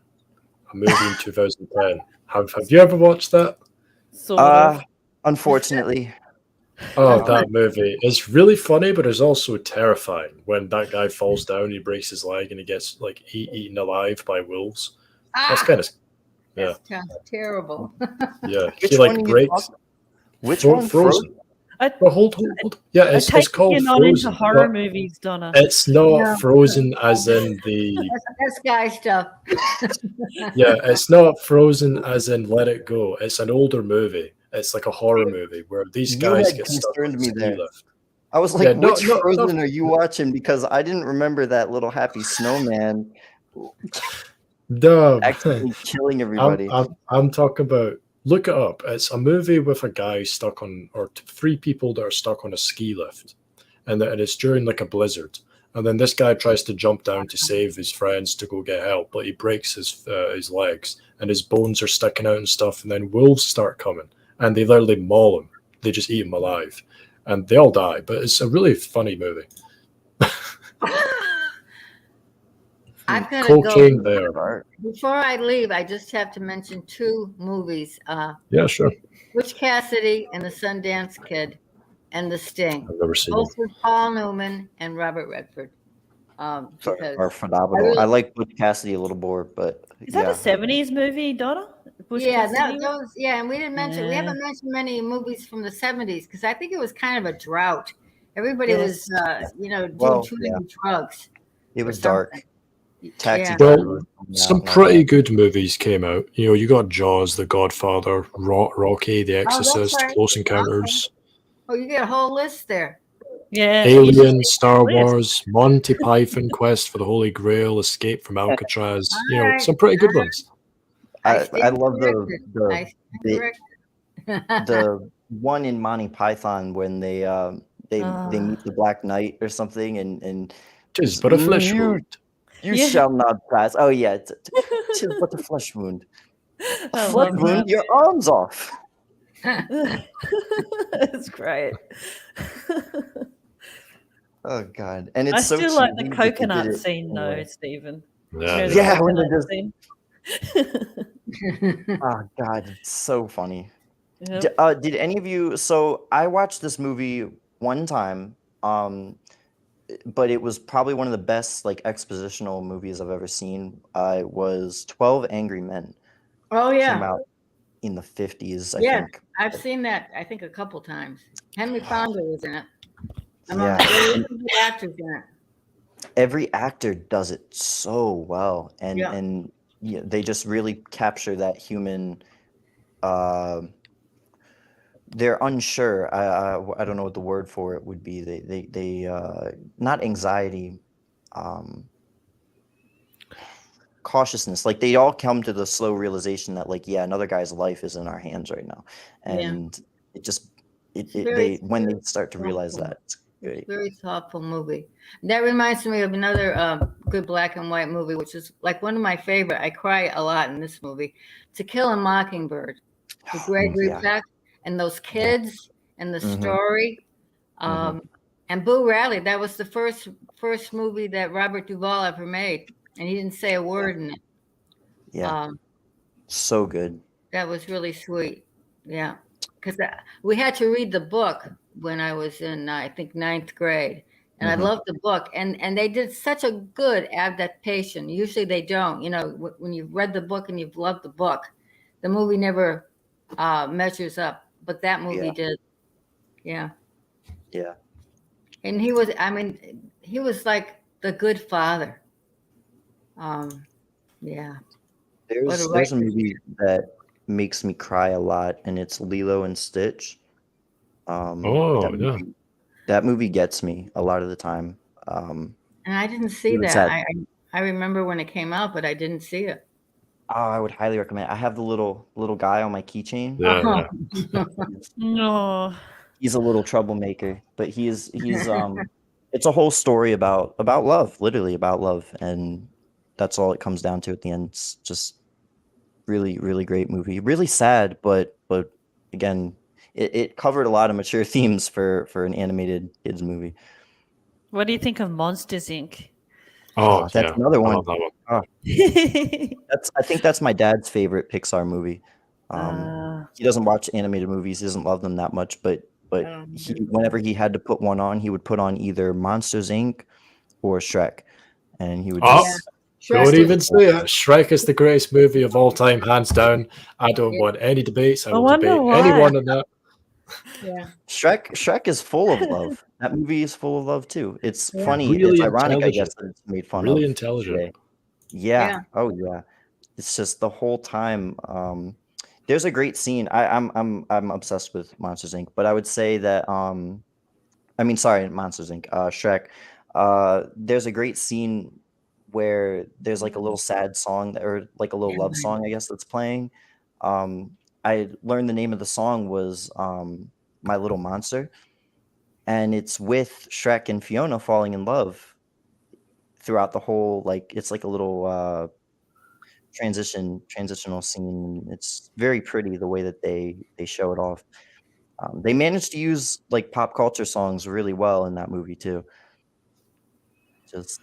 a movie in 2010? Have you ever watched that? Sort of. Unfortunately. Oh, that movie. It's really funny, but it's also terrifying when that guy falls down, he breaks his leg, and he gets like eaten alive by wolves. That's kind of That's terrible. yeah. Which He one breaks. Which one? Frozen. Hold. Yeah, it's called you're not Frozen. into horror movies, Donna. It's not Frozen as in the That's guy stuff. yeah. It's not Frozen as in Let It Go. It's an older movie. It's like a horror movie where these guys get stuck on a ski lift. I was like, which Frozen no. are you watching? Because I didn't remember that little happy snowman actually killing everybody. I'm talking about. Look it up. It's a movie with a guy stuck on, or three people that are stuck on a ski lift, and it's during like a blizzard. And then this guy tries to jump down to save his friends to go get help, but he breaks his legs, and his bones are sticking out and stuff. And then wolves start coming, and they literally maul him. They just eat him alive, and they all die. But it's a really funny movie. I've got to Cocaine go. there. Before I leave, I just have to mention two movies. Yeah, sure. Butch Cassidy and the Sundance Kid and The Sting. I've never seen Both it. with Paul Newman and Robert Redford. Are phenomenal. I like Butch Cassidy a little more, but Is that a 70s movie, Donna? Butch Cassidy? And we didn't mention. We haven't mentioned many movies from the 70s because I think it was kind of a drought. Everybody was, doing too many drugs. It was dark. Well, some pretty good movies came out. You got Jaws, The Godfather, Rocky, The Exorcist, Close Encounters. Oh, you get a whole list there. Yeah. Alien, Star Wars, Monty Python, Quest for the Holy Grail, Escape from Alcatraz. Some pretty good ones. I love the one in Monty Python when they meet the Black Knight or something, and tis but a flesh wound. You shall not pass. Oh yeah, tis but a flesh wound. Flesh wound, your arms off. That's great. Oh god, and it's I so still like the coconut scene though, Stephen. Yeah, when they just. Oh god, it's so funny. Yep. Did any of you? So I watched this movie one time. But it was probably one of the best expositional movies I've ever seen. It was 12 Angry Men. Oh yeah, came out in the 50s. I think. I've seen that. I think a couple times. Henry Fonda was in it. Yeah, the actors in it. every actor does it so well, and Yeah. and yeah, they just really capture that human. Uh, they're unsure. I don't know what the word for it would be. They not anxiety, um, cautiousness. Like they all come to the slow realization that like yeah, another guy's life is in our hands right now, Yeah. and it just It's it very they when they start to realize thoughtful. that it's It's great. a very thoughtful movie. That reminds me of another good black and white movie, which is like one of my favorite. I cry a lot in this movie. To Kill a Mockingbird, with Gregory Yeah. Peck and those Yeah. kids and the Mhm. story. Mhm. And Boo Radley, that was the first movie that Robert Duvall ever made, and he didn't say a word in it. Yeah. So good. That was really sweet. Yeah, because we had to read the book when I was in, I think, ninth grade, and I Mhm. loved the book. And they did such a good adaptation. Usually they don't. You know, when you've read the book and you've loved the book, the movie never measures up. But that movie Yeah. did. Yeah. Yeah. And he was, I mean, he was like the good father. Yeah. What a There's a righteous. movie that makes me cry a lot, and it's Lilo and Stitch. Oh, yeah. That movie gets me a lot of the time. And I didn't see Really that. sad. I remember when it came out, but I didn't see it. Oh, I would highly recommend. I have the little guy on my keychain. Yeah, yeah. No. He's a little troublemaker, but he's it's a whole story about love, literally about love, and that's all it comes down to at the end. It's just really, really great movie. Really sad, but again, it covered a lot of mature themes for an animated kids movie. What do you think of Monsters Inc? Oh, That's yeah. another I one. love that one. I think that's my dad's favorite Pixar movie. He doesn't watch animated movies. He doesn't love them that much, but whenever he had to put one on, he would put on either Monsters Inc. or Shrek, and he would Oh, just don't Shrek even was- say it. Shrek is the greatest movie of all time, hands down. I don't Yeah. want any debates. I I will wonder debate why. anyone on that. Yeah. Shrek is full of love. That movie is full of love too. It's Yeah. funny. Really It's ironic, I guess, intelligent. that it's made fun Really of intelligent. today. Yeah. Yeah. Oh yeah. It's just the whole time. There's a great scene. I'm obsessed with Monsters Inc. But I would say that I mean, sorry, Monsters Inc. Shrek. There's a great scene where there's like a little sad song or like a little love song, I guess, that's playing. I learned the name of the song was My Little Monster, and it's with Shrek and Fiona falling in love throughout the whole like it's like a little transitional scene. It's very pretty the way that they show it off. They managed to use like pop culture songs really well in that movie too. Just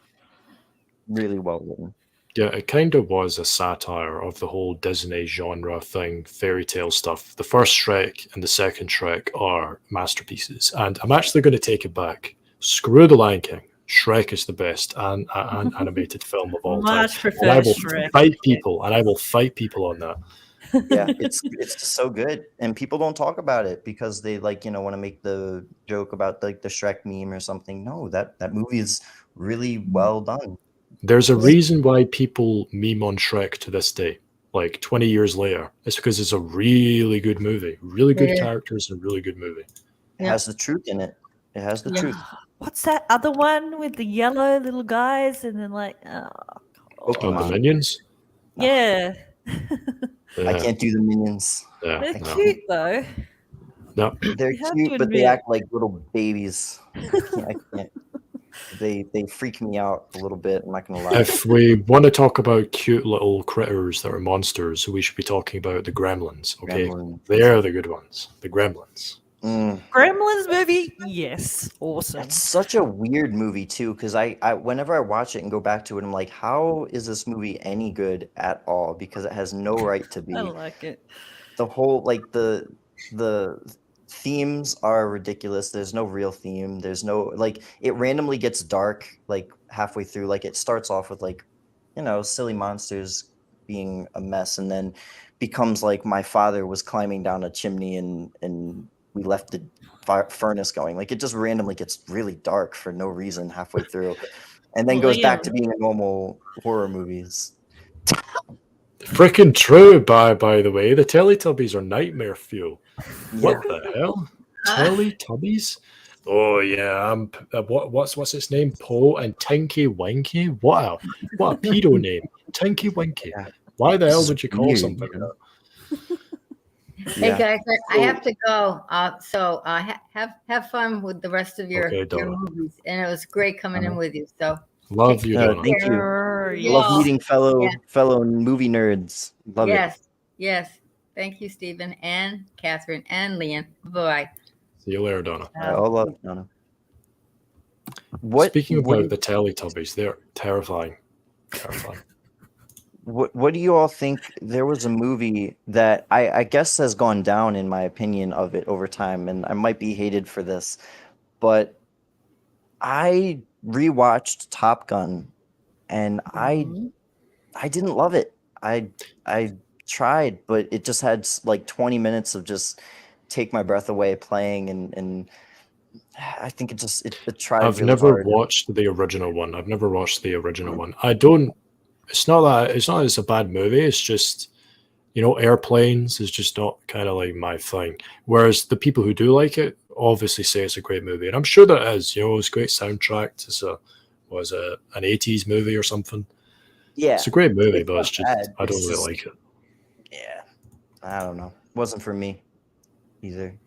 really well written. Yeah, it kind of was a satire of the whole Disney genre thing, fairy tale stuff. The first Shrek and the second Shrek are masterpieces. And I'm actually going to take it back. Screw The Lion King. Shrek is the best animated film of all time. Much And I prefer will Shrek. fight people, and I will fight people on that. Yeah, it's just so good, and people don't talk about it because they like want to make the joke about like the Shrek meme or something. No, that movie is really well done. There's a reason why people meme on Shrek to this day, like 20 years later. It's because it's a really good movie, really good Yeah. characters, and really good movie. It has the truth in it. It has the Yeah. truth. What's that other one with the yellow little guys and then like Oh, Pokemon. the Minions? yeah. Yeah, I can't do the minions. yeah, They're no, cute though. no. They're You have cute, to but they admit. act like little babies. I can't. They freak me out a little bit. I'm not gonna lie. If we want to talk about cute little critters that are monsters, we should be talking about the Gremlins. Okay, Gremlin. they're the good ones. The Gremlins. Gremlins movie? Yes. Awesome. That's such a weird movie too, because I whenever I watch it and go back to it, I'm like, how is this movie any good at all? Because it has no right to be. I like it. The whole like the themes are ridiculous. There's no real theme. There's no like it randomly gets dark like halfway through. Like it starts off with like silly monsters being a mess, and then becomes like my father was climbing down a chimney and we left the furnace going. Like it just randomly gets really dark for no reason halfway through. and then goes back Liam. to being a normal horror movies. Freaking true, by the way. The Teletubbies are nightmare fuel. What the hell? Teletubbies? Oh yeah, what's its name? Poe and Tinky Winky. What a pedo name, Tinky Winky. Yeah. Why the hell It's would you call weird, something you know? that? Hey Yeah. guys, I have to go. Have fun with the rest of your Okay, Donna. movies, and it was great coming in with you. So Love you, Donna. Thank you. Sure, I Yeah. love meeting fellow Yeah. movie nerds. Love it. yes. Thank you, Stephen and Catherine and Liam. Bye. See you later, Donna. I all love it, Donna. What Speaking what, about the Teletubbies, they're terrifying. Terrifying. what do you all think? There was a movie that I guess has gone down in my opinion of it over time, and I might be hated for this, but I rewatched Top Gun, and Mhm. I didn't love it. I tried, but it just had like 20 minutes of just take my breath away playing, and I think it tried I've really never hard. watched the original one. I've never watched the original one. I don't. It's not that it's a bad movie. It's just airplanes is just not kind of like my thing. Whereas the people who do like it obviously say it's a great movie, and I'm sure that it is. It's a great soundtrack. It's an 80s movie or something. Yeah, It's a great movie, it's but it's not just bad. I don't It's really just- like it. Yeah, I don't know. Wasn't for me either.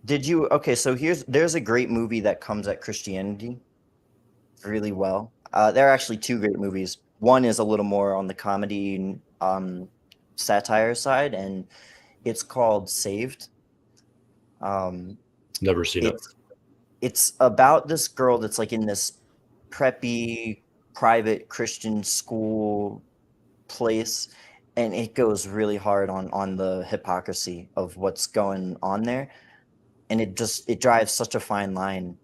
Did you? Okay, so there's a great movie that comes at Christianity really well. There are actually two great movies. One is a little more on the comedy satire side, and it's called Saved. Never seen it. It's about this girl that's like in this preppy private Christian school place, and it goes really hard on the hypocrisy of what's going on there, and it drives such a fine line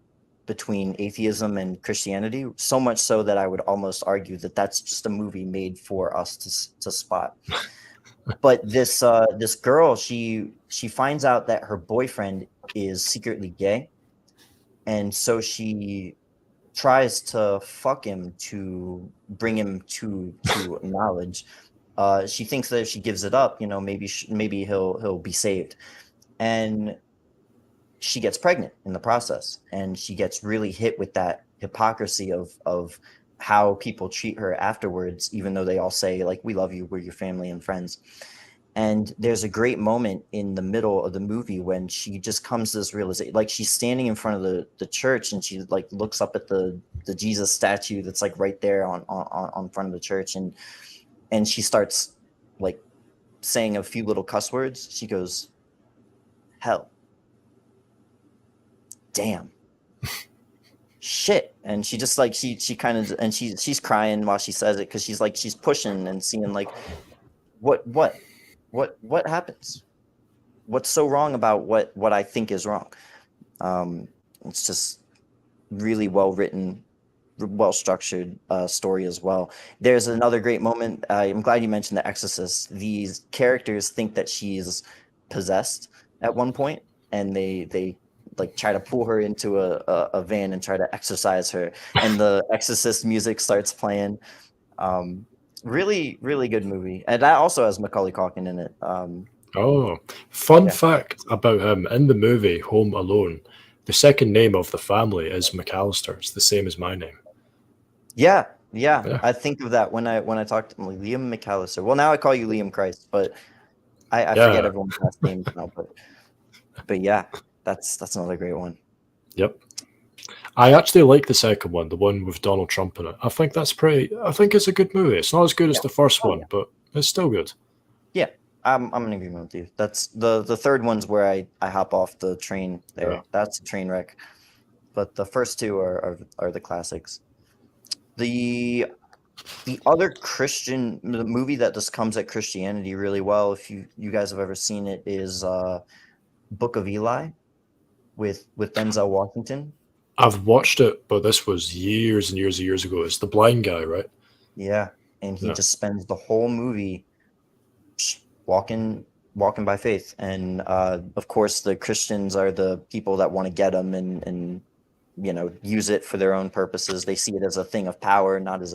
between atheism and Christianity, so much so that I would almost argue that that's just a movie made for us to spot. But this girl, she finds out that her boyfriend is secretly gay, and so she tries to fuck him to bring him to knowledge. She thinks that if she gives it up, maybe he'll be saved, and she gets pregnant in the process, and she gets really hit with that hypocrisy of how people treat her afterwards, even though they all say like, we love you, we're your family and friends. And there's a great moment in the middle of the movie when she just comes to this realization, like she's standing in front of the church, and she like looks up at the Jesus statue that's like right there on front of the church, and she starts like saying a few little cuss words. She goes, hell, damn, shit. And she just like she kind of, and she's crying while she says it, because she's pushing and seeing like what happens, what's so wrong about what I think is wrong. It's just really well written, well structured story as well. There's another great moment. I'm glad you mentioned The Exorcist. These characters think that she's possessed at one point, and they like try to pull her into a van and try to exorcise her, and the Exorcist music starts playing. Really, really good movie, and that also has Macaulay Culkin in it. Fun Yeah. fact about him in the movie Home Alone, the second name of the family is McAllister. It's the same as my name. Yeah. Yeah. I think of that when I talk to him, like, Liam McAllister. Well, now I call you Liam Christ, but I forget everyone's last names now. But yeah, that's another great one. Yep. I actually like the second one, the one with Donald Trump in it. I think it's a good movie. It's not as good as the first one, but it's still good. Yeah, I'm in agreement with you. That's the third one's where I hop off the train there. Yeah. That's a train wreck. But the first two are the classics. The other Christian movie that just comes at Christianity really well, if you guys have ever seen it, is Book of Eli with Denzel Washington. I've watched it, but this was years and years and years ago. It's the blind guy, right? Yeah, and he Yeah. just spends the whole movie walking by faith, and of course the Christians are the people that want to get him and use it for their own purposes. They see it as a thing of power, not as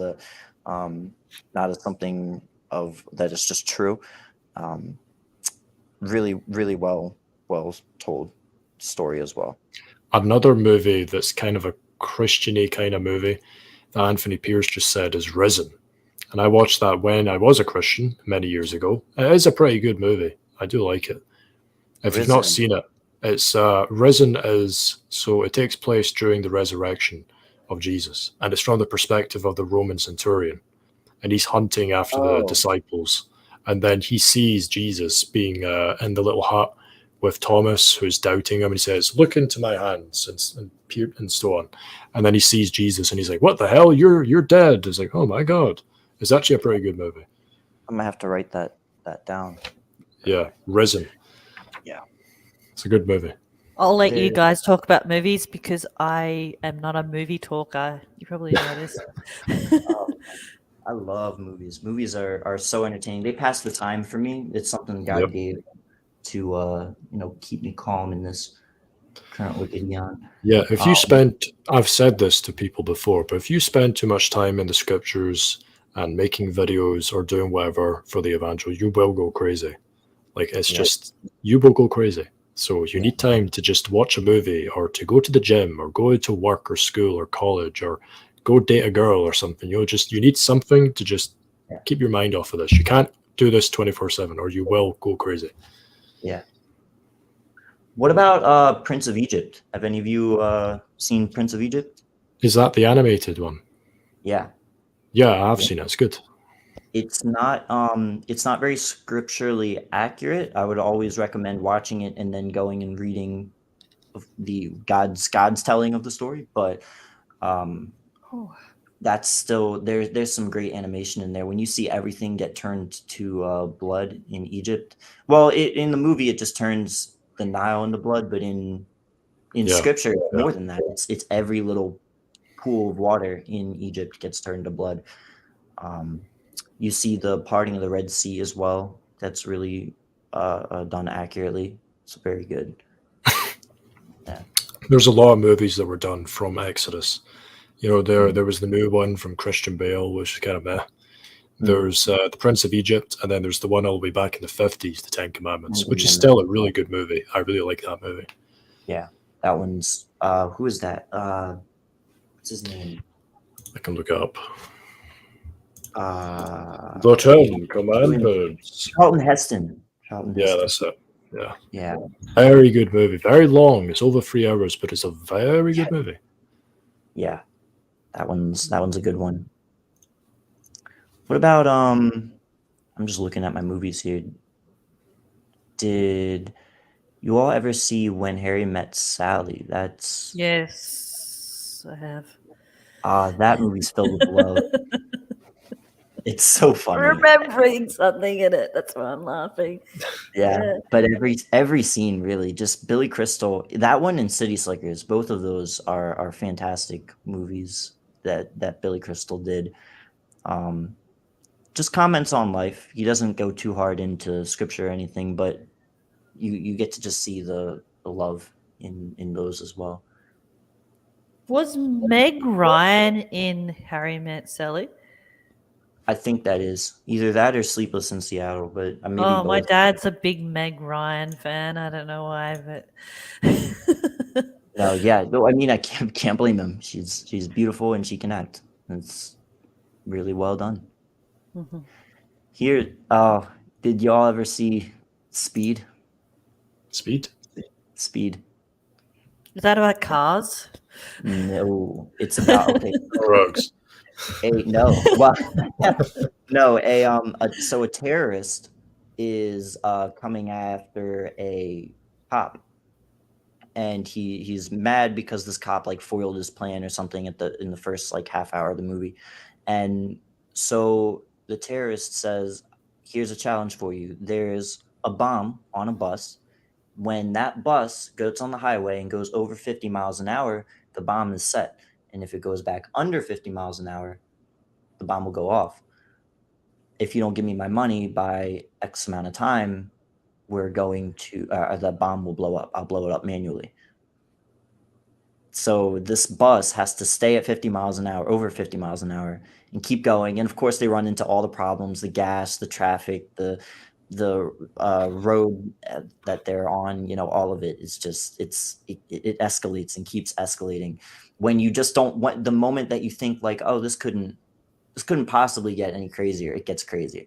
something that is just true. Really, really well told story as well. Another movie that's kind of a Christian-y kind of movie that Anthony Pierce just said is Risen. And I watched that when I was a Christian many years ago. It is a pretty good movie. I do like it. If you've not seen it, it's Risen it takes place during the resurrection of Jesus. And it's from the perspective of the Roman centurion. And he's hunting after the disciples. And then he sees Jesus being in the little hut with Thomas, who's doubting him. And he says, "Look into my hands," and so on. And then he sees Jesus and he's like, "What the hell? You're dead." It's like, oh my God. It's actually a pretty good movie. I'm going to have to write that down. Yeah, Risen. Yeah. It's a good movie. I'll let you guys talk about movies because I am not a movie talker. You probably noticed. I love movies. Movies are so entertaining. They pass the time for me. It's something God gave to keep me calm in this current wicked beyond. Yeah, if you I've said this to people before, but if you spend too much time in the scriptures and making videos or doing whatever for the evangel, you will go crazy. Like it's just, you will go crazy. So you need time to just watch a movie or to go to the gym or go to work or school or college or go date a girl or something. You need something to just keep your mind off of this. You can't do this 24/7 or you will go crazy. Yeah. What about Prince of Egypt? Have any of you seen Prince of Egypt? Is that the animated one? Yeah. Yeah, I've seen it. It's good. It's not very scripturally accurate. I would always recommend watching it and then going and reading the God's telling of the story. But that's still there's some great animation in there. When you see everything get turned to blood in Egypt. Well, in the movie it just turns the Nile into blood, but in scripture it's more than that. It's every little pool of water in Egypt gets turned to blood. You see the parting of the Red Sea as well. That's really done accurately. It's very good. Yeah. There's a lot of movies that were done from Exodus. There was the new one from Christian Bale, which is kind of meh. There's the Prince of Egypt, and then there's the one all the way back in the 50s, the Ten Commandments, which is still a really good movie. I really like that movie. Yeah, that one's who is that? What's his name? I can look it up. The Ten Commandments. Charlton Heston. Yeah, that's it. Yeah. Very good movie. Very long. It's over 3 hours, but it's a very good movie. Yeah, that one's a good one. What about I'm just looking at my movies here. Did you all ever see When Harry Met Sally? That's Yes, I have. That movie's filled with love. It's so funny. Remembering something in it. That's why I'm laughing. Yeah. But every scene really, just Billy Crystal, that one and City Slickers, both of those are fantastic movies that Billy Crystal did. Just comments on life. He doesn't go too hard into scripture or anything, but you get to just see the love in those as well. Was Meg Ryan in Harry Met Sally? I think that is either that or Sleepless in Seattle, but maybe oh, both. My dad's a big Meg Ryan fan. I don't know why, but no, yeah. No, I mean, I can't blame him. She's beautiful and she can act. It's really well done. Mm-hmm. Here, did y'all ever see Speed? Speed? Speed. Is that about cars? No, it's about drugs. So a terrorist is coming after a cop, and he's mad because this cop foiled his plan or something in the first half hour of the movie, and so the terrorist says, "Here's a challenge for you. There's a bomb on a bus. When that bus goes on the highway and goes over 50 miles an hour, the bomb is set. And if it goes back under 50 miles an hour, the bomb will go off. If you don't give me my money by X amount of time, we're going to, the bomb will blow up. I'll blow it up manually." So this bus has to stay at 50 miles an hour, over 50 miles an hour, and keep going. And of course, they run into all the problems: the gas, the traffic, the road that they're on. All of it is just it escalates and keeps escalating. When you just don't want, the moment that you think like, oh, this couldn't possibly get any crazier, it gets crazier.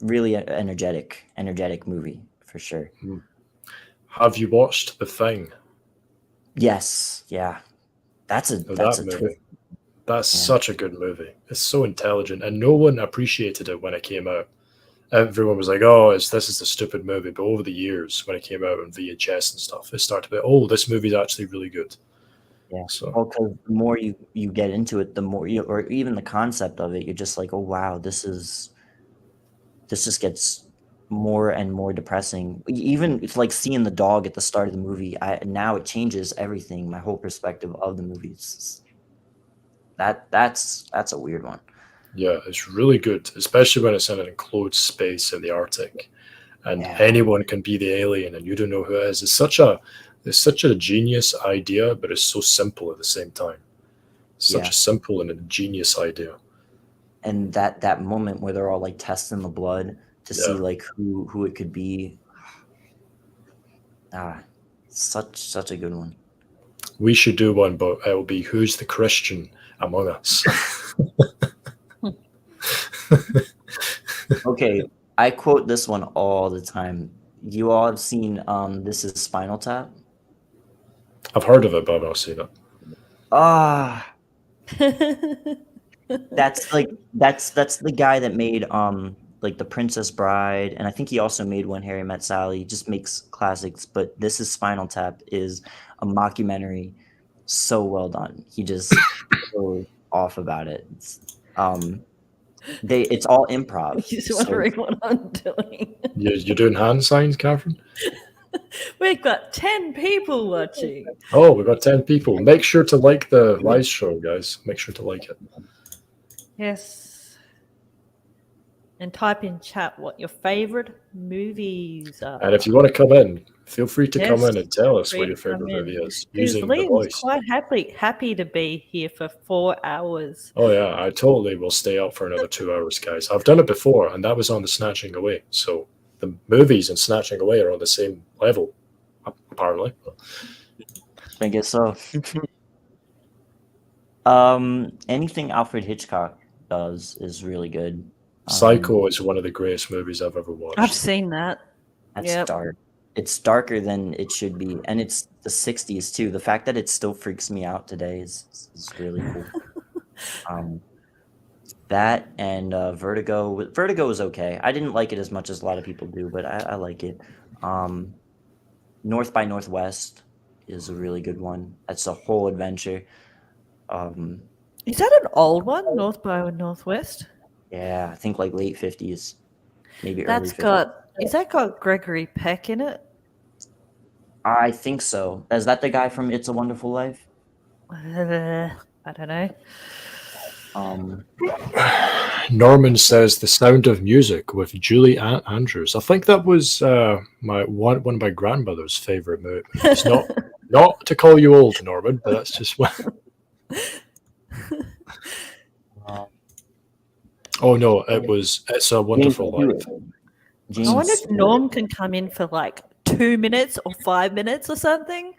Really energetic movie for sure. Have you watched The Thing? Yes, yeah, that's a movie. That's such a good movie. It's so intelligent, and no one appreciated it when it came out. Everyone was like, "Oh, this is a stupid movie." But over the years, when it came out on VHS and stuff, it started to be, "Oh, this movie's actually really good." Yeah. So, because the more you get into it, the more or even the concept of it, you're just like, "Oh wow, this just gets more and more depressing." Even it's like seeing the dog at the start of the movie. Now it changes everything. My whole perspective of the movie. That's a weird one. yeah, it's really good, especially when it's in an enclosed space in the Arctic, and anyone can be the alien, and you don't know who it is. It's such a genius idea, but it's so simple at the same time. Such a simple and a genius idea. And that moment where they're all like testing the blood to see like who it could be. Such a good one. We should do one, but it will be Who's the Christian Among Us? Okay, I quote this one all the time. You all have seen This Is Spinal Tap? I've heard of it, but I've not seen it. That's the guy that made like The Princess Bride, and I think he also made When Harry Met Sally. He just makes classics, but This Is Spinal Tap is a mockumentary, so well done. He just goes off about it. It's all improv. He's wondering what I'm doing. You're doing hand signs, Catherine? We've got 10 people watching. Oh, we've got 10 people. Make sure to like the live show, guys. Make sure to like it. Yes. And type in chat what your favorite movies are. And if you want to come in, feel free to come Yes, in and tell us free what your to come favorite in. movie is Because using the Liam's voice. quite happy to be here for 4 hours. Oh yeah, I totally will stay up for another 2 hours, guys. I've done it before, and that was on the Snatching Away. So the movies and Snatching Away are on the same level, apparently. I guess so. Anything Alfred Hitchcock does is really good. Psycho is one of the greatest movies I've ever watched. I've seen that. That's dark. It's darker than it should be, and it's the 60s too. The fact that it still freaks me out today is really cool. That and Vertigo. Vertigo is okay. I didn't like it as much as a lot of people do, but I like it. North by Northwest is a really good one. That's a whole adventure. Is that an old one, North by Northwest? Yeah, I think like late 50s, maybe early 50s. Is that got Gregory Peck in it? I think so. Is that the guy from It's a Wonderful Life? I don't know. Norman says The Sound of Music with Julie Andrews. I think that was one of my grandmother's favorite movies. It's not to call you old, Norman, but that's just one. Oh no, It's a Wonderful Life. I wonder if Norm can come in for like 2 minutes or 5 minutes or something.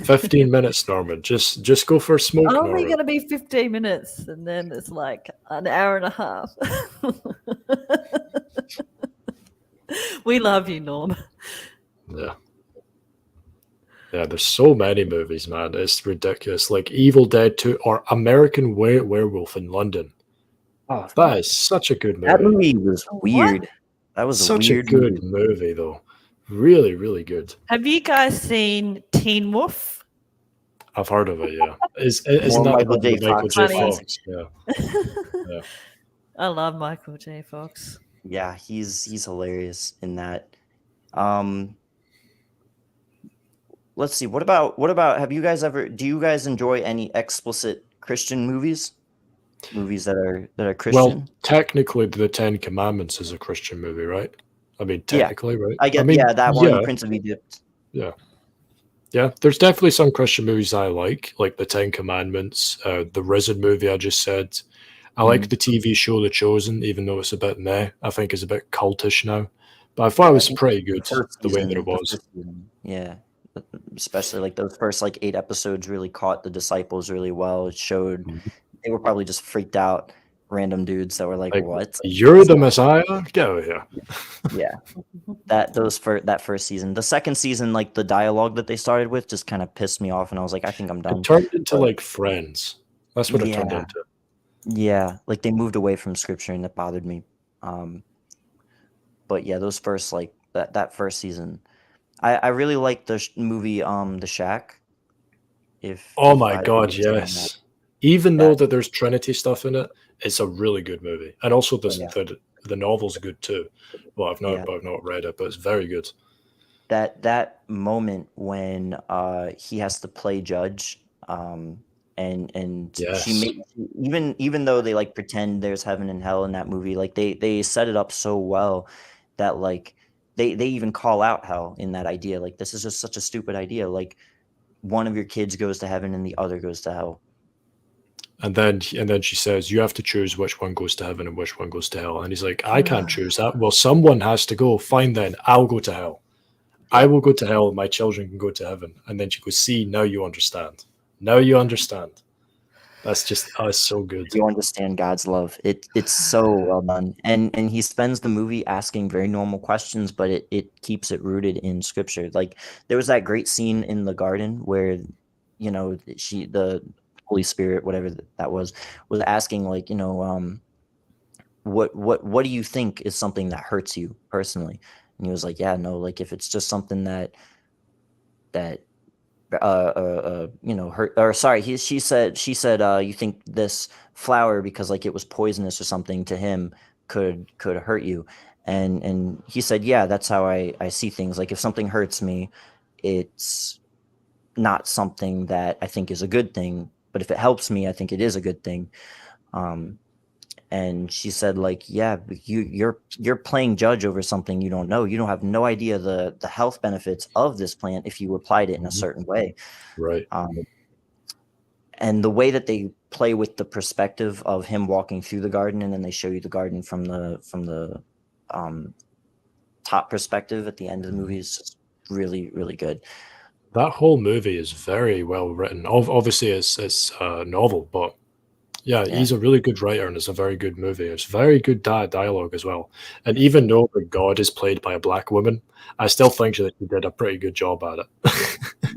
15 minutes, Norman. Just go for a smoke. Only going to be 15 minutes, and then it's like an hour and a half. We love you, Norm. Yeah. Yeah, there's so many movies, man. It's ridiculous. Like Evil Dead 2 or American Werewolf in London. Oh, that is such a good movie. That movie was weird. That was such a weird good movie, though. Really, really good. Have you guys seen Teen Wolf? I've heard of it, yeah. Isn't that Michael J. Michael J. Fox. Fox? Yeah. Yeah. I love Michael J. Fox. Yeah, he's hilarious in that. Let's see. What about do you guys enjoy any explicit Christian movies? Movies that are Christian? Well, technically the Ten Commandments is a Christian movie, right? I mean, technically, right? that one, Prince of Egypt. Yeah. Yeah, there's definitely some Christian movies I like the Ten Commandments, the Risen movie I just said. I like the TV show The Chosen, even though it's a bit meh. I think it's a bit cultish now. But I thought it I was think pretty good, the way that it the was. first season, yeah. Especially like those first like 8 episodes really caught the disciples really well. It showed they were probably just freaked out, random dudes that were like, Like, "What?" you're the Messiah? Get out of here. Yeah, that first season. The second season, like the dialogue that they started with, just kind of pissed me off, and I was like, I think I'm done. It turned into But- like Friends. That's what it turned Yeah. into. Yeah, like they moved away from scripture, and that bothered me. But yeah, those first like that first season, I really like the movie The Shack. Oh If my either God, of you have seen yes. Even though That- that there's Trinity stuff in it, it's a really good movie. And also Yeah. the novel's good too. Well, I've Yeah. not read it, but it's very good. that moment when he has to play judge, and Yes. she made even though they like pretend there's heaven and hell in that movie, like they set it up so well that like they even call out hell in that idea. Like, this is just such a stupid idea. Like, one of your kids goes to heaven and the other goes to hell. And then she says, you have to choose which one goes to heaven and which one goes to hell. And he's like, I can't choose that. Well, someone has to go. Fine then, I'll go to hell. I will go to hell. My children can go to heaven. And then she goes, see, now you understand. Now you understand. That's just, it's so good. You understand God's love. It's so well done. And he spends the movie asking very normal questions, but it keeps it rooted in scripture. Like, there was that great scene in the garden where, you know, the Holy Spirit, whatever that was asking, like, you know, what do you think is something that hurts you personally? And he was like, yeah, no, like, if it's just something that you know, hurt, or sorry, she said you think this flower, because like it was poisonous or something to him, could hurt you. And he said, yeah, that's how I see things. Like, if something hurts me, it's not something that I think is a good thing, but if it helps me, I think it is a good thing. And she said, like, yeah, but you're playing judge over something you don't know. You don't have no idea the health benefits of this plant if you applied it in a certain way. Right. And the way that they play with the perspective of him walking through the garden, and then they show you the garden from the top perspective at the end of the movie, is just really, really good. That whole movie is very well written. Obviously, it's a novel, but yeah, he's a really good writer, and it's a very good movie. It's very good dialogue as well. And even though that God is played by a black woman, I still think that she did a pretty good job at it.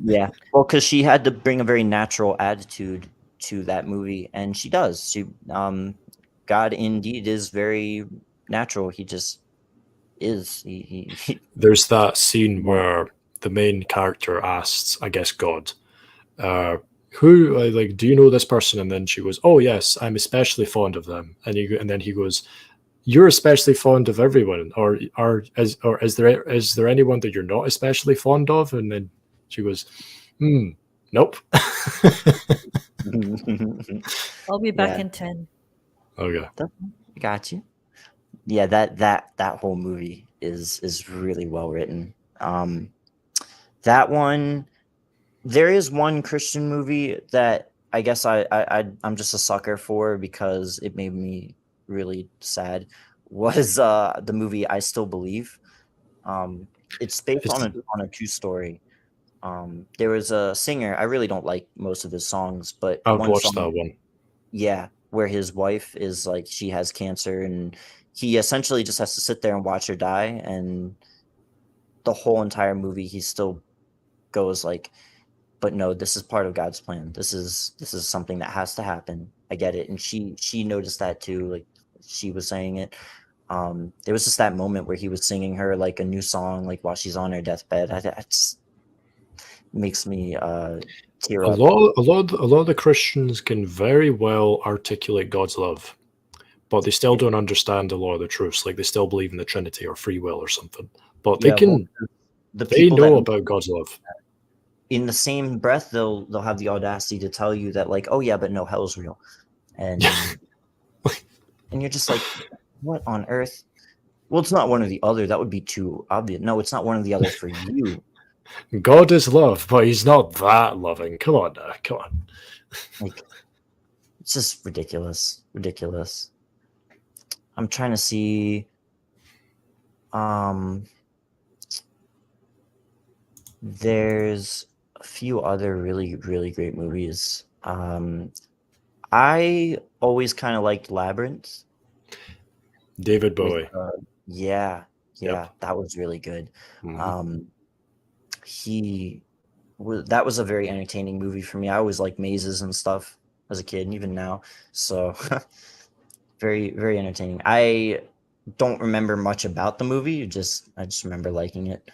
Yeah, well, because she had to bring a very natural attitude to that movie, and she does. She, God indeed is very natural. He just is. He There's that scene where the main character asks, I guess, God, who, like, do you know this person? And then she goes, oh yes, I'm especially fond of them. And then he goes, you're especially fond of everyone, or is there anyone that you're not especially fond of? And then she goes, nope. I'll be back Yeah. in 10. Okay. Got you. Yeah, that whole movie is really well written. That one, there is one Christian movie that I guess I'm just a sucker for because it made me really sad. Was the movie I Still Believe. It's based on a true story. There was a singer. I really don't like most of his songs, but I've one watched song, that one. yeah, where his wife is like, she has cancer, and he essentially just has to sit there and watch her die, and the whole entire movie he still goes like, but no, this is part of God's plan. This is something that has to happen. I get it. And she noticed that too. Like, she was saying it. There was just that moment where he was singing her like a new song, like while she's on her deathbed. It just makes me tear A up. lot of the Christians can very well articulate God's love, but they still don't understand a lot of the truths. Like, they still believe in the Trinity or free will or something. But they Yeah, can. The They people know that, about God's love. in the same breath, they'll have the audacity to tell you that, like, oh yeah, but no, hell's real, and and you're just like, what on earth? Well, it's not one or the other. That would be too obvious. No, it's not one or the other for you. God is love, but he's not that loving. Come on now. Come on. Like, it's just ridiculous. Ridiculous. I'm trying to see. There's a few other really, really great movies. I always kind of liked Labyrinth. David with, Bowie. yeah, Yep. that was really good. Mhm. That was a very entertaining movie for me. I always liked mazes and stuff as a kid, and even now. So very, very entertaining. I don't remember much about the movie. I just remember liking it.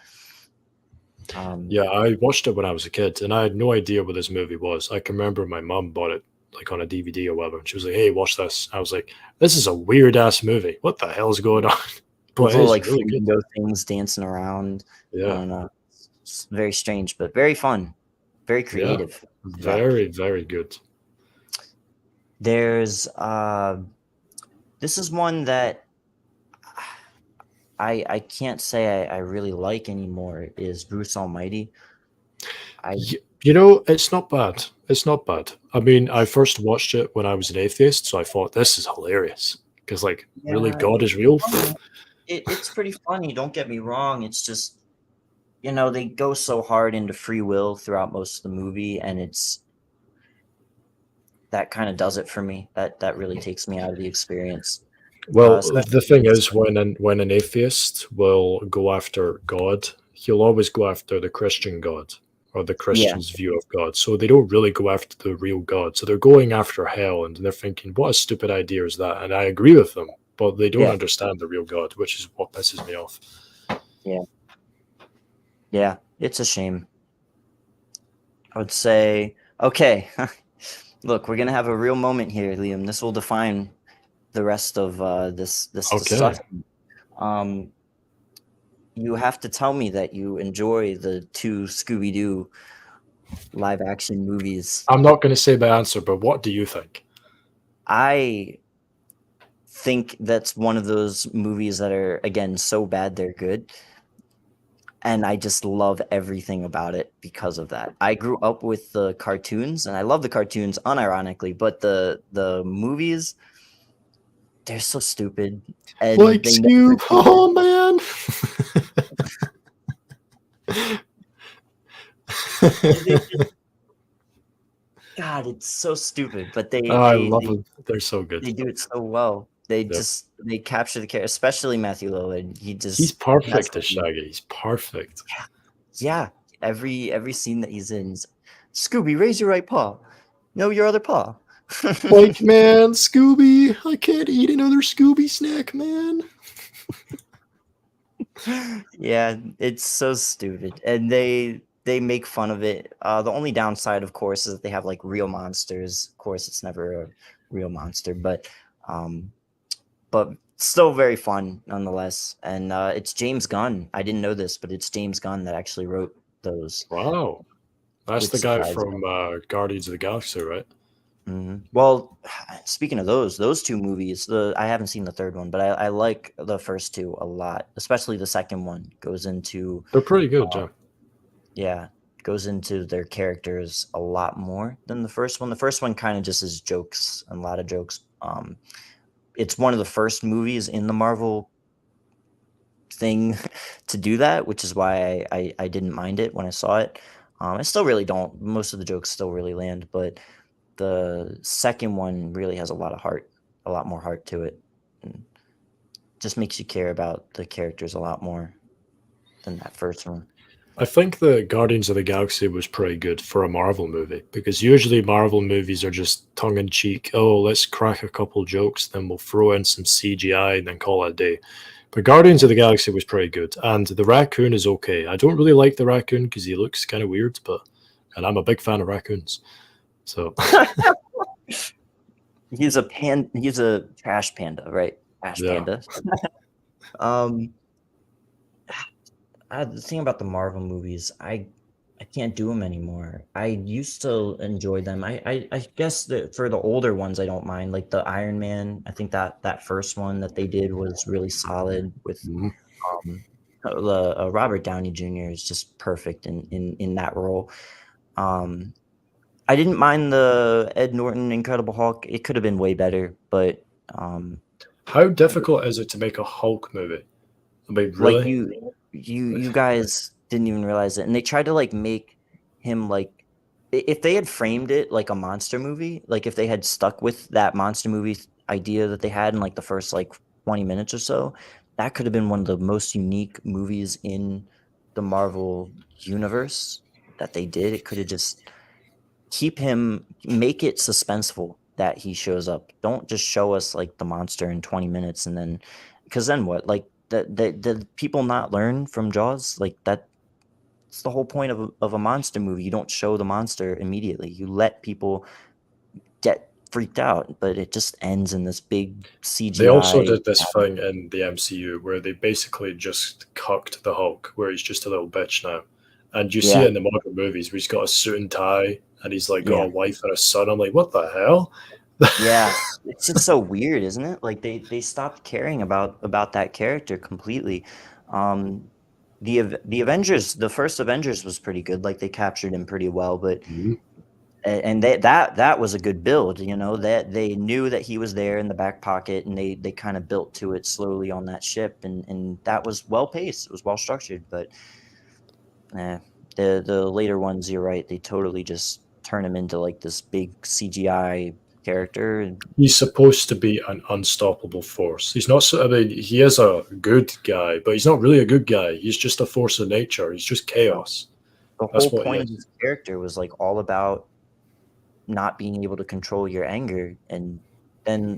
Yeah, I watched it when I was a kid, and I had no idea what this movie was. I can remember my mum bought it like on a DVD or whatever, and she was like, "Hey, watch this." I was like, "This is a weird ass movie. What the hell's going on?" But Those it little is like really good. flamingo things dancing around. I Yeah, don't know. It's very strange, but very fun. Very creative. Yeah. very, very good. There's this is one that I can't say I really like anymore, is Bruce Almighty. You know, it's not bad. It's not bad. I mean, I first watched it when I was an atheist, so I thought this is hilarious because, like, really, Yeah, God is real. it's pretty funny, don't get me wrong. It's just, they go so hard into free will throughout most of the movie, and that kind of does it for me. That really takes me out of the experience. Well, Especially the thing is, when an atheist will go after God, he'll always go after the Christian God or the Christian's view of God. So they don't really go after the real God. So they're going after hell, and they're thinking, "What a stupid idea is that?" And I agree with them, but they don't understand the real God, which is what pisses me off. Yeah, it's a shame. I would say, okay, look, we're gonna have a real moment here, Liam. This will define the rest of this discussion. You have to tell me that you enjoy the 2 Scooby-Doo live action movies. I'm not going to say my answer, but what do you think? I think that's one of those movies that are, again, so bad they're good. And I just love everything about it because of that. I grew up with the cartoons, and I love the cartoons unironically, but the movies, they're so stupid. And Like Scoob, oh man. God, it's so stupid, but I love them. They're so good. They do it so well. They capture the character, especially Matthew Lillard. He's perfect as Shaggy. He's perfect. Yeah. Every scene that he's in, Scooby, raise your right paw. No, your other paw. Like, man, Scooby, I can't eat another Scooby snack, man. Yeah, it's so stupid, and they make fun of it. The only downside, of course, is that they have like real monsters. Of course, it's never a real monster, but still very fun nonetheless. And it's James Gunn. I didn't know this, but it's James Gunn that actually wrote those. Wow, that's the guy from Guardians of the Galaxy, right? Mm-hmm. Well, speaking of those 2 movies, I haven't seen the third one, but I like the first 2 a lot, especially the second one. Goes into they're pretty good, John. Yeah, goes into their characters a lot more than the first one. The first one kind of just is jokes, and a lot of jokes. It's one of the first movies in the Marvel thing to do that, which is why I didn't mind it when I saw it. I still really don't. Most of the jokes still really land, but the second one really has a lot of heart, a lot more heart to it. And just makes you care about the characters a lot more than that first one. I think the Guardians of the Galaxy was pretty good for a Marvel movie, because usually Marvel movies are just tongue-in-cheek. Oh, let's crack a couple jokes, then we'll throw in some CGI and then call it a day. But Guardians of the Galaxy was pretty good, and the raccoon is okay. I don't really like the raccoon because he looks kind of weird, and I'm a big fan of raccoons. So he's a trash panda, right? Panda. The thing about the Marvel movies, I can't do them anymore. I used to enjoy them. I guess that for the older ones, I don't mind. Like the Iron Man, I think that first one that they did was really solid with Robert Downey Jr. is just perfect in that role. I didn't mind the Ed Norton Incredible Hulk. It could have been way better, but How difficult is it to make a Hulk movie? I mean, really? like you guys didn't even realize it, and they tried to like make him like if they had framed it like a monster movie, like if they had stuck with that monster movie idea that they had in like the first like 20 minutes or so, that could have been one of the most unique movies in the Marvel universe that they did. It could have just make it suspenseful that he shows up. Don't just show us like the monster in 20 minutes and then because then what? Like the people not learn from Jaws? Like that's the whole point of a monster movie. You don't show the monster immediately. You let people get freaked out, but it just ends in this big CGI. They also did this thing in the MCU where they basically just cucked the Hulk, where he's just a little bitch now. And you see it in the modern movies where he's got a suit and tie and he's like got a wife and a son. I'm like, what the hell? Yeah, it's just so weird, isn't it? Like they stopped caring about that character completely. The Avengers, the first Avengers was pretty good. Like they captured him pretty well, but and that was a good build. You know that they knew that he was there in the back pocket, and they kind of built to it slowly on that ship, and that was well paced. It was well structured, but the later ones, you're right. They totally just turn him into like this big CGI character. He's supposed to be an unstoppable force. He's not. I mean, he is a good guy, but he's not really a good guy. He's just a force of nature. He's just chaos. The whole point of his character was like all about not being able to control your anger. And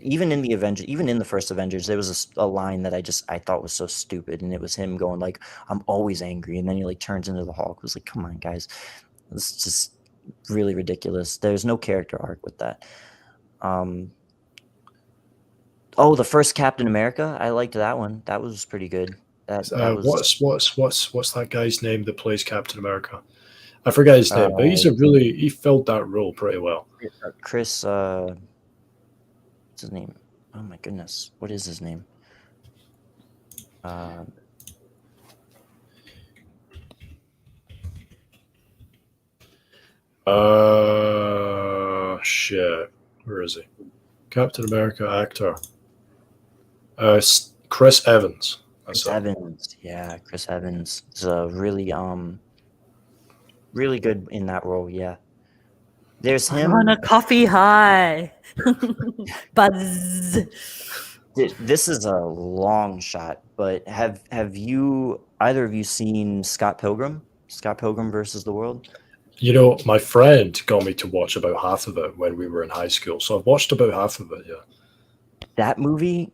even in the Avengers, even in the first Avengers, there was a line that I thought was so stupid, and it was him going like, "I'm always angry," and then he like turns into the Hulk. It was like, come on, guys, it's just really ridiculous. There's no character arc with that. The first Captain America, I liked that one. That was pretty good. That was what's that guy's name that plays Captain America? I forget his name, but he filled that role pretty well. Chris, what's his name? Oh my goodness, what is his name? Shit. Where is he? Captain America actor. Chris Evans. Chris Evans. Yeah, Chris Evans is really really good in that role. Yeah. There's him. I'm on a coffee high. Buzz. This is a long shot, but have either of you seen Scott Pilgrim? Scott Pilgrim versus the World? You know, my friend got me to watch about half of it when we were in high school. So I've watched about half of it, yeah. That movie,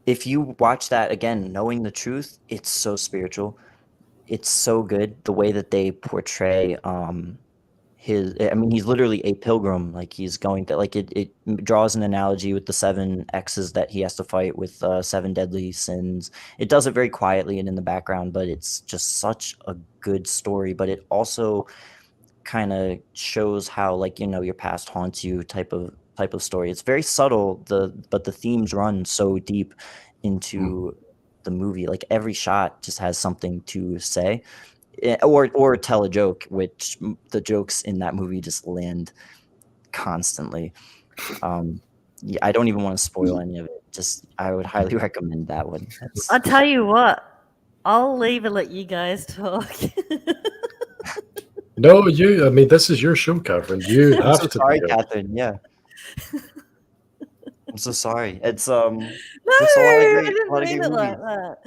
if you watch that again, knowing the truth, it's so spiritual. It's so good. The way that they portray he's literally a pilgrim. Like he's going to it draws an analogy with the 7 X's that he has to fight with 7 deadly sins. It does it very quietly and in the background, but it's just such a good story. But it also kind of shows how your past haunts you type of story. It's very subtle, but the themes run so deep into the movie. Like every shot just has something to say or tell a joke, which the jokes in that movie just land constantly. I don't even want to spoil any of it. Just I would highly recommend that one. I'll tell you what, I'll leave and let you guys talk. No, this is your show, Catherine. You have so to. Sorry, Catherine. Yeah. I'm so sorry. It's No, I didn't mean it like that.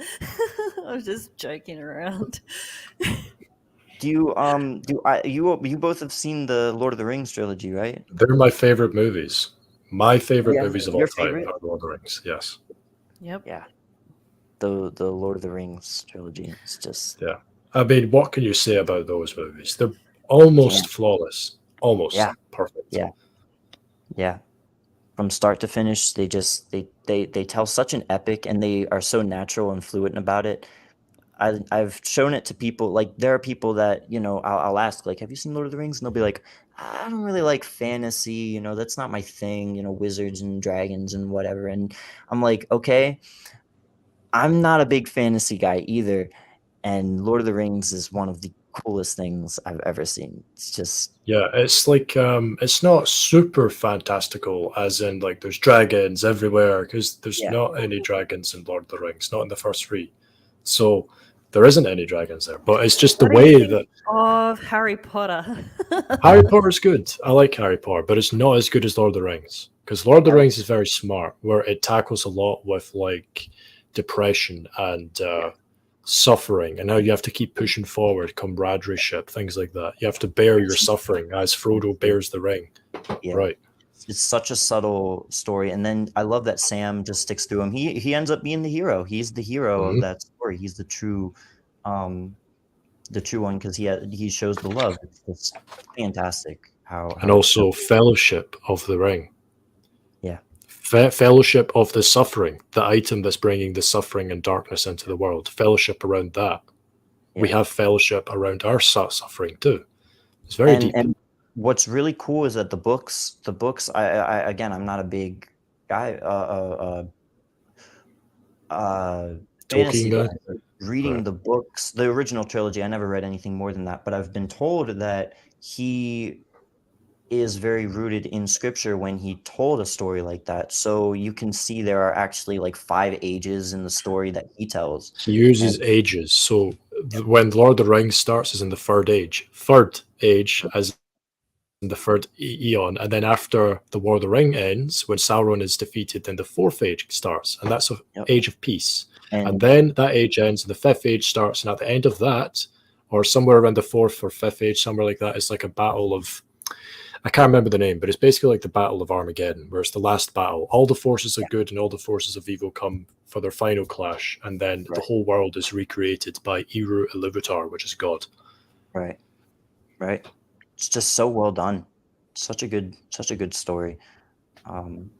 I was just joking around. You both have seen the Lord of the Rings trilogy, right? They're my favorite movies. My favorite movies of all time are Lord of the Rings. Yes. Yep. Yeah. The Lord of the Rings trilogy is just I mean, what can you say about those movies? They're almost flawless, almost perfect. Yeah. From start to finish, they tell such an epic, and they are so natural and fluent about it. I've shown it to people. Like there are people that I'll ask like, have you seen Lord of the Rings? And they'll be like, I don't really like fantasy. That's not my thing. Wizards and dragons and whatever. And I'm like, okay, I'm not a big fantasy guy either. And Lord of the Rings is one of the coolest things I've ever seen. It's just Yeah, it's like it's not super fantastical, as in like there's dragons everywhere, because there's Yeah. not any dragons in Lord of the Rings, not in the first three. So there isn't any dragons there, but it's just the What do you way think that of Harry Potter? Harry Potter's good. I like Harry Potter, but it's not as good as Lord of the Rings, because Lord of the Rings is very smart, where it tackles a lot with like depression and suffering, and how you have to keep pushing forward, camaraderie-ship, things like that. You have to bear your suffering as Frodo bears the ring. Yeah. Right. It's such a subtle story, and then I love that Sam just sticks through him. He ends up being the hero. He's the hero of Mhm. that story. He's the true one, because he shows the love. It's just fantastic how And also Fellowship of the Ring. Yeah. Fellowship of the suffering, the item that's bringing the suffering and darkness into the world. Fellowship around that. We Yeah. have fellowship around our suffering too. It's very deep. And what's really cool is that the books. I again, I'm not a big guy. Fantasy Tolkien guy. guy. But reading Right. the books, the original trilogy, I never read anything more than that. But I've been told that he is very rooted in scripture when he told a story like that. So you can see there are actually like 5 ages in the story that he tells. He uses ages. So when Lord of the Rings starts is in the third age. Third age as in the third eon. And then after the War of the Ring ends, when Sauron is defeated, then the fourth age starts. And that's an age of peace. And then that age ends and the fifth age starts. And at the end of that, or somewhere around the fourth or fifth age, somewhere like that, it's like a battle of, I can't remember the name, but it's basically like the Battle of Armageddon, where it's the last battle. All the forces of good and all the forces of evil come for their final clash, and then the whole world is recreated by Eru Ilúvatar, which is God. Right. It's just so well done. Such a good story.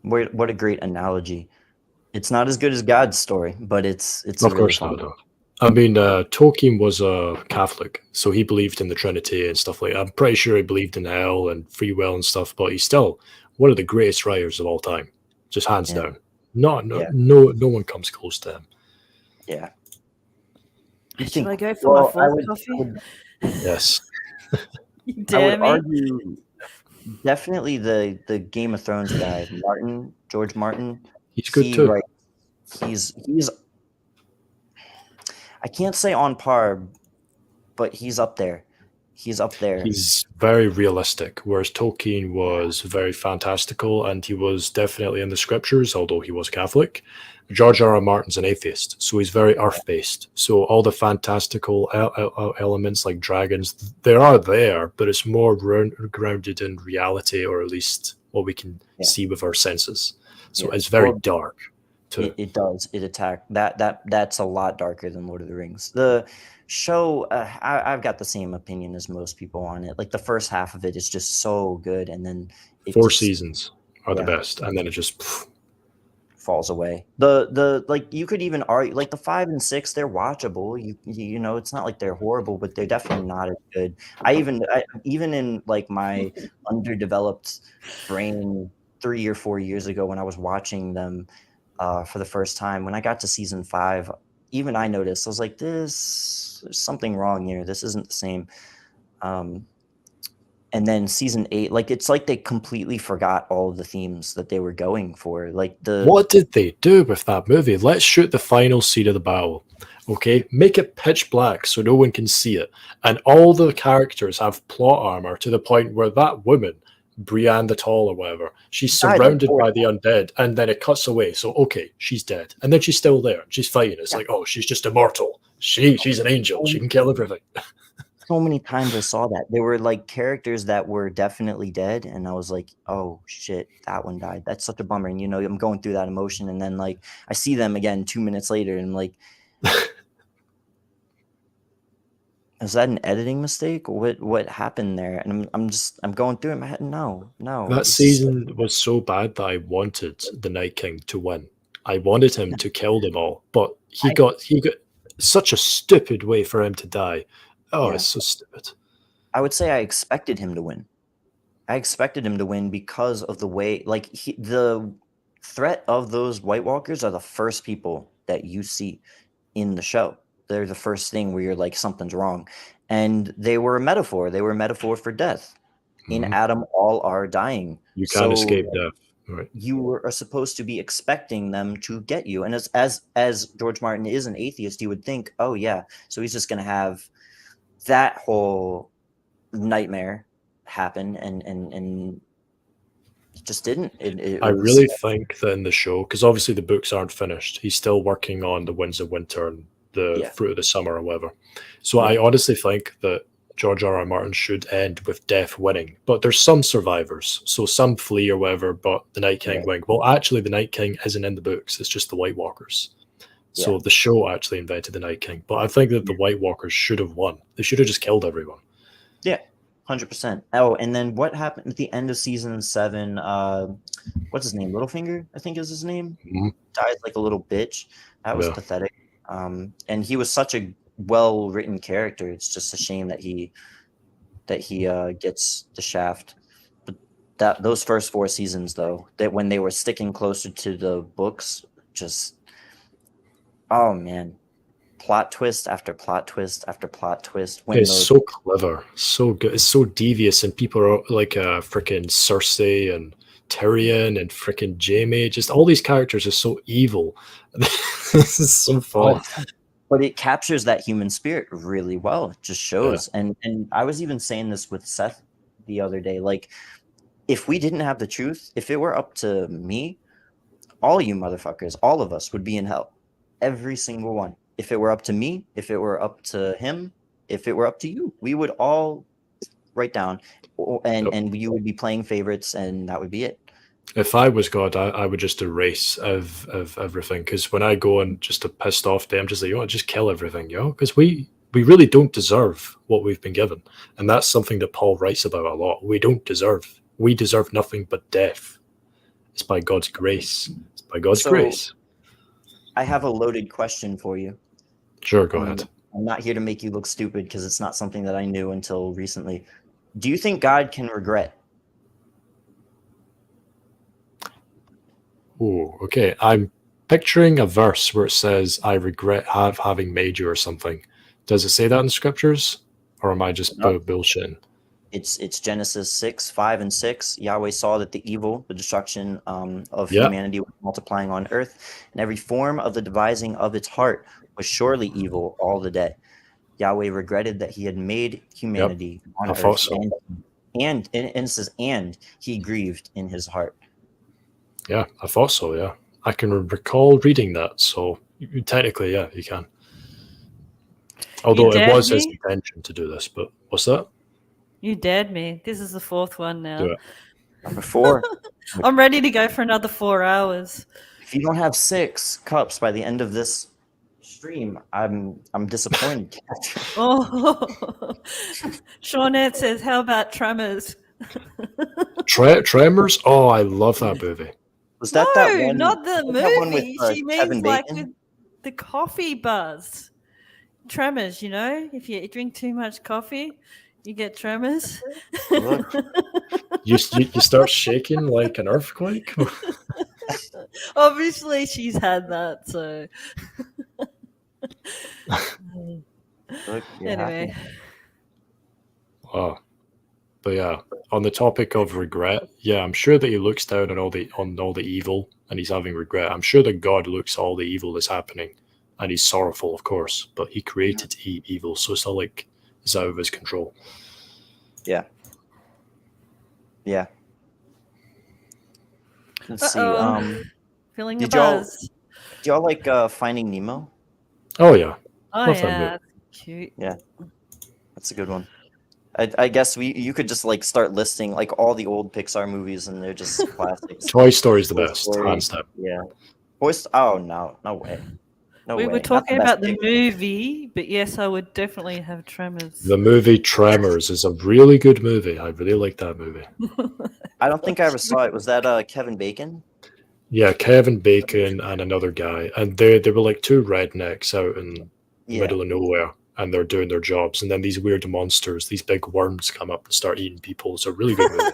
What a great analogy. It's not as good as God's story, but it's Of course not. No. I mean, Tolkien was a Catholic, so he believed in the Trinity and stuff like that. I'm pretty sure he believed in hell and free will and stuff, but he's still one of the greatest writers of all time, just hands down. No one comes close to him. Yeah. Should I go for my fourth coffee? Yes. You dare me? I would argue definitely the Game of Thrones guy, George Martin. He's good too. He's I can't say on par, but he's up there. He's very realistic, whereas Tolkien was very fantastical, and he was definitely in the scriptures, although he was Catholic. George R. R. Martin's an atheist, so he's very earth-based. So all the fantastical elements like dragons, they are there, but it's more grounded in reality, or at least what we can see with our senses. So it's very dark. It does. It attacked that's a lot darker than Lord of the Rings. The show, I've got the same opinion as most people on it. Like the first half of it is just so good, and then 4 seasons are the best, and then it just falls away. The like you could even argue like the 5 and 6, they're watchable. You know, it's not like they're horrible, but they're definitely not as good. I even in like my underdeveloped brain 3 or 4 years ago when I was watching them for the first time, when I got to season 5, even I noticed, I was like, there's something wrong here. This isn't the same. And then season 8, like it's like they completely forgot all of the themes that they were going for. Like what did they do with that movie? Let's shoot the final scene of the battle. Okay, make it pitch black so no one can see it, and all the characters have plot armor to the point where that woman, Brienne the Tall or whatever, she's surrounded by the undead, and then it cuts away. So okay, she's dead, and then she's still there. She's fighting. It's like, oh, she's just immortal. She's an angel. She can kill everything. So many times I saw that. There were like characters that were definitely dead, and I was like, oh shit, that one died. That's such a bummer. And you know, I'm going through that emotion, and then like I see them again 2 minutes later, and I'm like, is that an editing mistake? What happened there? And I'm going through it in my head. No. That season was so bad that I wanted the Night King to win. I wanted him to kill them all, but he got such a stupid way for him to die. Oh, it's so stupid. I would say I expected him to win. I expected him to win because of the way, like the threat of those White Walkers are the first people that you see in the show. They're the first thing where you're like, something's wrong. And they were a metaphor. They were a metaphor for death. In Mhm. Adam, all are dying. You can't So escape death. Right. you are supposed to be expecting them to get you. And as George Martin is an atheist, you would think, oh yeah, so he's just gonna have that whole nightmare happen, and it just didn't. I really think that in the show, because obviously the books aren't finished, he's still working on the Winds of Winter and the Yeah. Fruit of the Summer or whatever. So I honestly think that George R. R. Martin should end with death winning. But there's some survivors, so some flee or whatever, but the Night King Right. win. Well, actually, the Night King isn't in the books, it's just the White Walkers. So Yeah. the show actually invented the Night King. But I think that the White Walkers should have won. They should have just killed everyone. 100%. Oh, and then what happened at the end of season 7? What's his name? Littlefinger, I think is his name. Mhm. Dies like a little bitch. That was Yeah. pathetic. And he was such a well-written character. It's just a shame that he gets the shaft. But those first 4 seasons, though, that when they were sticking closer to the books, just, oh man, plot twist after plot twist after plot twist. When It's those, so clever, so good. It's so devious, and people are like freaking Cersei and Tyrion and freaking Jaime. Just all these characters are so evil. This is so fun. but it captures that human spirit really well. It just shows. And I was even saying this with Seth the other day. Like, if we didn't have the truth, if it were up to me, all you motherfuckers, all of us would be in hell. Every single one. If it were up to me, if it were up to him, if it were up to you, we would all write down, and you would be playing favorites, and that would be it. If I was God, I would just erase of everything. Because when I go and just to pissed off them, just like, you know, just kill everything, you know? Because we really don't deserve what we've been given. And that's something that Paul writes about a lot. We deserve nothing but death. It's by God's grace. It's by God's grace. I have a loaded question for you. Sure, go ahead. I'm not here to make you look stupid because it's not something that I knew until recently. Do you think God can regret? Oh, okay. I'm picturing a verse where it says, I regret having made you or something. Does it say that in the scriptures? Or am I just bullshitting? It's Genesis 6, 5, and 6. Yahweh saw that the destruction of humanity was multiplying on earth, and every form of the devising of its heart was surely evil all the day. Yahweh regretted that he had made humanity on earth. Thought so. And it says, and he grieved in his heart. Yeah, I thought so, yeah. I can recall reading that, so technically, yeah, you can. Although it was his intention to do this, but what's that? You dared me. This is the 4th one now. Do it. Number 4. I'm ready to go for another 4 hours. If you don't have 6 cups by the end of this stream, I'm disappointed. Oh, Shawnette says, "How about Tremors?" Tremors? Oh, I love that movie. Was that one? Not the that one movie. with, She Kevin means like Bacon? with the coffee buzz. Tremors, you know, if you drink too much coffee, you get tremors. Look. You start shaking like an earthquake? Obviously, she's had that, so. Look, Anyway. happy. Wow. But yeah, on the topic of regret, yeah, I'm sure that he looks down on all the evil and he's having regret. I'm sure that God looks at all the evil that's happening and he's sorrowful, of course, but he created evil, so it's not like it's out of his control. Yeah. Let's see. Feeling a did y'all- buzz. Do y'all like Finding Nemo? Oh yeah. Oh, love that yeah, movie. that's cute. That's a good one. I guess you could just like start listing like all the old Pixar movies, and they're just classics. Toy Story's the Toy best, Story. hands down. Yeah. Oh no way. No We way. were Not talking best about the Pixar. movie, but yes, I would definitely have Tremors. The movie Tremors is a really good movie. I really like that movie. I don't think I ever saw it. Was that Kevin Bacon? Yeah, Kevin Bacon and another guy, and they were like two rednecks out in the Yeah. middle of nowhere, and they're doing their jobs, and then these weird monsters, these big worms, come up and start eating people. It's a really good movie.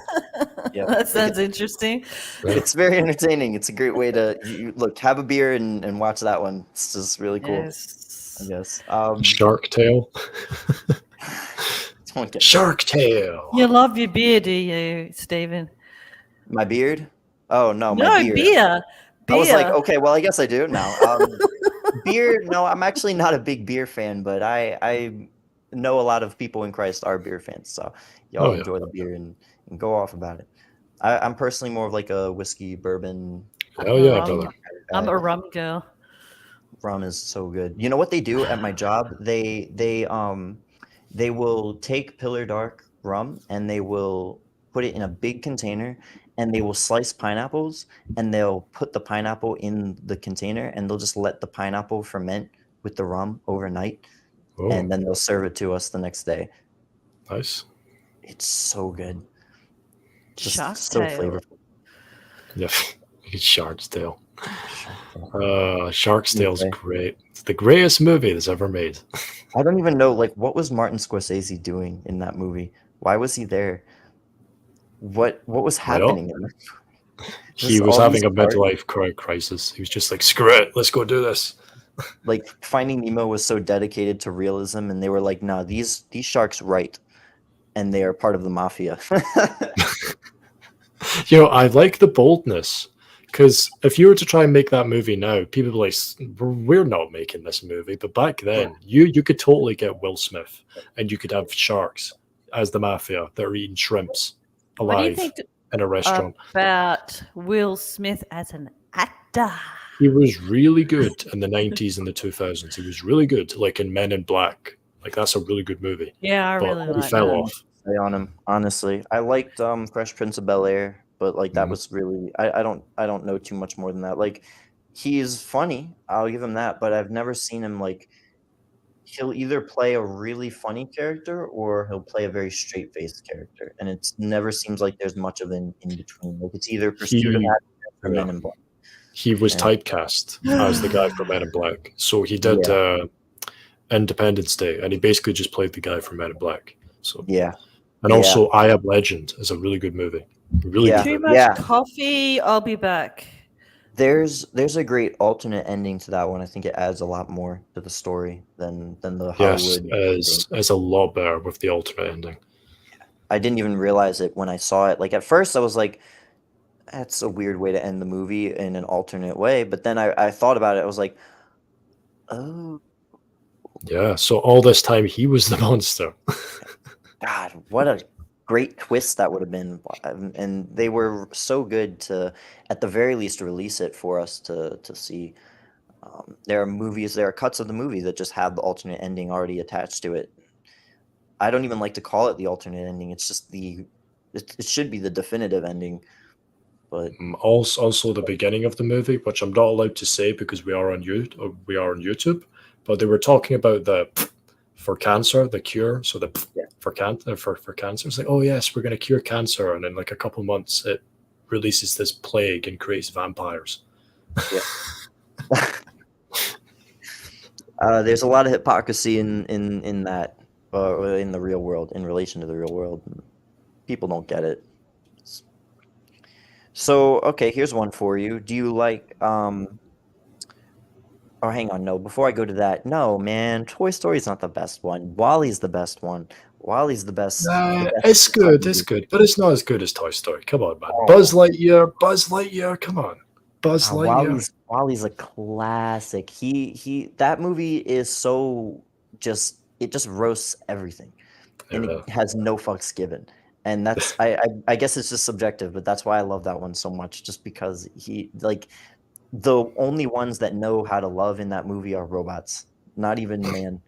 Yeah. That sounds interesting. Yeah. It's very entertaining. It's a great way to look, have a beer and watch that one. It's just really cool. Yes. I guess. Shark Tale. Don't get Shark Tale. You love your beer, do you, Stephen? my beard. Oh no, my No, beard. beer. I was like, Beer. okay, well, I guess I do now. Beer, no, I'm actually not a big beer fan, but I know a lot of people in Christ are beer fans, so y'all Oh, yeah. enjoy the beer and go off about it. I'm personally more of like a whiskey, bourbon. Hell yeah, rum. brother. I'm a rum girl. Rum is so good. You know what they do at my job? They will take Pillar Dark rum and they will put it in a big container and they will slice pineapples and they'll put the pineapple in the container and they'll just let the pineapple ferment with the rum overnight Oh, and then they'll serve it to us the next day. nice. It's so good. Just Shark so Tale. flavorful. Yeah, it's Shark's Tale. Shark's Tale's Okay. great. It's the greatest movie that's ever made. I don't even know, like, what was Martin Scorsese doing in that movie? Why was he there? What was I don't- happening in it? He Just was all having these a parties. midlife crisis. He was just like, screw it, let's go do this. Like Finding Nemo was so dedicated to realism, and they were like, "Nah, these sharks right, and they are part of the mafia." You know, I like the boldness because if you were to try and make that movie now, people would be like, we're not making this movie. But back then, you could totally get Will Smith and you could have sharks as the mafia that are eating shrimps What do you alive think in a restaurant. about Will Smith as an actor? He was really good in the 90s and the 2000s. He was really good, like in Men in Black. Like, that's a really good movie. Yeah, I But really he like fell that. off. Stay on him, honestly. I liked Fresh Prince of Bel-Air, but like that Mhm. was really I don't know too much more than that. Like he is funny, I'll give him that, but I've never seen him like he'll either play a really funny character or he'll play a very straight-faced character, and it never seems like there's much of an in between. Like it's either Pursuit of He- Happiness or yeah. Men in Black. He was And- typecast as the guy from Men in Black. So he did Independence Day, and he basically just played the guy from Men in Black. So, Yeah. and also I Am Legend is a really good movie. Really Yeah. good Too movie. much coffee. I'll be back. There's a great alternate ending to that one. I think it adds a lot more to the story than the Yes, Hollywood. is a lot better with the alternate ending. I didn't even realize it when I saw it. Like at first I was like, that's a weird way to end the movie in an alternate way. But then I thought about it. I was like, oh Yeah, so all this time he was the monster. God, what a great twist that would have been. And they were so good to, at the very least, release it for us to see. There are cuts of the movie that just have the alternate ending already attached to it. I don't even like to call it the alternate ending. It's just it should be the definitive ending. But Also the beginning of the movie, which I'm not allowed to say because we are on YouTube, but they were talking about for cancer, the cure. So for cancer, it's like, oh yes, we're going to cure cancer, and in like a couple months, it releases this plague and creates vampires. there's a lot of hypocrisy in that, in the real world, in relation to the real world. People don't get it. So, okay, here's one for you. Do you like oh, hang on, no. Before I go to that, no, man, Toy Story's not the best one. WALL-E's the best one. WALL-E's the best. It's good, but it's not as good as Toy Story. Come on, man. Oh. Buzz Lightyear, come on. Buzz Lightyear. WALL-E's a classic. He that movie is so it just roasts everything, and Yeah. it has no fucks given. And that's I guess it's just subjective, but that's why I love that one so much. Just because the only ones that know how to love in that movie are robots, not even man.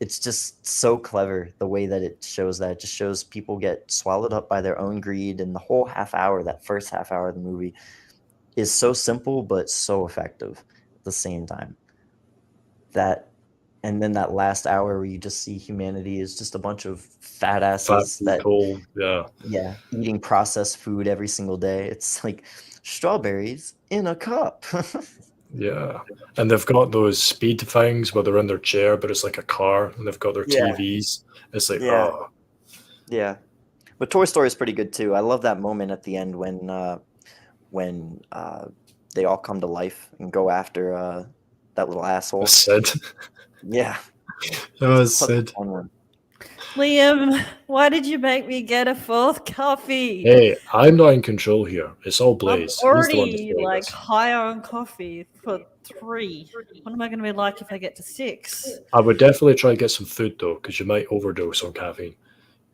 It's just so clever the way that it shows that. It just shows people get swallowed up by their own greed, and the whole that first half hour of the movie is so simple but so effective at the same time. And then that last hour where you just see humanity is just a bunch of fat asses eating processed food every single day. It's like strawberries in a cup. Yeah, and they've got those speed things where they're in their chair, but it's like a car, and they've got their Yeah. TVs. It's like, Yeah. oh, Yeah, but Toy Story is pretty good too. I love that moment at the end when they all come to life and go after that little asshole. Sid. Yeah. That was Such a Sid. fun one. Liam, why did you make me get a fourth coffee? Hey, I'm not in control here. It's all I'm Blaze. He's the one that's already doing like this. high on coffee for 3. What am I going to be like if I get to 6? I would definitely try to get some food though, because you might overdose on caffeine.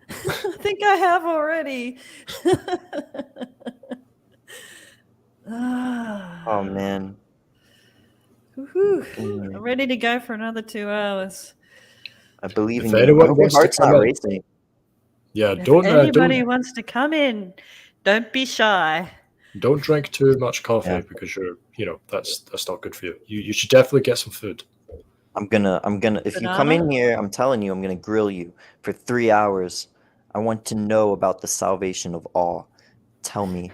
I think I have already. Oh man. Woohoo. Mm. I'm ready to go for another 2 hours. I believe If in you. anyone I hope your wants to heart's come not in- racing. Yeah, If don't anybody wants to come in, don't be shy. don't drink too much coffee Yeah. because that's not good for you. You should definitely get some food. I'm gonna if you come in Banana? here, I'm telling you, I'm gonna grill you for 3 hours. I want to know about the salvation of all. Tell me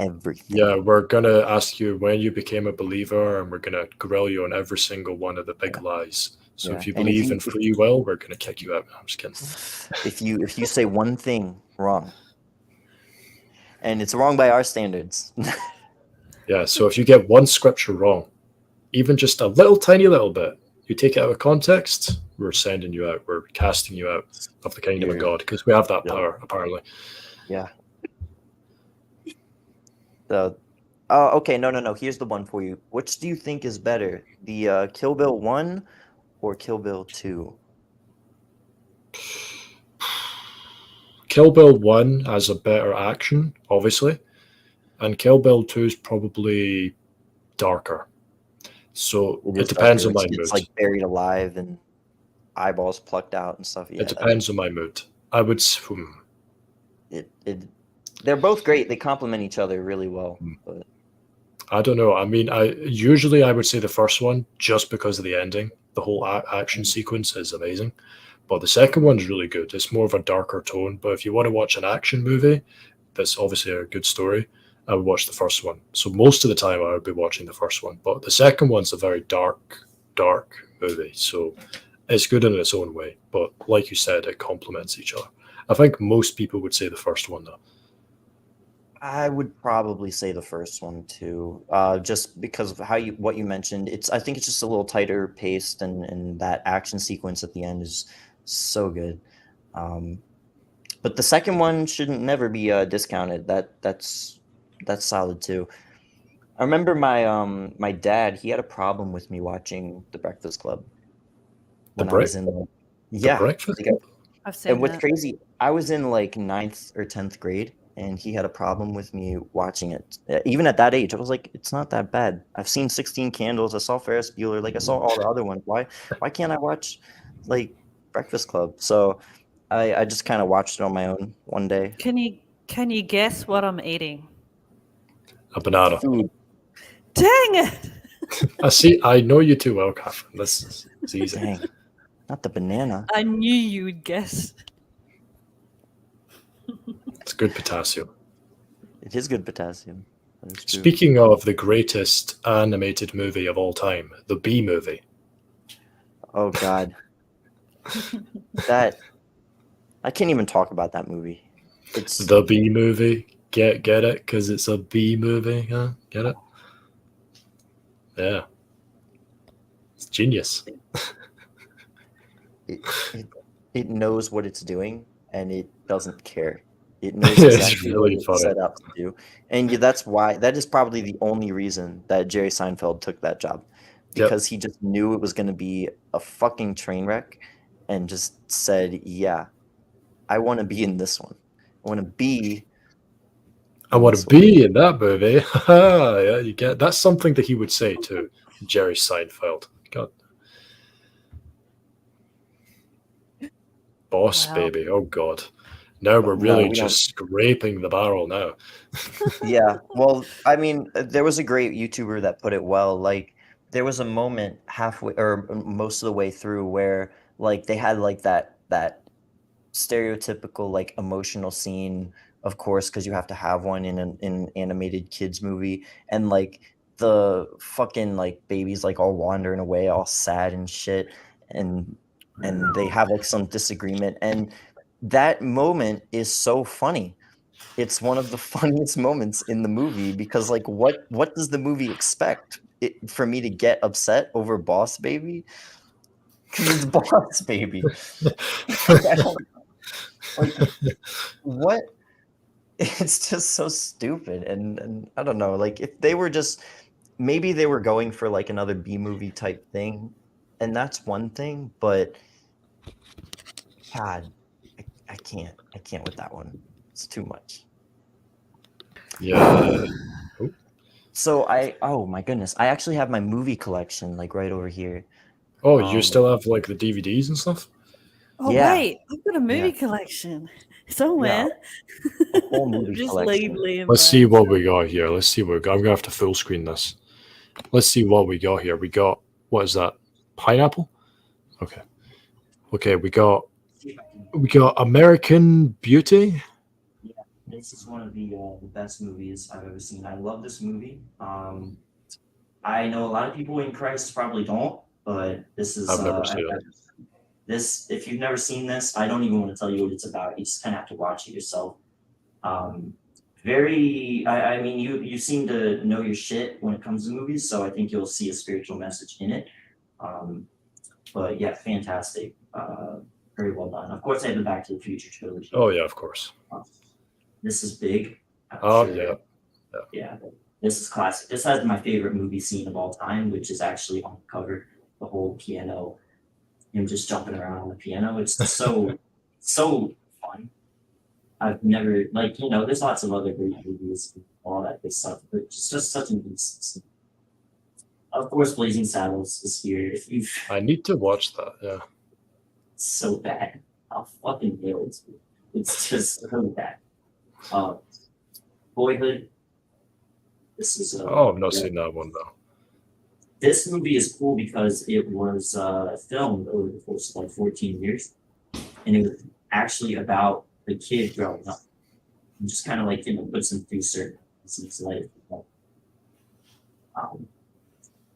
everything. Yeah, we're gonna ask you when you became a believer, and we're gonna grill you on every single one of the big lies. So Yeah. if you And if believe you- in free will, we're gonna kick you out. No, I'm just kidding. If you say one thing wrong, and it's wrong by our standards, Yeah, so if you get one scripture wrong, even just a little tiny little bit, you take it out of context, we're sending you out. We're casting you out of the kingdom of You're- God because we have that Yeah. power, apparently. yeah. Okay, no. Here's the one for you. Which do you think is better, the Kill Bill 1 or Kill Bill 2? Kill Bill 1 has a better action, obviously, and Kill Bill 2 is probably darker. So it depends on my mood. It's like buried alive and eyeballs plucked out and stuff. Yeah, It depends on my mood. I would. They're both great. They complement each other really well. But I don't know. I mean, I would say the first one just because of the ending. The whole action sequence is amazing, but the second one's really good. It's more of a darker tone. But if you want to watch an action movie, that's obviously a good story. I would watch the first one. So most of the time, I would be watching the first one. But the second one's a very dark movie. So it's good in its own way. But like you said, it complements each other. I think most people would say the first one though. I would probably say the first one too, just because of what you mentioned. I think it's just a little tighter paced, and that action sequence at the end is so good. But the second one shouldn't never be discounted. That's solid too. I remember my dad. He had a problem with me watching The Breakfast Club when I was in The Breakfast like, I've seen and what's that. crazy, I was in like 9th or 10th grade, and he had a problem with me watching it. Even at that age, I was like, it's not that bad. I've seen 16 Candles. I saw Ferris Bueller. Like I saw all the other ones. Why can't I watch like Breakfast Club? So I just kind of watched it on my own one day. Can you guess what I'm eating? A banana. Food. Dang it! I see. I know you too well, Catherine. This is easy. Dang, not the banana. I knew you would guess. It's good potassium. It is good potassium. That is true. Speaking of the greatest animated movie of all time, the Bee Movie. Oh God, that I can't even talk about that movie. It's The Bee Movie. Get it? Because it's a bee movie, huh? Get it? Yeah. It's genius. it knows what it's doing, and it doesn't care. It knows It's exactly really what funny. it's set out to do, and that is probably the only reason that Jerry Seinfeld took that job, because he just knew it was going to be a fucking train wreck, and just said, "Yeah, I want to be in this one. I want to be." I want to be in that movie. Yeah, you get that's something that he would say to Jerry Seinfeld. God. Boss Wow. baby. Oh God. Now we're really we just scraping the barrel now. Yeah, well, I mean, there was a great YouTuber that put it well. Like, there was a moment halfway or most of the way through where like they had like that stereotypical like emotional scene, of course, because you have to have one in an animated kids movie, and like the fucking like babies like all wandering away, all sad and shit, and they have like some disagreement, and that moment is so funny. It's one of the funniest moments in the movie, because like what does the movie expect? For me to get upset over Boss Baby? It's Boss Baby. Like, I don't, like, what? It's just so stupid, and I don't know. Like, if they were just maybe they were going for like another B movie type thing, and that's one thing. But God, I can't with that one. It's too much. Yeah. So oh my goodness, I actually have my movie collection like right over here. Oh, you still have like the DVDs and stuff? Oh Yeah. wait, I've got a movie collection somewhere. A whole movie Just collection. leave Liam. Let's see what we got here. Let's see what we got. I'm gonna have to full screen this. Let's see what we got here. We got, what is that? Pineapple? Okay. Okay, we got American Beauty. This is one of the best movies I've ever seen. I love this movie. I know a lot of people in Christ probably don't, but this is. I've never seen it. This, if you've never seen this, I don't even want to tell you what it's about. You just kind of have to watch it yourself. I mean, you seem to know your shit when it comes to movies, so I think you'll see a spiritual message in it. But yeah, fantastic. Very well done. Of course, I have the Back to the Future trilogy. Oh yeah, of course. This is big. Yeah. Yeah, this is classic. This has my favorite movie scene of all time, which is actually on the cover. The whole piano, him just jumping around on the piano. It's so fun. I've never there's lots of other great movies and all that good stuff, but it's just such an instant. Of course, Blazing Saddles is here. If you've I need to watch that. Yeah. It's so bad. I'll fucking nail it. It's just so bad. Boyhood. This is I've not seen that one though. This movie is cool because it was filmed over the course of like 14 years, and it was actually about the kid growing up, and just kind of like puts him through certain things in his life.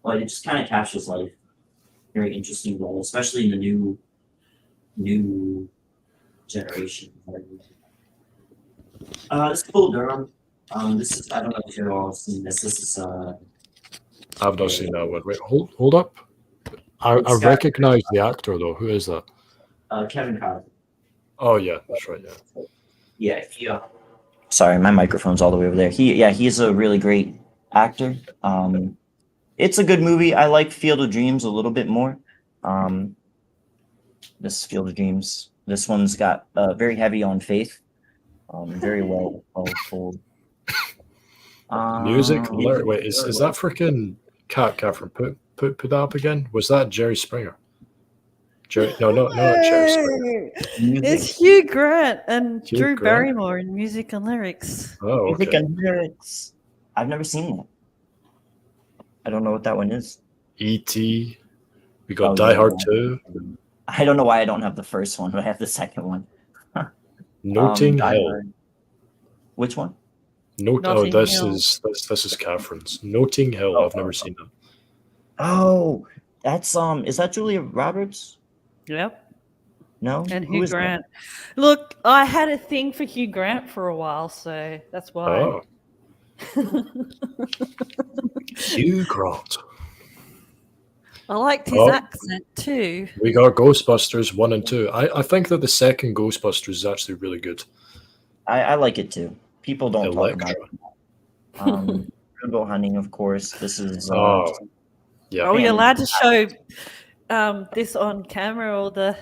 But it just kind of captures life very interesting role, especially in the new generation. This is Bull Durham. This is, I don't know if you've all seen this. This is I've not seen that one. Wait, hold up. I recognize the actor though. Who is that? Kevin Costner. Oh yeah, that's right. Yeah. Yeah. Sorry, my microphone's all the way over there. He's a really great actor. It's a good movie. I like Field of Dreams a little bit more. This Field of Dreams. This one's got very heavy on faith. Very well told. Music. Wait, is that freaking Catherine? Put that up again. Was that Jerry Springer? No, not Jerry Springer. It's Hugh Grant and Hugh Drew Grant? Barrymore in music and lyrics. Oh, Music okay. and lyrics. I've never seen that. I don't know what that one is. E.T. We got Oh, Die yeah. Hard 2. I don't know why I don't have the first one, but I have the second one. Notting Die Hill. Hard. Which one? Notting this Hill. is Catherine's. Notting Hill. I've never seen that. Oh, that's is that Julia Roberts? Yep. No, And Who Hugh is that? Grant. Look, I had a thing for Hugh Grant for a while, so that's why. Oh, Hugh Grant. I liked his Oh. accent too. We got Ghostbusters 1 and 2. I think that the second Ghostbusters is actually really good. I like it too. People don't talk about Electra. it. Rainbow Hunting, of course. This is. Yeah. Are we Yeah. allowed to show this on camera or the?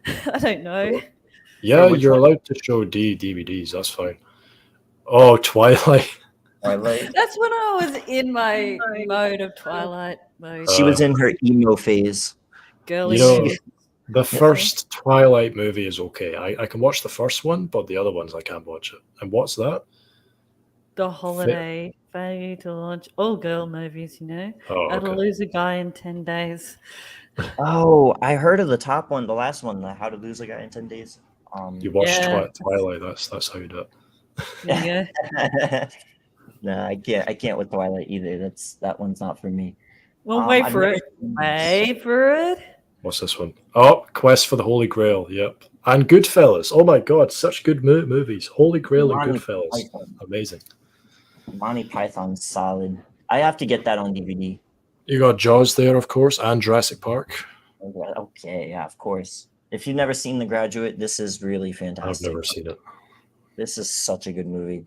I don't know. Yeah, which you're one? allowed to show DVDs. That's fine. Oh, Twilight. Twilight. That's when I was in my mode of Twilight mode. She was in her emo phase. Girly. You know, mood. the first Twilight movie is okay. I can watch the first one, but the other ones I can't watch it. And what's that? The Holiday, Failure to Launch, all girl movies, you know. Oh, How to okay. Lose a Guy in 10 Days. Oh, I heard of the top one, the last one, the How to Lose a Guy in 10 Days. You watch Yeah. Twilight. That's how you do it. Yeah. No, I can't with Twilight either. That one's not for me. Well, wait I've for never it. seen this. Wait for it. What's this one? Oh, Quest for the Holy Grail. Yep. And Goodfellas. Oh my God, such good movies. Holy Grail and Monty Goodfellas. Python. Amazing. Monty Python's solid. I have to get that on DVD. You got Jaws there, of course, and Jurassic Park. Okay, yeah, of course. If you've never seen The Graduate, this is really I've fantastic. never seen it. This is such a good movie.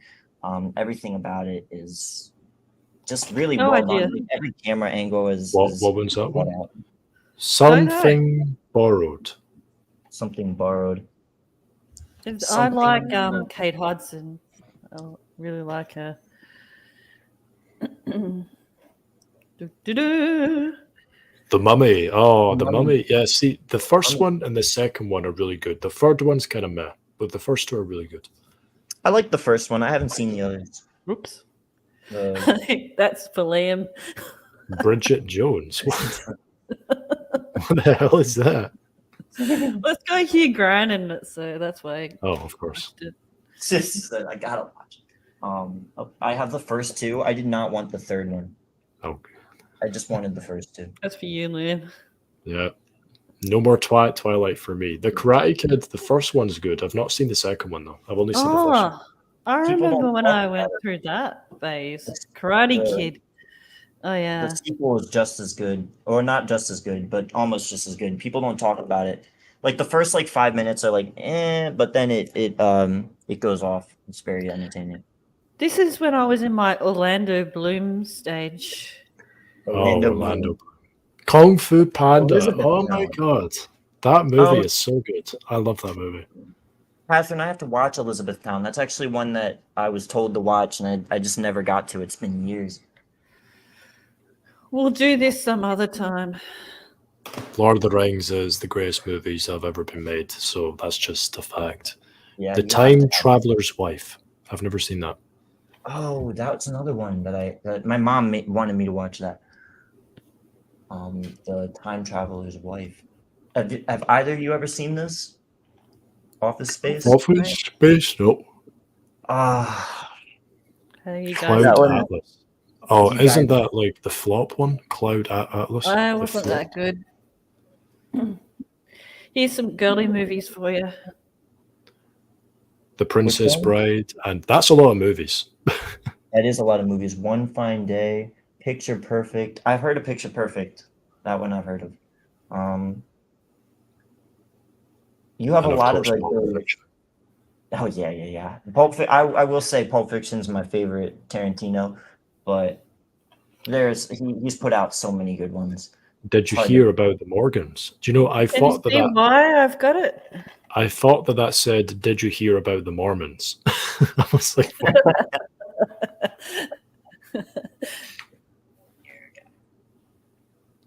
Everything about it is just really No well idea. done. Like, every camera angle is What was that thought one? out. Something Borrowed. Something borrowed. I like Something- Kate Hudson. I really like her. Do-do-do. The Mummy. Oh, The The Mummy. Mummy. Yeah, see, the first Mummy. one and the second one are really good. The third one's kind of meh, but the first two are really good. I like the first one. I haven't seen the others. Oops. The- That's for Liam. Bridget Jones. What the hell is that? Let's go Hugh Grant in it, so that's why. Oh, of course. It's just that I gotta watch it. I have the first two. I did not want the third one. Oh, I just wanted the first two. That's for you, Liam. yeah. No more Twilight for me. The Karate Kid, the first one's good. I've not seen the second one though. I've only seen the first one. Oh, I People remember don't when talk I about went it. through that phase. Karate the- Kid. Oh yeah. The sequel is just as good, or not just as good, but almost just as good. People don't talk about it. Like the first 5 minutes are but then it goes off. It's very entertaining. This is when I was in my Orlando Bloom stage. Orlando. Kung Fu Panda. Elizabeth Oh my Allen. god. That movie Oh. is so good. I love that movie. Catherine, I have to watch Elizabethtown. That's actually one that I was told to watch, and I just never got to. It's been years. We'll do this some other time. Lord of the Rings is the greatest movies that have ever been made, so that's just a fact. Yeah. The you have Time to have- Traveler's Wife. I've never seen that. Oh, that's another one that my mom wanted me to watch that. The Time Traveler's Wife. Have either of you ever seen this? Office Space? Office Space? No. Ah, Hey, you guys. Cloud That one- Atlas. Oh, You isn't guys- that like the flop one? Cloud Atlas? I The wasn't flop? that good. Here's some girly movies for you. The Princess one? Bride, and that's a lot of movies. that is a lot of movies. One Fine Day, Picture Perfect. I've heard of Picture Perfect. That one I've heard of. You have And a lot of course, like. Pulp Fiction. Oh yeah. I will say Pulp Fiction's my favorite Tarantino, but he's put out so many good ones. Did you Pardon? hear about the Morgans? Do you know? I Can you thought see that why I've got it? I thought that said, "Did you hear about the Mormons?" I was like, what?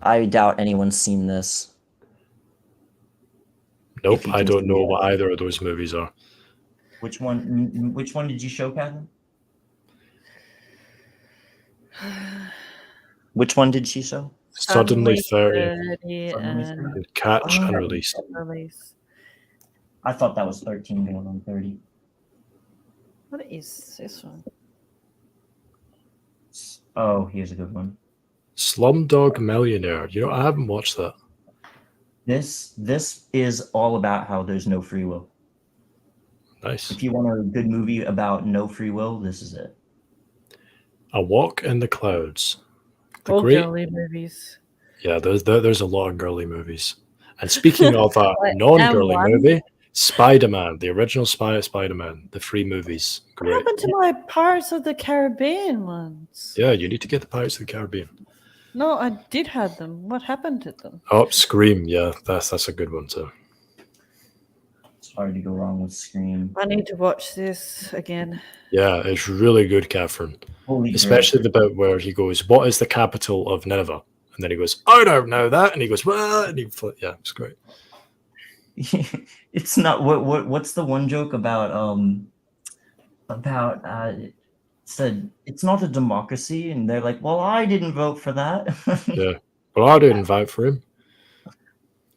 I doubt anyone's seen this. "Nope, you I can don't see know it. what either of those movies are." Which one? Which one did you show, Catherine? Which one did she show? Suddenly 30 30 Suddenly and 30. and Catch and Oh. Release. release. I thought that was 13 going on 30. What is this one? Oh, here's a good one. Slumdog Millionaire. You know, I haven't watched that. This is all about how there's no free will. Nice. If you want a good movie about no free will, this is it. A Walk in the Clouds. The All great, girly movies. yeah. There's a lot of girly movies. And speaking of a Like, non-girly M1. movie, Spider-Man, the original Spider-Man, the three movies, What great. happened to my Pirates of the Caribbean ones? Yeah, you need to get the Pirates of the Caribbean. No, I did have them. What happened to them? Oh, Scream. Yeah, that's a good one too. It's hard to go wrong with Scream. I need to watch this again. Yeah, it's really good, Catherine. Holy Especially the bit where he goes, "What is the capital of Nineveh?" And then he goes, "I don't know that." And he goes, "What?" And yeah, it's great. It's not what's the one joke about it said it's not a democracy, and they're like, well, I didn't vote for that. Yeah. Well, I didn't vote for him.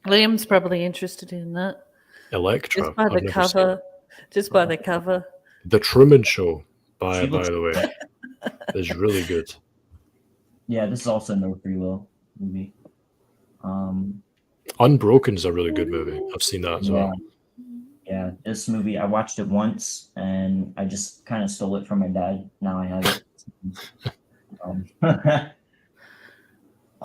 Liam's probably interested in that. Electra. Just by I've the never seen cover. Just by the cover. The Truman Show, by She looks- the way, is really good. Yeah, this is also no free will movie. Unbroken is a really good movie. I've seen that as Yeah. well. Yeah, this movie I watched it once and I just kind of stole it from my dad. Now I have it.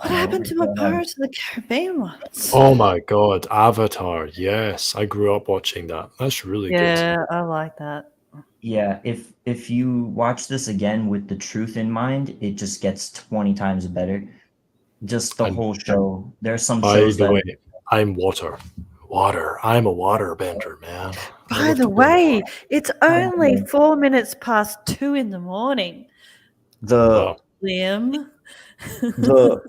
What happened to my Pirates of the Caribbean ones? Oh my God, Avatar. Yes, I grew up watching that. That's really good. Yeah, I like that. Yeah, if you watch this again with the truth in mind, it just gets 20 times better. Just the And whole show. There's some by shows the that way, I'm water. Water. I'm a water bender, man. I By love the to go in way, water. it's only 4 minutes past 2 in the morning, the Oh, Liam. the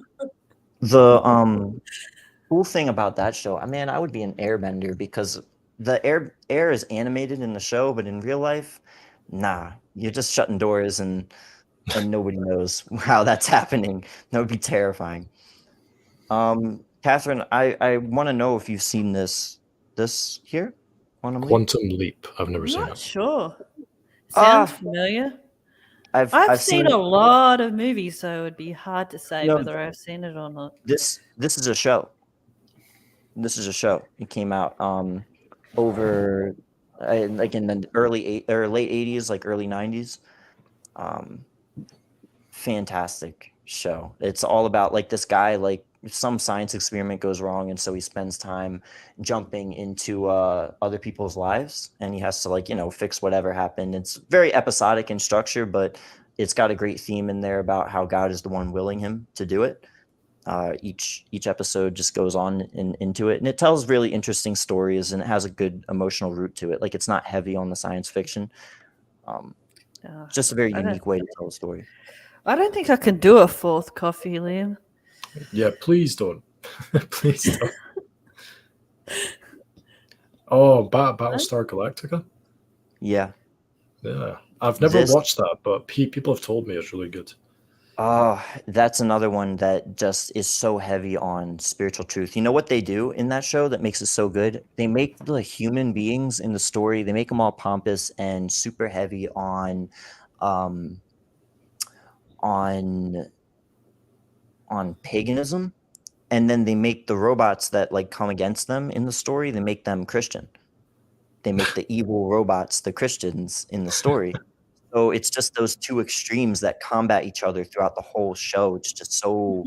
the cool thing about that show, I would be an airbender because the air is animated in the show, but in real life, nah, you're just shutting doors and nobody knows how that's happening. That would be terrifying. Catherine, I want to know if you've seen this here, Quantum Leap. Quantum Leap. I've never I'm seen not it. sure. Sounds Ah, familiar. I've I've seen seen a it. lot of movies, so it'd be hard to say No, whether I've seen it or not. this is a show. This is a show. It came out over like in the late 80s, like early 90s. Um, Fantastic show. It's all about like this guy, like some science experiment goes wrong, and so he spends time jumping into other people's lives, and he has to like fix whatever happened. It's very episodic in structure, but it's got a great theme in there about how God is the one willing him to do it. Each episode just goes on into it, and it tells really interesting stories, and it has a good emotional root to it. Like it's not heavy on the science fiction. Just a very unique way to tell a story. I don't think I can do a fourth coffee, Liam. Yeah, please don't. Please don't. Oh, Battlestar Galactica? Yeah. Yeah. I've never watched that, but people have told me it's really good. Oh, that's another one that just is so heavy on spiritual truth. You know what they do in that show that makes it so good? They make the human beings in the story, they make them all pompous and super heavy on paganism, and then they make the robots that like come against them in the story, they make them Christian. They make the evil robots the Christians in the story. So it's just those two extremes that combat each other throughout the whole show. It's just so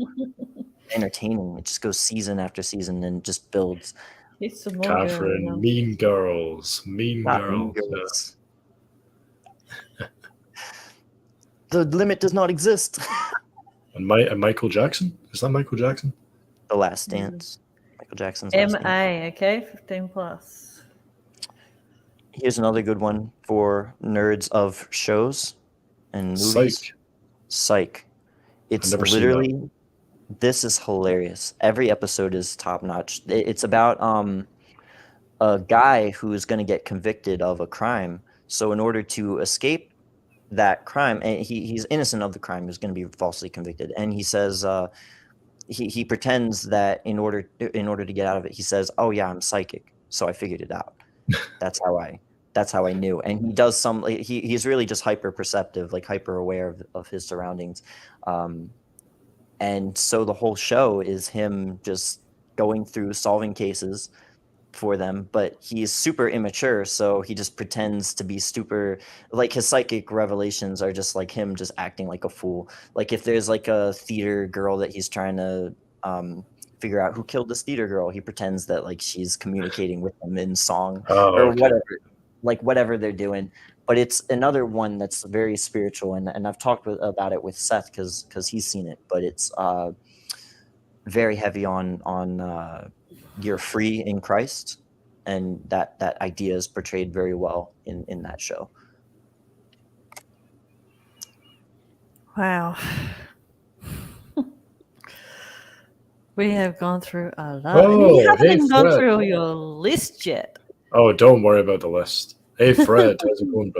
entertaining. It just goes season after season and just builds. Catherine, Mean Girls. Mean Girls. Yeah. The limit does not exist. And Michael Jackson? Is that Michael Jackson? The Last Dance. Michael Jackson's Last Dance. MA, okay, 15 plus. Here's another good one for nerds of shows and movies. Psych. It's literally, this is hilarious. Every episode is top notch. It's about a guy who is going to get convicted of a crime. So in order to escape that crime, and he's innocent of the crime, he's going to be falsely convicted. And he says, he pretends that in order to get out of it, he says, "Oh yeah, I'm psychic, so I figured it out. That's how I knew." And he does he's really just hyper perceptive, like hyper aware of his surroundings. And so the whole show is him just going through solving cases for them, but he's super immature, so he just pretends to be super, like his psychic revelations are just like him just acting like a fool. Like if there's like a theater girl that he's trying to figure out who killed this theater girl, he pretends that like she's communicating with them in song whatever they're doing. But it's another one that's very spiritual, and I've talked about it with Seth because he's seen it, but it's very heavy on you're free in Christ, and that idea is portrayed very well in that show. Wow. We have gone through a lot. Oh, We haven't even gone Fred. through your list yet. Oh, don't worry about the list. Hey, Fred, how's it going,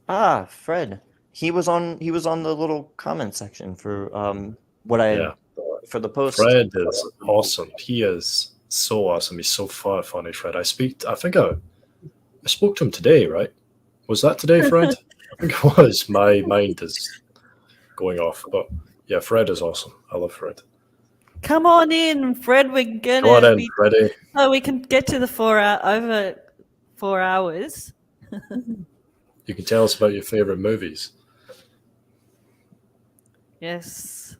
brother? Fred. He was on the little comment section for for the post. Fred is awesome. He is so awesome. He's so funny, Fred. I think I spoke to him today, right? Was that today, Fred? I think it was. My mind is going off, but yeah, Fred is awesome. I love Fred. Come on in, Fred. We're gonna Come on in, Freddie. Oh, we can get to the over 4 hours. You can tell us about your favorite movies. Yes.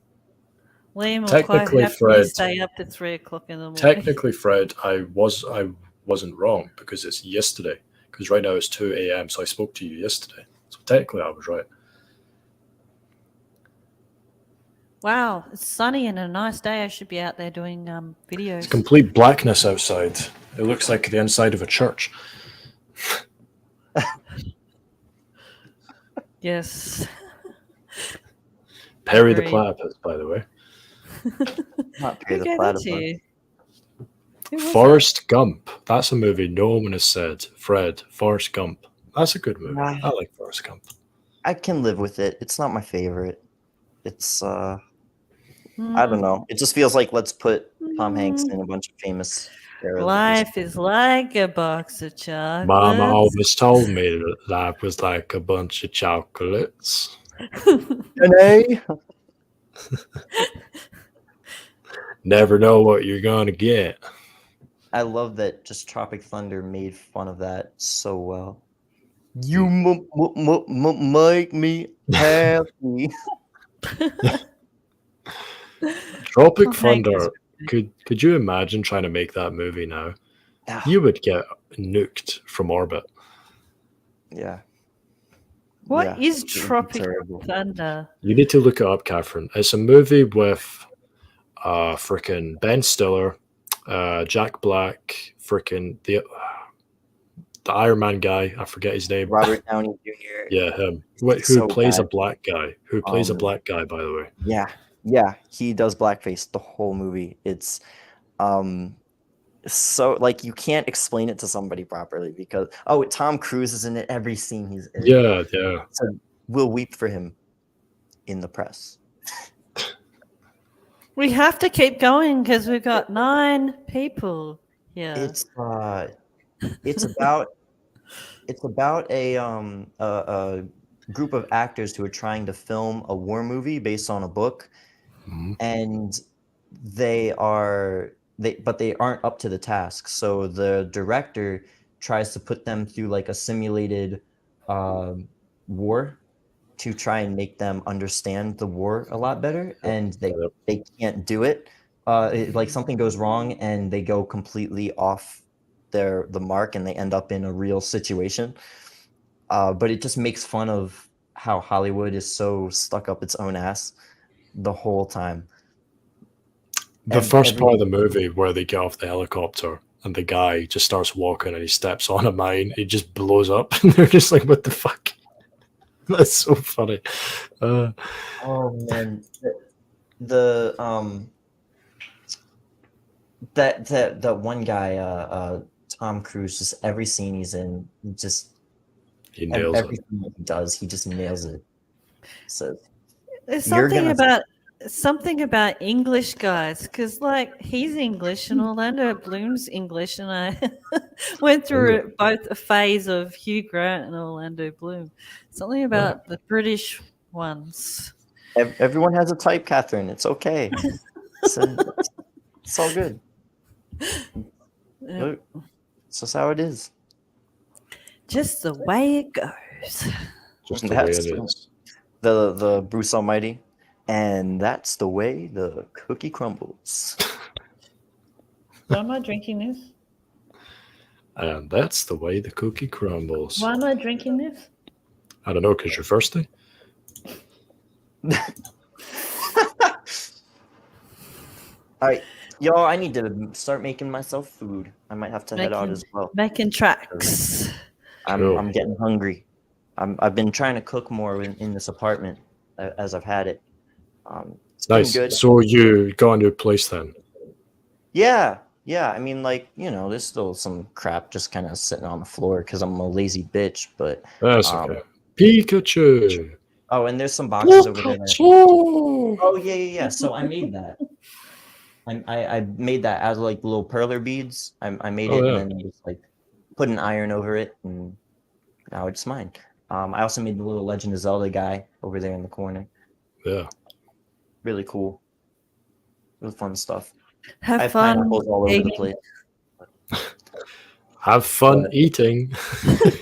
Liam will quite Technically, happily Fred. stay up to 3 o'clock in the morning. Technically, Fred, I wasn't wrong because it's yesterday. Because right now it's 2 a.m. So I spoke to you yesterday. So technically, I was right. Wow, it's sunny and a nice day. I should be out there doing videos. It's complete blackness outside. It looks like the inside of a church. Yes. Perry the Agreed. Platypus, by the way. Not Who Perry the gave that Platypus. to you? Who was that? Forrest Gump. That's a movie no one has said. Fred, Forrest Gump. That's a good movie. Nah. I like Forrest Gump. I can live with it. It's not my favorite. It's I Hmm. don't know. It just feels like let's put Tom Hanks in a bunch of famous era Life is like a box of chocolates. Mama always told me that life was like a bunch of chocolates. movies. Never know what you're gonna get. I love that just Tropic Thunder made fun of that so well. You make me happy. Tropic Tom Hanks Thunder. is- Could you imagine trying to make that movie now? Ah, You would get nuked from orbit. yeah. What Yeah, is it would be Tropic terrible. Thunder? You need to look it up, Catherine. It's a movie with frickin' Ben Stiller, Jack Black, frickin' the Iron Man guy. I forget his name. Robert Downey Jr. Yeah, him. Who So plays a bad. black guy? Who plays a Um, black guy? By the way, Yeah, he does blackface the whole movie. It's so like you can't explain it to somebody properly because Tom Cruise is in it every scene he's in. yeah. So we'll weep for him in the press. We have to keep going because we've got 9 people here. It's about a group of actors who are trying to film a war movie based on a book, Mhm. and they aren't up to the task. So the director tries to put them through like a simulated war to try and make them understand the war a lot better, and they can't do it. Like something goes wrong and they go completely off the mark and they end up in a real situation. But it just makes fun of how Hollywood is so stuck up its own ass the whole time. The first part of the movie where they get off the helicopter and the guy just starts walking and he steps on a mine, it just blows up, and they're just like, "What the fuck?" That's so funny. Oh man, the that one guy, Tom Cruise, just every scene he's in, just He nails it. everything that he does, he just nails it. So There's You're something about English guys because like he's English and Orlando Bloom's English, and I went through both a phase of Hugh Grant and Orlando Bloom. Something about the British ones. everyone has a type, Catherine. It's okay. It's all good. Look, it's just how it is. Just the way it goes. Just the way That's it is. the Bruce Almighty, and that's the way the cookie crumbles. Why am I drinking this? And that's the way the cookie crumbles. Why am I drinking this? I don't know, because you're thirsty. All right, y'all, I need to start making myself food. I might have to head out as well. Making tracks. Cool. I'm getting hungry. I've been trying to cook more in this apartment as I've had it. It's been Nice. good. So you got a new place then? Yeah. I mean, like, there's still some crap just kind of sitting on the floor because I'm a lazy bitch. But That's okay. Pikachu. oh, and there's some boxes over there. Pikachu. Oh yeah. So I made that. I made that out of like little perler beads. I made it and then just like put an iron over it, and now it's mine. I also made the little Legend of Zelda guy over there in the corner. Yeah. Really cool. Really fun stuff. I Have have fun. pineapples all over the eating. place. Have fun eating.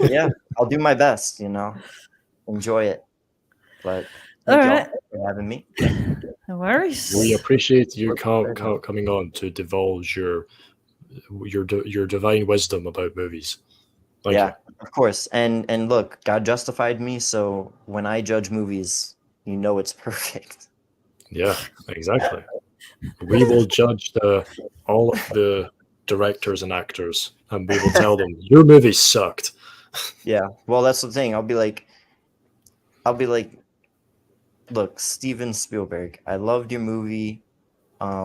Yeah, I'll do my best. Enjoy it. But All Thank y'all right. for having me. No worries. We appreciate you coming on to divulge your divine wisdom about movies. Thank Yeah, you. of course. And look, God justified me, so when I judge movies, you know it's perfect. Yeah, exactly. We will judge all of the directors and actors, and we will tell them your movie sucked. Yeah. Well, that's the thing. I'll be like, look, Steven Spielberg, I loved your movie. I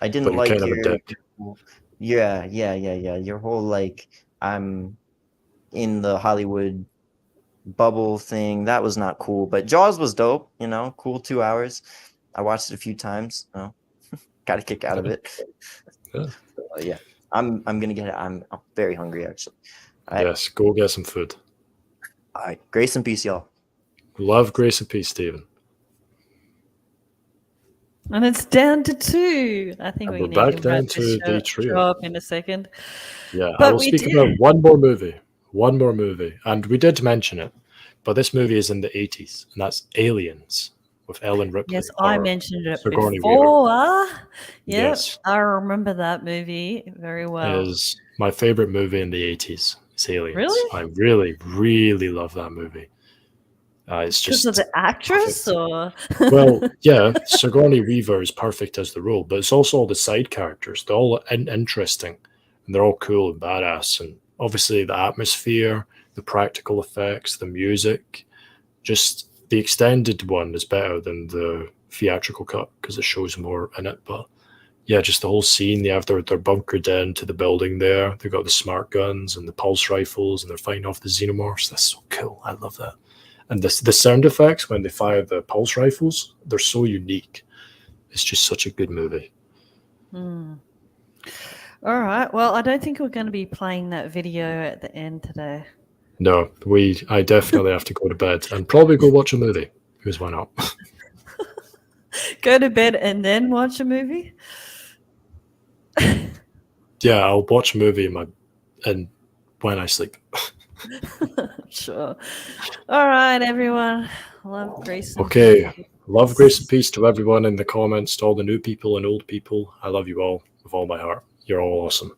didn't But you're like kind of a dick. yeah. Your whole like I'm in the Hollywood bubble thing. That was not cool. But Jaws was dope, cool 2 hours. I watched it a few times. Got a kick out of it. Yeah. Yeah. I'm gonna get it. I'm very hungry actually. All right. Yes, go get some food. All right. Grace and peace, y'all. Love, grace, and peace, Stephen. And it's down to 2. I think And we we're need back to down wrap to this the show trio. up in a second. Yeah, I But will we speak did. about one more movie, and we did mention it, but this movie is in the 80s, and that's Aliens with Ellen Ripley. Yes, I or mentioned it Sigourney before. Yeah, Yes. I remember that movie very well. Is my favorite movie in the 80s. It's Aliens. Really? I really, really love that movie. It's Because just of the actress, perfect. or Well, yeah, Sigourney Weaver is perfect as the role, but it's also all the side characters. They're all interesting, and they're all cool and badass. And obviously, the atmosphere, the practical effects, the music. Just the extended one is better than the theatrical cut because it shows more in it. But yeah, just the whole scene. They have they're bunkered into the building there. They've got the smart guns and the pulse rifles, and they're fighting off the xenomorphs. That's so cool. I love that. And the sound effects when they fire the pulse rifles, they're so unique. It's just such a good movie. All right. Well, I don't think we're going to be playing that video at the end today. No, I definitely have to go to bed and probably go watch a movie. Because why not? Go to bed and then watch a movie? Yeah, I'll watch a movie and when I sleep. Sure. All right, everyone. Love, grace, and Okay. peace. Love, grace, and peace to everyone in the comments, to all the new people and old people. I love you all with all my heart. You're all awesome.